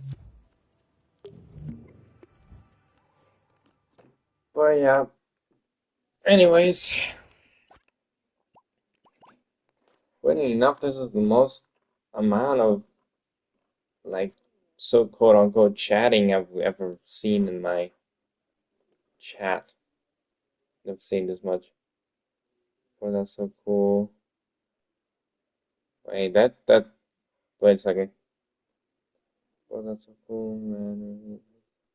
Speaker 1: But yeah. Anyways, funny enough, this is the most amount of like so quote unquote chatting I've ever seen in my chat. Never seen this much. Oh, that's so cool. Wait, wait a second. Oh, that's so cool, man.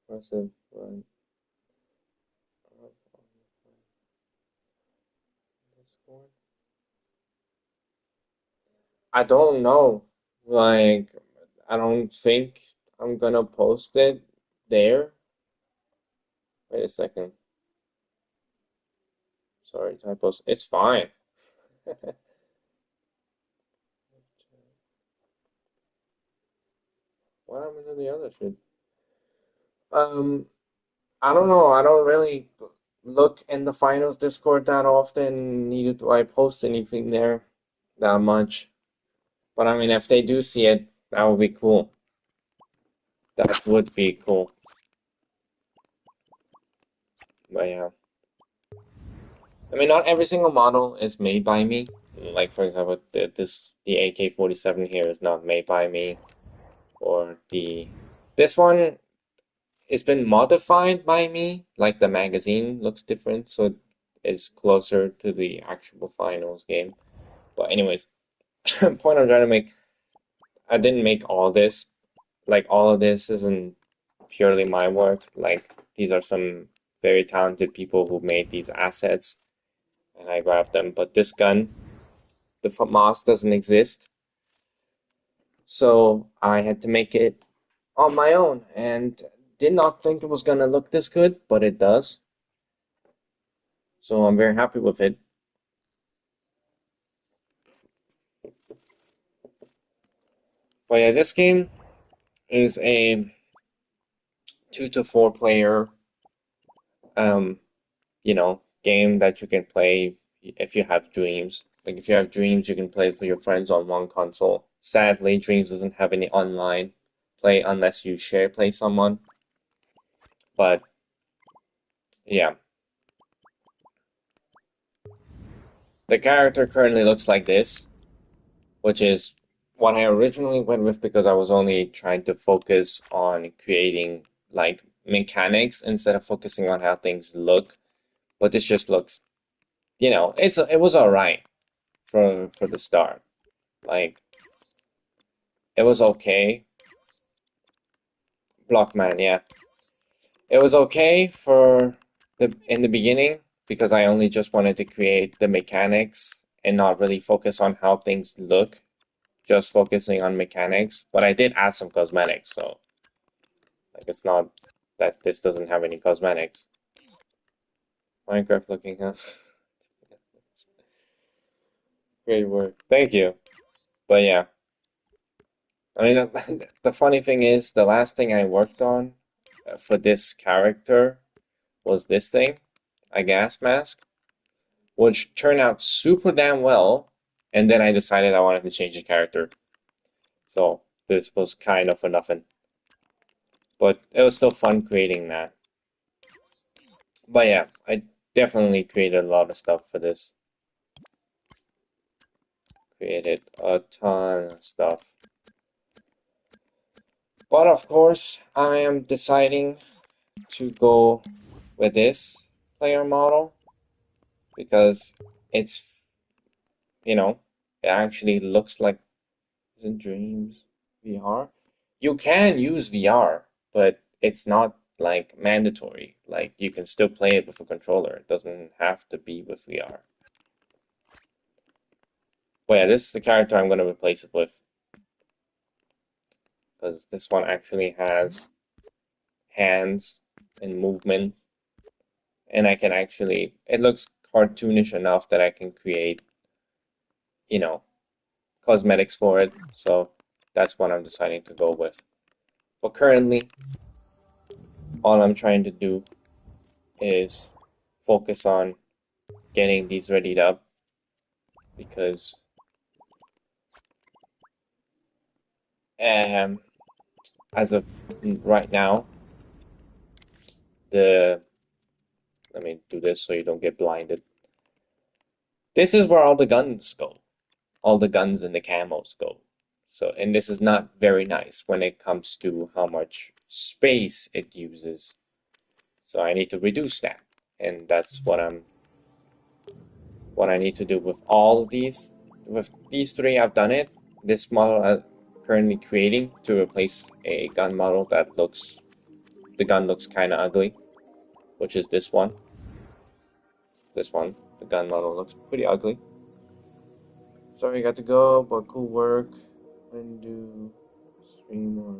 Speaker 1: Impressive. Right. I don't know. Like, I don't think I'm gonna post it there. Wait a second. Sorry, typos. It's fine. What happened to the other shit? Um, I don't know. I don't really look in the finals Discord that often, neither do I post anything there that much. But I mean, if they do see it, that would be cool. That would be cool. But yeah. I mean, not every single model is made by me. Like, for example, the AK-47 here is not made by me. Or this one it's been modified by me. Like, the magazine looks different, so it's closer to the actual finals game. But anyways, point I'm trying to make, I didn't make all this. Like, all of this isn't purely my work. Like, these are some very talented people who made these assets, and I grabbed them. But this gun, the Famas doesn't exist, so I had to make it on my own, and did not think it was gonna look this good, but it does. So I'm very happy with it. But yeah, this game is a 2 to 4 player, um, game that you can play if you have dreams. Like, if you have dreams, you can play it with your friends on one console. Sadly, Dreams doesn't have any online play unless you share play someone. But yeah, the character currently looks like this, which is what I originally went with because I was only trying to focus on creating like mechanics instead of focusing on how things look. But this just looks, it was all right for the start. Like, it was okay. Blockman, yeah. It was okay for the in the beginning because I only just wanted to create the mechanics and not really focus on how things look, just focusing on mechanics. But I did add some cosmetics, so like it's not that this doesn't have any cosmetics. Minecraft looking, huh? Great work. Thank you. But yeah. I mean, the funny thing is, the last thing I worked on for this character was this thing, a gas mask, which turned out super damn well. And then I decided I wanted to change the character. So this was kind of for nothing. But it was still fun creating that. But yeah, I definitely created a lot of stuff for this. Created a ton of stuff. But of course, I am deciding to go with this player model because it's, it actually looks like in Dreams VR. You can use VR, but it's not like mandatory. Like you can still play it with a controller. It doesn't have to be with VR. But yeah, this is the character I'm going to replace it with because this one actually has hands and movement, and I can actually, it looks cartoonish enough that I can create, you know, cosmetics for it. So that's what I'm deciding to go with. But currently, all I'm trying to do is focus on getting these readied up because um, as of right now, the let me do this so you don't get blinded. This is where all the guns go. All the guns and the camos go. So, and this is not very nice when it comes to how much space it uses. So I need to reduce that. And that's what I need to do with all of these. With these three, I've done it. This model I'm currently creating to replace a gun model that looks, the gun looks kind of ugly, which is this one. This one, the gun model looks pretty ugly. Sorry, I got to go, but cool work. And do stream or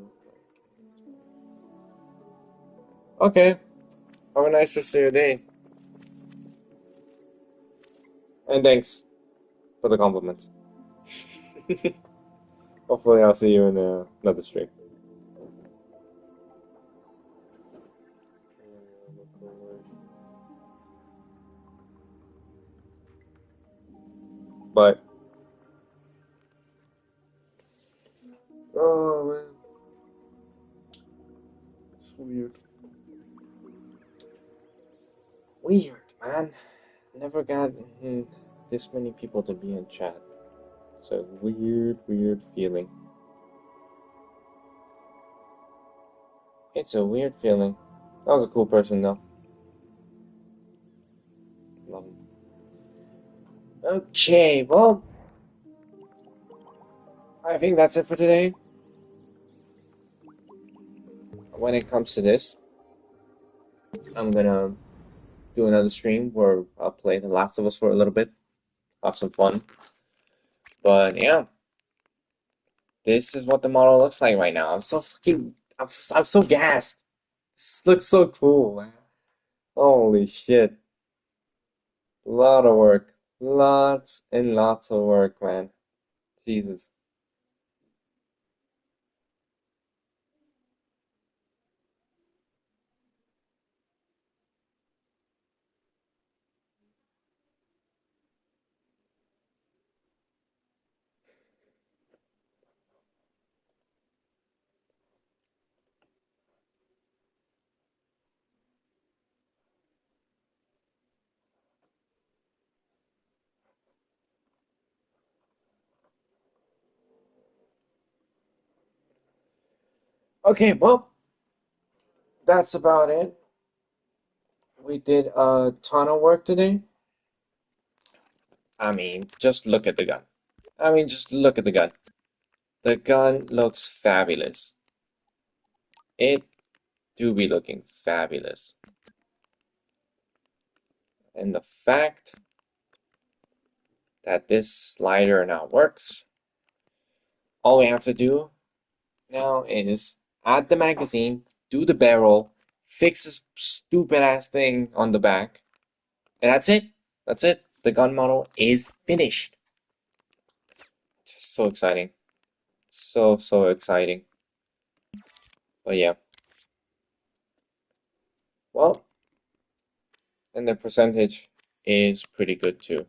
Speaker 1: okay. Have a nice rest of your day. And thanks for the compliments. Hopefully, I'll see you in another stream. But, oh man, it's weird. Weird, man. Never got this many people to be in chat. It's a weird, weird feeling. It's a weird feeling. That was a cool person, though. Love him. Okay, well, I think that's it for today. When it comes to this, I'm gonna do another stream where I'll play The Last of Us for a little bit, have some fun. But yeah, this is what the model looks like right now. I'm so gassed. This looks so cool, man. Holy shit. A lot of work. Lots and lots of work, man. Jesus. Okay, well, that's about it. We did a ton of work today. I mean, just look at the gun. Just look at the gun. The gun looks fabulous. It do be looking fabulous. And the fact that this slider now works, all we have to do now is add the magazine, do the barrel, fix this stupid ass thing on the back, and that's it. That's it. The gun model is finished. It's so exciting. So, so exciting. But yeah, well, and the percentage is pretty good too.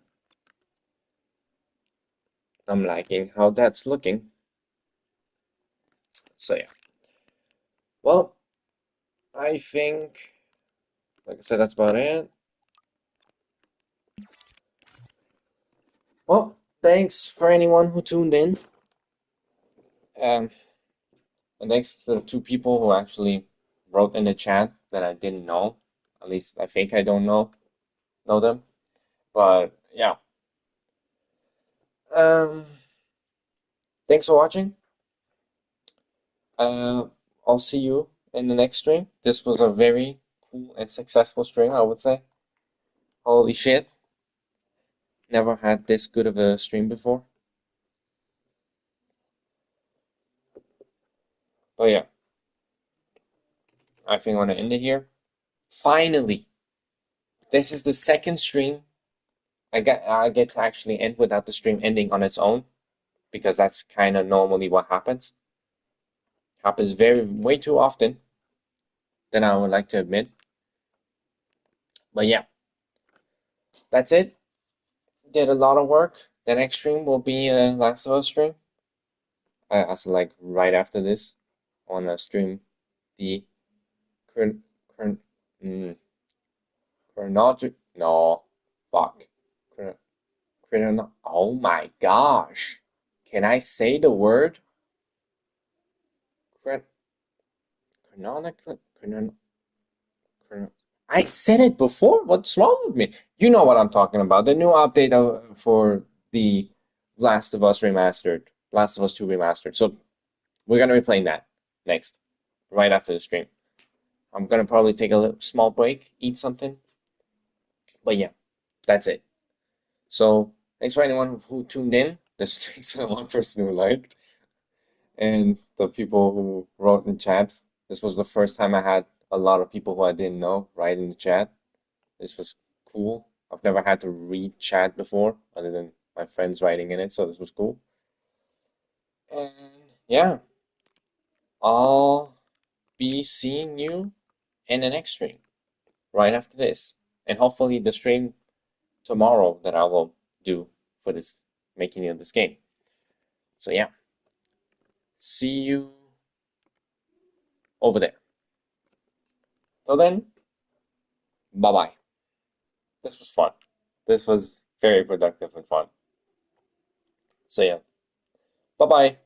Speaker 1: I'm liking how that's looking. So yeah, well, I think, like I said, that's about it. Well, thanks for anyone who tuned in. Um, and thanks to the two people who actually wrote in the chat that I didn't know. At least I think I don't know them. But yeah. Um, thanks for watching. Uh, I'll see you in the next stream. This was a very cool and successful stream, I would say. Holy shit. Never had this good of a stream before. But yeah, I think I'm gonna end it here. Finally, this is the second stream I get to actually end without the stream ending on its own, because that's kind of normally what happens. Happens way too often than I would like to admit. But yeah, that's it. Did a lot of work. The next stream will be a Last of Us stream. Also, like right after this, on a stream the chron chron chronologic no fuck chron oh my gosh, can I say the word chron chronological chron I said it before. What's wrong with me? You know what I'm talking about. The new update for the Last of Us Remastered, Last of Us 2 Remastered. So we're gonna be playing that next, right after the stream. I'm gonna probably take a little small break, eat something. But yeah, that's it. So thanks for anyone who tuned in. This thanks for the one person who liked, and the people who wrote in the chat. This was the first time I had a lot of people who I didn't know write in the chat. This was cool. I've never had to read chat before, other than my friends writing in it, so this was cool. And yeah, I'll be seeing you in the next stream right after this, and hopefully the stream tomorrow that I will do for this making of this game. So yeah, see you over there. Till then, bye bye. This was fun. This was very productive and fun. So yeah, bye bye.